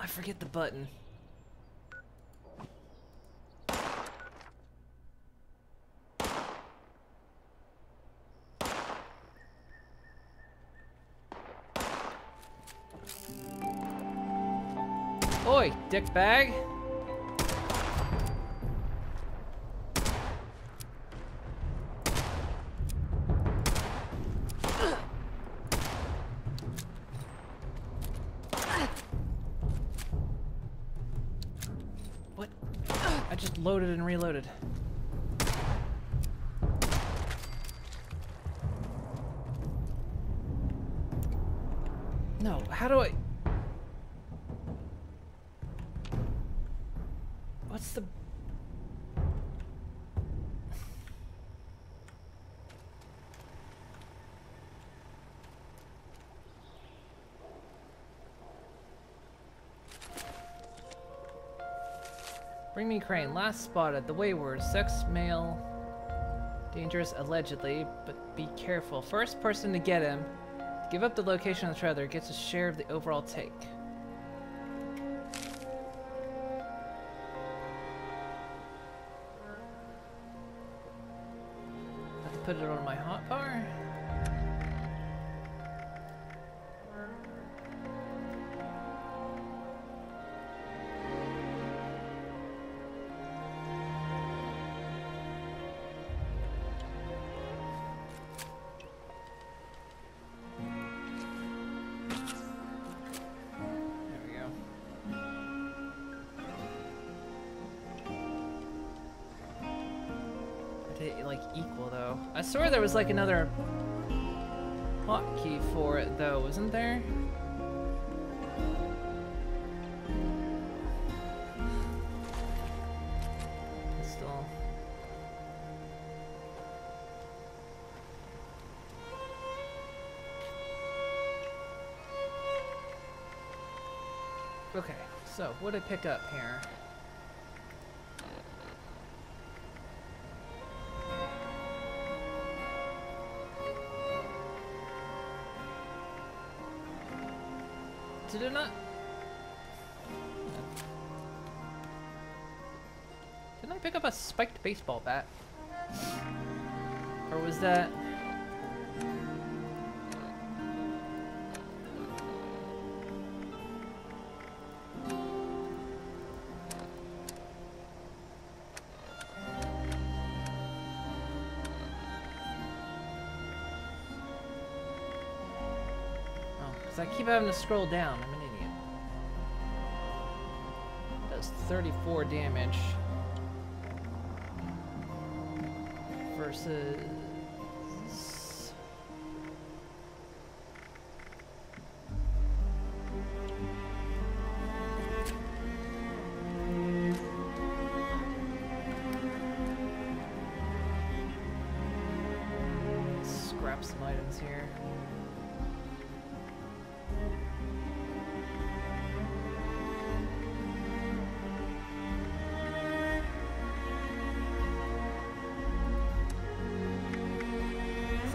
forget the button. Oi, dick bag. What? I just loaded and reloaded. No, how do I... What's the... Bring me Crane. Last spotted. The Wayward. Sex, male. Dangerous, allegedly. But be careful. First person to get him. Give up the location of the treasure. Gets a share of the overall take. Have to put it on my hotbar. Like equal though. I swear there was like another hotkey for it though, wasn't there? Still. Okay, so what did I pick up here? Did it not? Didn't I pick up a spiked baseball bat? Or was that... I keep having to scroll down. I'm an idiot. Does 34 damage. Versus... Scrap some items here.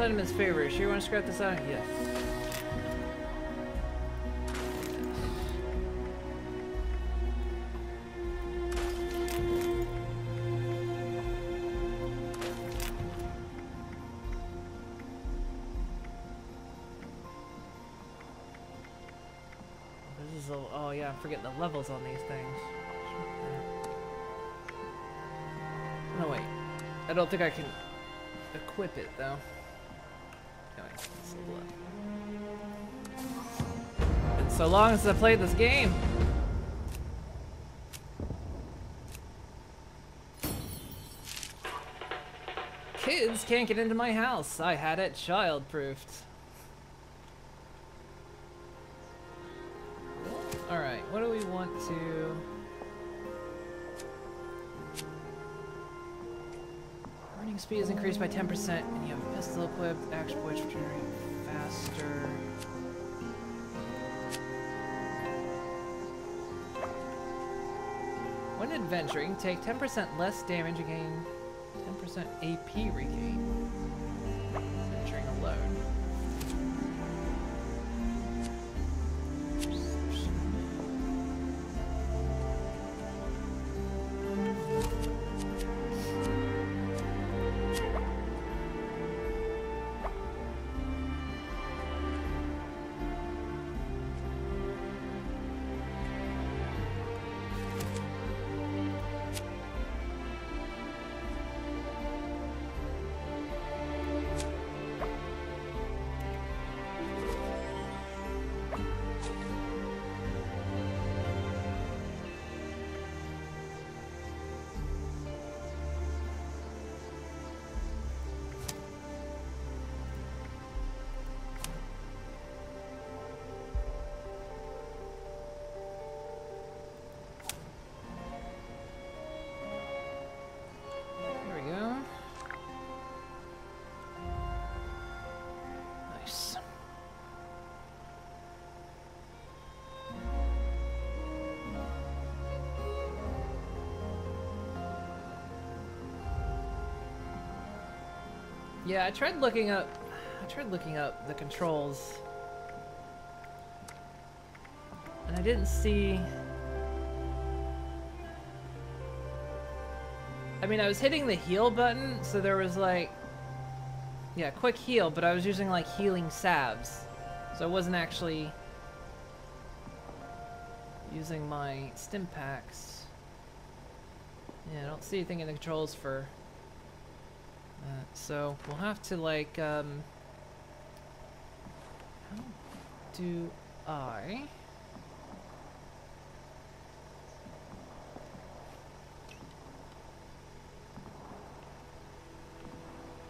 item is favorite. Sure you want to scrap this item? Yes. This is a, oh yeah, I'm forgetting the levels on these things. No wait, I don't think I can equip it though. Anyway, let's level up. It's so long since I played this game. Kids can't get into my house. I had it child-proofed. Alright, what do we want to... Running speed is increased by 10% and you have a pistol equipped, action points regenerate faster. When adventuring, take 10% less damage and gain 10% AP regain. Adventuring alone. Yeah, I tried looking up the controls and I didn't see. I mean, I was hitting the heal button, so there was like, yeah, quick heal, but I was using like healing salves. So I wasn't actually using my stim packs. Yeah, I don't see anything in the controls for so we'll have to like how do I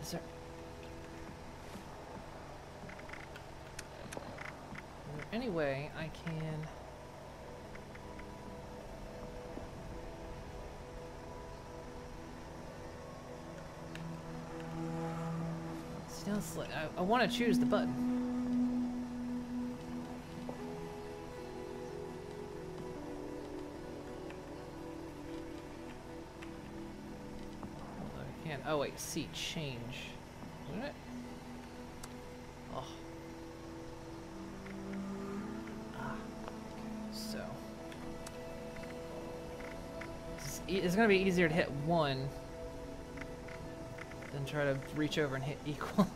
is there any way I can I want to choose the button. I can't. Oh wait, see change. Isn't it? Oh. Ah. Okay, so it's gonna be easier to hit one than try to reach over and hit equal.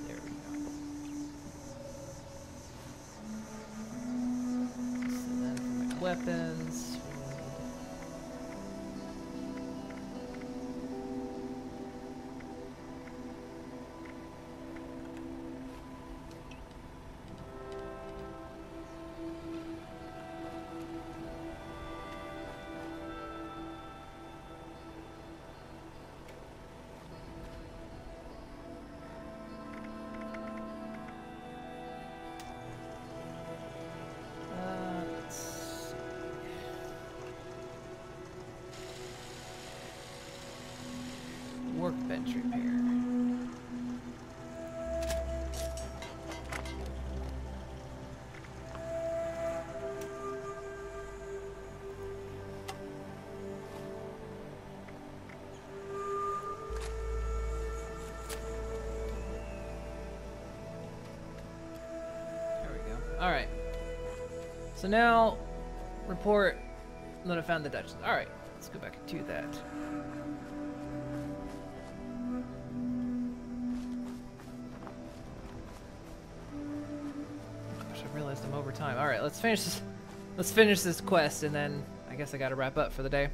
There we go. So then for my weapons, let's see. Alright. So now, report that I found the Dutch. Alright, let's go back and do that. Gosh, I realized I'm over time. Alright, let's finish this. Let's finish this quest, and then I guess I gotta wrap up for the day.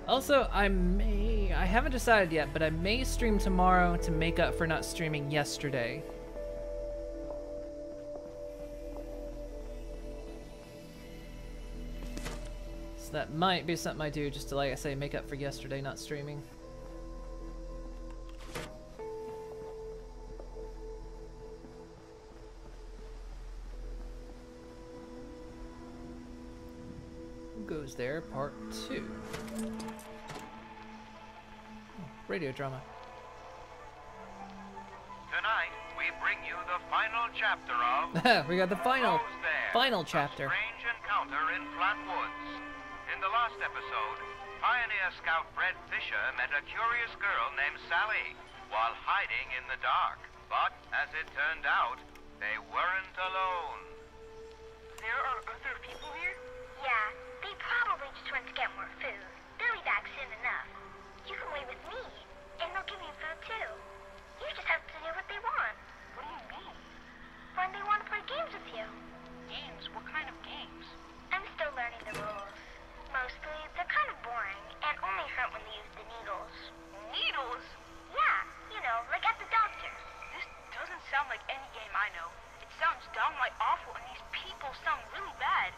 Also, I haven't decided yet, but I may stream tomorrow to make up for not streaming yesterday. So that might be something I do, just to, like I say, make up for yesterday not streaming. Goes there, part 2. Radio drama. Tonight, we bring you the final chapter of... We got the final chapter. A strange encounter in Flat Woods. In the last episode, Pioneer Scout Fred Fisher met a curious girl named Sally while hiding in the dark. But, as it turned out, they weren't alone. There are other people here? Yeah, they probably just went to get more food. They'll be back soon enough. You can wait with me, and they'll give you food too. You just have to do what they want. What do you mean? When they want to play games with you. Games? What kind of games? I'm still learning the rules. Mostly, they're kind of boring, and only hurt when they use the needles. Needles? Yeah, you know, like at the doctor. This doesn't sound like any game I know. It sounds downright awful, and these people sound really bad.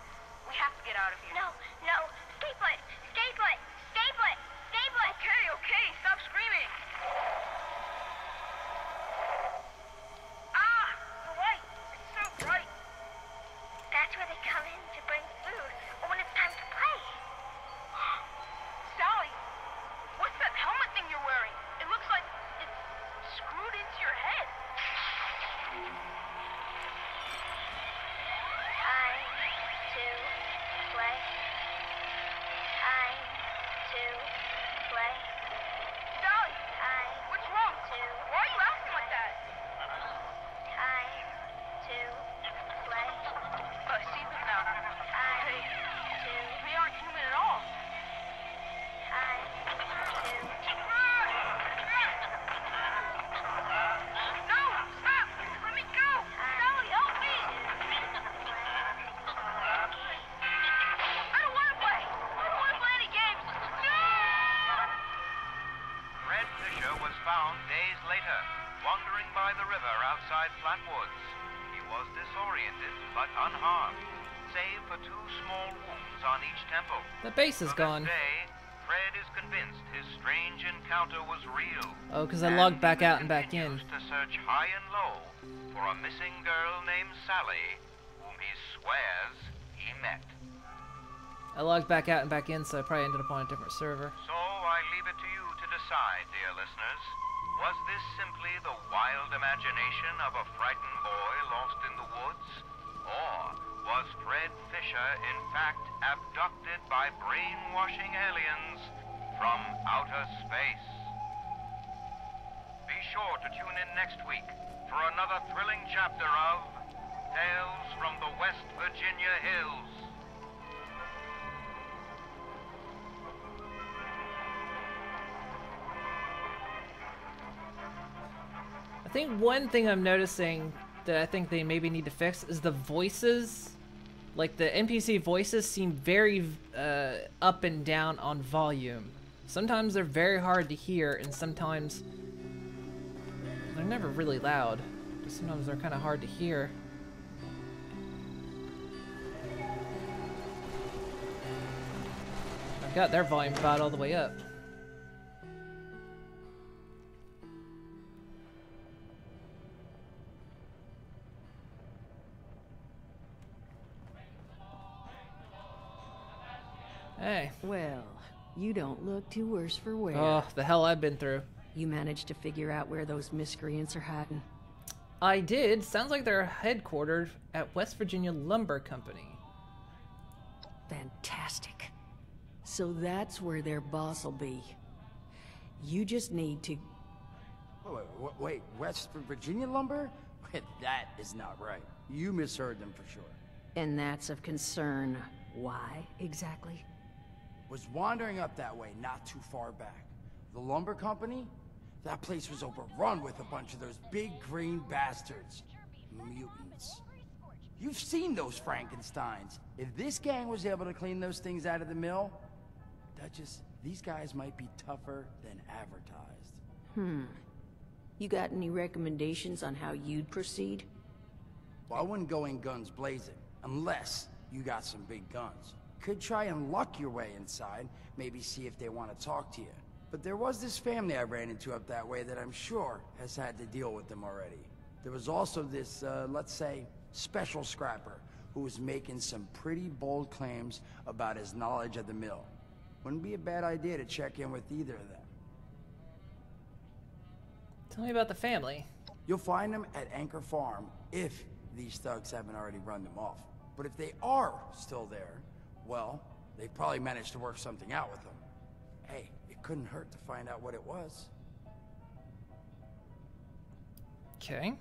We have to get out of here. No, no. Stay put. Stay put. Stay put. Stay put. Okay, okay. Stop screaming. Ah, the light. It's so bright. That's where they come in to bring food, or when it's time to play. Sally, what's that helmet thing you're wearing? It looks like it's screwed into your head. Play. Time to play. Sally! What's wrong? Why are you acting like that? Time to play. I see them now. Time to... They aren't human at all. Time to... No! Stop! Let me go! Sally, help me! Fred Fisher was found days later, wandering by the river outside Flatwoods. He was disoriented, but unharmed, save for 2 small wounds on each temple. The base is gone. To this day, Fred is convinced his strange encounter was real. Oh, because I logged back out and back in. To search high and low for a missing girl named Sally, whom he swears he met. I logged back out and back in, so I probably ended up on a different server. So I leave it to you to decide, dear listeners. Was this simply the wild imagination of a frightened boy lost in the woods? Or was Fred Fisher in fact abducted by brainwashing aliens from outer space? Be sure to tune in next week for another thrilling chapter of Tales from the West Virginia Hills. I think one thing I'm noticing that I think they maybe need to fix is the voices. Like, the NPC voices seem very up and down on volume. Sometimes they're very hard to hear, and sometimes they're never really loud. But sometimes they're kind of hard to hear. I've got their volume about all the way up. Hey. Well, you don't look too worse for wear. Oh, the hell I've been through. You managed to figure out where those miscreants are hiding? I did. Sounds like they're headquartered at West Virginia Lumber Company. Fantastic. So that's where their boss will be. You just need to... Wait, West Virginia lumber? That is not right. You misheard them for sure. And that's of concern. Why, exactly? Was wandering up that way not too far back. The lumber company? That place was overrun with a bunch of those big green bastards. Mutants. You've seen those Frankensteins. If this gang was able to clean those things out of the mill, these guys might be tougher than advertised. You got any recommendations on how you'd proceed? Well, I wouldn't go in guns blazing, unless you got some big guns. Could try and luck your way inside, maybe see if they want to talk to you. But there was this family I ran into up that way that I'm sure has had to deal with them already. There was also this, let's say, special scrapper who was making some pretty bold claims about his knowledge of the mill. Wouldn't be a bad idea to check in with either of them. Tell me about the family. You'll find them at Anchor Farm if these thugs haven't already run them off. But if they are still there, well, they probably managed to work something out with them. Hey, it couldn't hurt to find out what it was. Okay.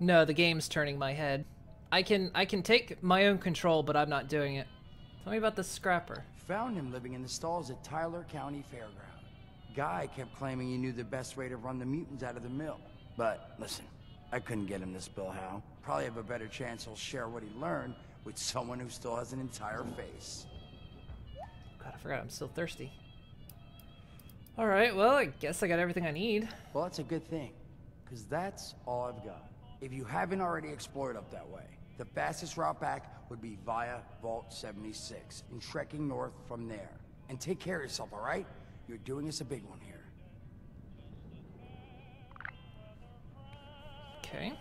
No, the game's turning my head. I can take my own control, but I'm not doing it. Tell me about the scrapper. Found him living in the stalls at Tyler County Fairground. Guy kept claiming he knew the best way to run the mutants out of the mill. But listen, I couldn't get him to spill how. Probably have a better chance he'll share what he learned with someone who still has an entire face. God, I forgot I'm still thirsty. Alright, well, I guess I got everything I need. Well, that's a good thing, because that's all I've got. If you haven't already explored up that way, the fastest route back would be via Vault 76 and trekking north from there. And take care of yourself, all right? You're doing us a big one here. Okay.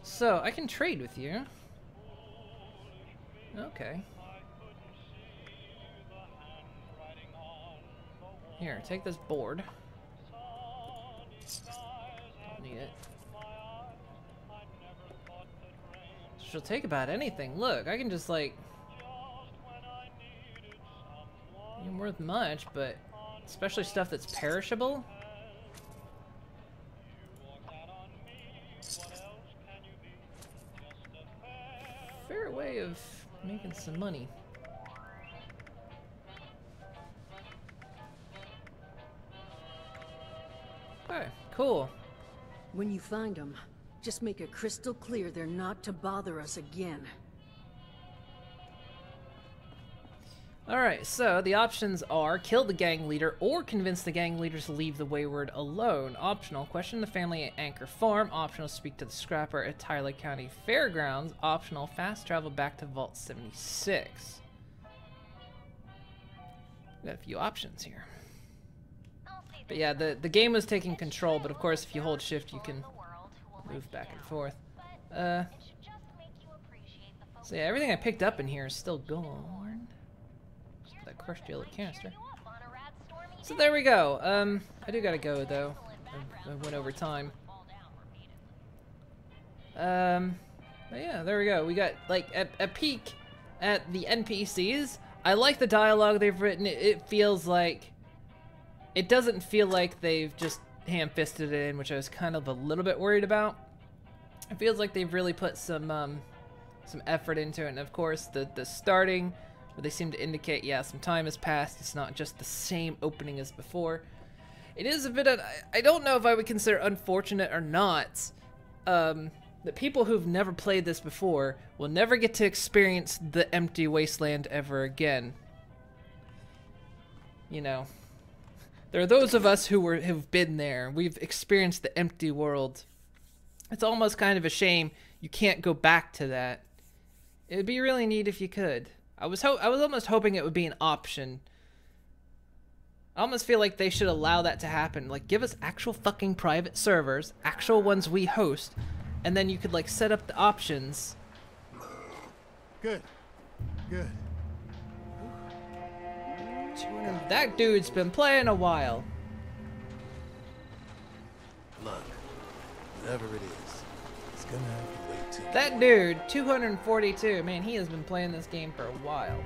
So, I can trade with you. Okay. Here, take this board. Don't need it. She'll take about anything. Look, I can just like... Ain't worth much, but... Especially stuff that's perishable. Fair way of making some money. Okay, cool. When you find them, just make it crystal clear they're not to bother us again. Alright, so the options are kill the gang leader or convince the gang leaders to leave the Wayward alone. Optional, question the family at Anchor Farm. Optional, speak to the scrapper at Tyler County Fairgrounds. Optional, fast travel back to Vault 76. We got a few options here. But yeah, the game was taking control, but of course if you hold shift you can move back and forth. So yeah, everything I picked up in here is still gone. Just that crushed yellow canister. So there we go. I do gotta go though. I went over time. But yeah, there we go. We got like a peek at the NPCs. I like the dialogue they've written. It feels like... It doesn't feel like they've just ham-fisted it in, which I was kind of a little bit worried about. It feels like they've really put some effort into it, and of course the starting, where they seem to indicate, yeah, some time has passed. It's not just the same opening as before. It is a bit of, I don't know if I would consider unfortunate or not, that people who've never played this before will never get to experience the empty wasteland ever again. You know. There are those of us who've been there. We've experienced the empty world. It's almost kind of a shame you can't go back to that. It would be really neat if you could. I was almost hoping it would be an option. I almost feel like they should allow that to happen. Like, give us actual fucking private servers, actual ones we host, and then you could like set up the options. Good. Good. That dude's been playing a while. Look, whatever it is, it's gonna have to wait till... That dude, 242, man, he has been playing this game for a while.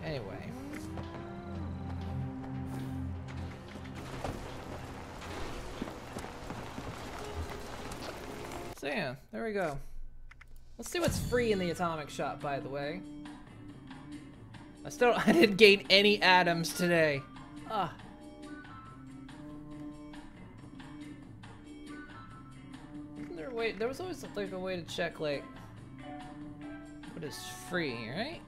Anyway. So yeah, there we go. Let's see what's free in the atomic shop, by the way. I didn't gain any atoms today. Ah. Isn't there a way? There was always like a way to check like what is free, right?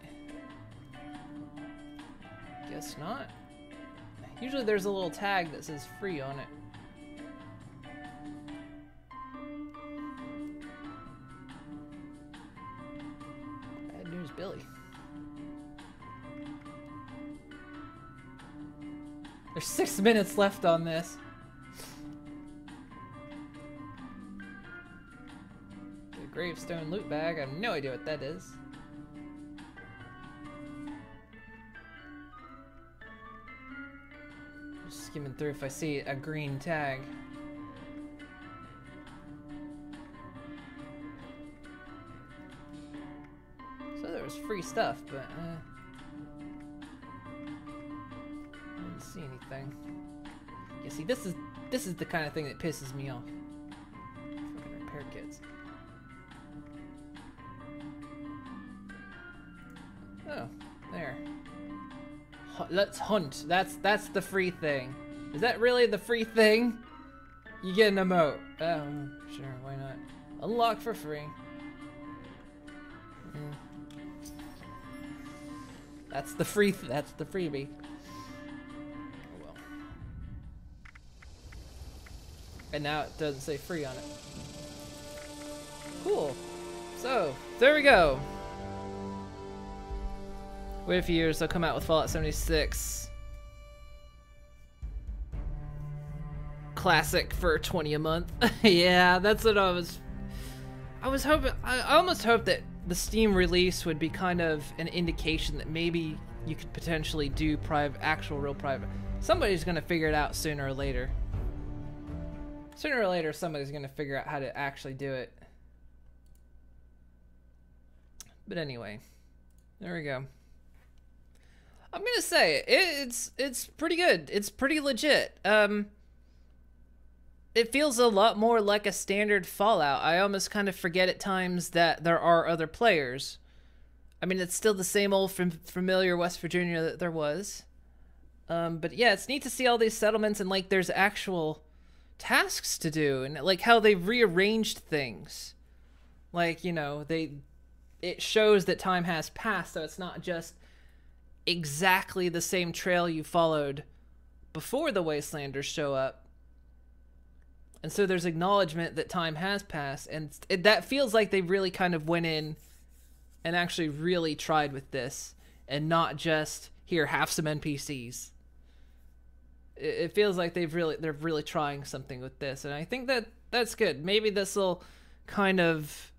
Guess not. Usually there's a little tag that says free on it. Bad news, Billy. There's 6 minutes left on this. Get a gravestone loot bag. I have no idea what that is. Just skimming through if I see a green tag. So there was free stuff, but see anything. You see, this is the kind of thing that pisses me off. Fucking repair kits. Oh, there. Let's hunt. That's the free thing. Is that really the free thing? You get an emote. Oh, sure, why not? Unlock for free. That's the freebie. And now it doesn't say free on it. Cool. So, there we go. Wait a few years, they'll come out with Fallout 76. Classic for $20 a month. Yeah, that's what I was hoping. I almost hoped that the Steam release would be kind of an indication that maybe you could potentially do actual real private. Somebody's gonna figure it out sooner or later. Sooner or later, somebody's going to figure out how to actually do it. But anyway, there we go. I'm going to say, it's pretty good. It's pretty legit. It feels a lot more like a standard Fallout. I almost kind of forget at times that there are other players. I mean, it's still the same old familiar West Virginia that there was. But yeah, it's neat to see all these settlements and like there's actual tasks to do and like how they rearranged things. Like, you know, it shows that time has passed, so it's not just exactly the same trail you followed before the Wastelanders show up. And so there's acknowledgement that time has passed, and that feels like they really kind of went in and actually really tried with this and not just here, have some NPCs. It feels like they're really trying something with this, and I think that's good. Maybe this will kind of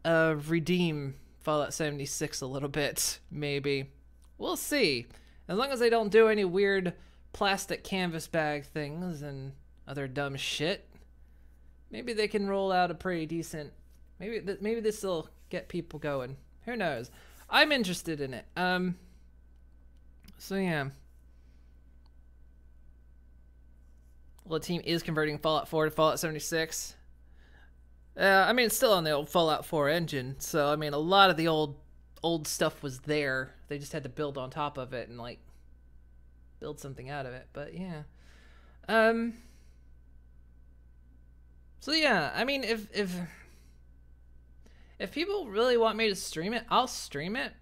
redeem Fallout 76 a little bit. Maybe we'll see. As long as they don't do any weird plastic canvas bag things and other dumb shit, maybe they can roll out a pretty decent. Maybe this will get people going. Who knows? I'm interested in it. So yeah. Well, the team is converting Fallout 4 to Fallout 76. I mean, it's still on the old Fallout 4 engine, so I mean, a lot of the old stuff was there. They just had to build on top of it and like build something out of it. But yeah. So yeah, I mean, if people really want me to stream it, I'll stream it.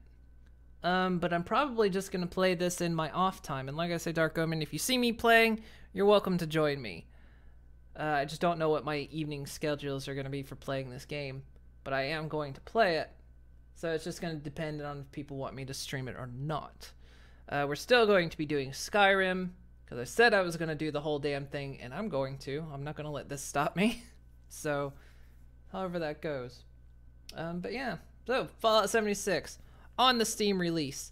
But I'm probably just gonna play this in my off time. And like I say, Dark Omen, if you see me playing, you're welcome to join me. I just don't know what my evening schedules are gonna be for playing this game, but I am going to play it. So it's just gonna depend on if people want me to stream it or not. We're still going to be doing Skyrim, because I said I was gonna do the whole damn thing, and I'm going to. I'm not gonna let this stop me. So, however that goes. But yeah, so Fallout 76 on the Steam release.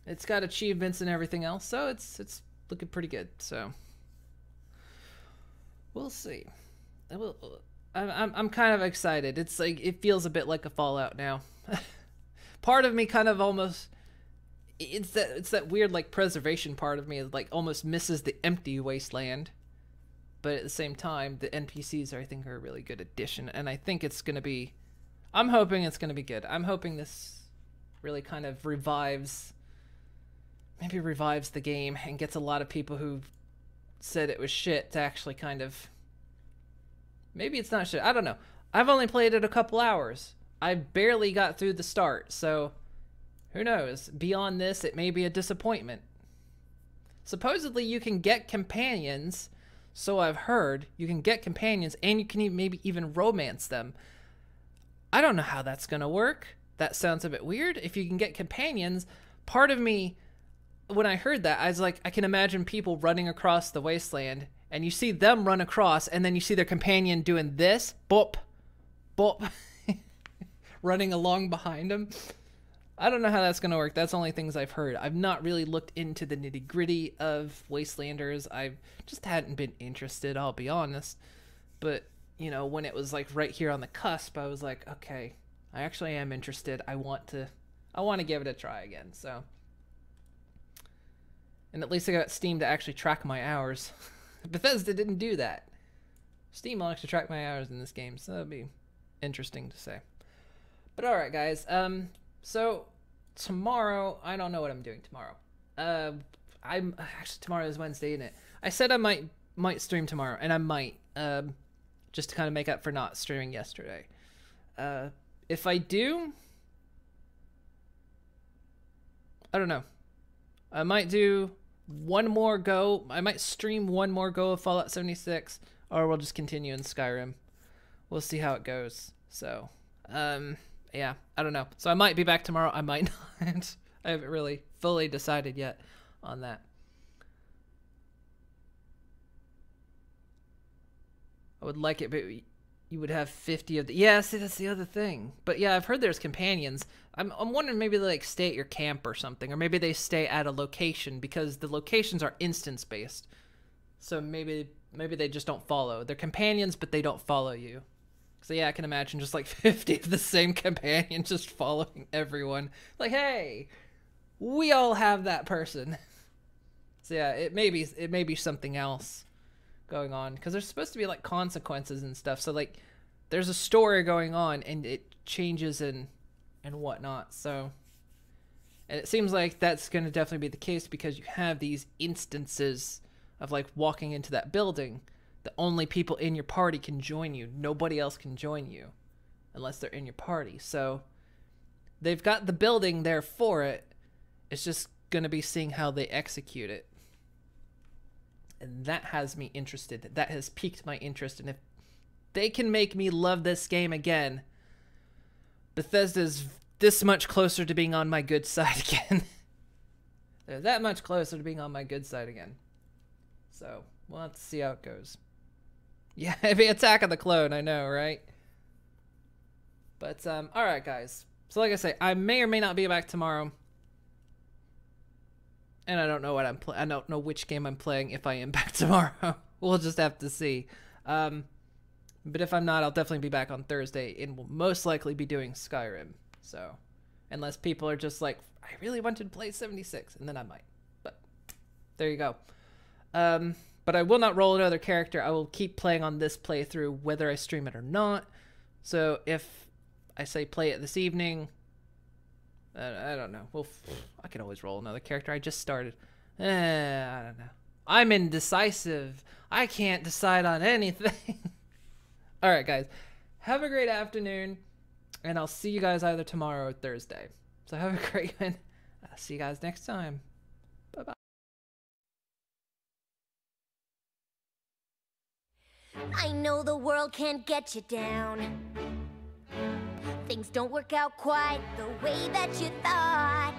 It's got achievements and everything else, so it's looking pretty good. So, We'll see. I'm kind of excited. It's like, it feels a bit like a Fallout now. Part of me kind of almost, it's that weird like preservation part of me that like almost misses the empty wasteland. But at the same time, the NPCs I think are a really good addition, and I think it's gonna be, I'm hoping it's gonna be good. I'm hoping this really kind of revives the game and gets a lot of people who said it was shit to actually kind of, maybe it's not shit, I don't know. I've only played it a couple hours. I barely got through the start, so who knows? Beyond this, it may be a disappointment. Supposedly you can get companions, so I've heard. You can get companions and you can maybe even romance them. I don't know how that's gonna work. That sounds a bit weird. If you can get companions, part of me, when I heard that, I was like, I can imagine people running across the wasteland, and you see them run across, and then you see their companion doing this, bop, bop, running along behind them. I don't know how that's gonna work. That's only things I've heard. I've not really looked into the nitty-gritty of Wastelanders. I just hadn't been interested, I'll be honest. But, you know, when it was like right here on the cusp, I was like, okay, I actually am interested. I want to give it a try again, so. And at least I got Steam to actually track my hours. Bethesda didn't do that. Steam will actually track my hours in this game, so that'd be interesting to say. But alright, guys. So tomorrow, I don't know what I'm doing tomorrow. I'm actually, tomorrow is Wednesday, isn't it? I said I might stream tomorrow, and I might, just to kind of make up for not streaming yesterday. If I do, I don't know. I might do one more go. I might stream one more go of Fallout 76, or we'll just continue in Skyrim. We'll see how it goes. So, yeah, I don't know. So I might be back tomorrow. I might not. I haven't really fully decided yet on that. I would like it, but you would have 50 of the... Yeah, see, that's the other thing. But yeah, I've heard there's companions. I'm wondering maybe they like stay at your camp or something, or maybe they stay at a location, because the locations are instance-based. So maybe they just don't follow. They're companions, but they don't follow you. So yeah, I can imagine just like 50 of the same companion just following everyone. Like, hey, we all have that person. So yeah, it may be something else going on, because there's supposed to be like consequences and stuff. So like, there's a story going on, and it changes and whatnot. So, and it seems like that's going to definitely be the case, because you have these instances of like walking into that building. The only people in your party can join you. Nobody else can join you unless they're in your party. So they've got the building there for it. It's just going to be seeing how they execute it. And that has me interested. That has piqued my interest. And if they can make me love this game again, Bethesda's this much closer to being on my good side again. They're that much closer to being on my good side again. So we'll have to see how it goes. Yeah, heavy Attack of the Clone, I know, right? But, alright, guys. So, like I say, I may or may not be back tomorrow. And I don't know what I don't know which game I'm playing if I am back tomorrow. We'll just have to see. But if I'm not, I'll definitely be back on Thursday, and we'll most likely be doing Skyrim. So, unless people are just like, I really wanted to play 76, and then I might. But, there you go. But I will not roll another character. I will keep playing on this playthrough, whether I stream it or not. So if I say play it this evening, I don't know. Well, I can always roll another character. I just started. I don't know. I'm indecisive. I can't decide on anything. All right, guys. Have a great afternoon, and I'll see you guys either tomorrow or Thursday. So have a great one. I'll see you guys next time. Bye-bye. I know the world can't get you down. Things don't work out quite the way that you thought.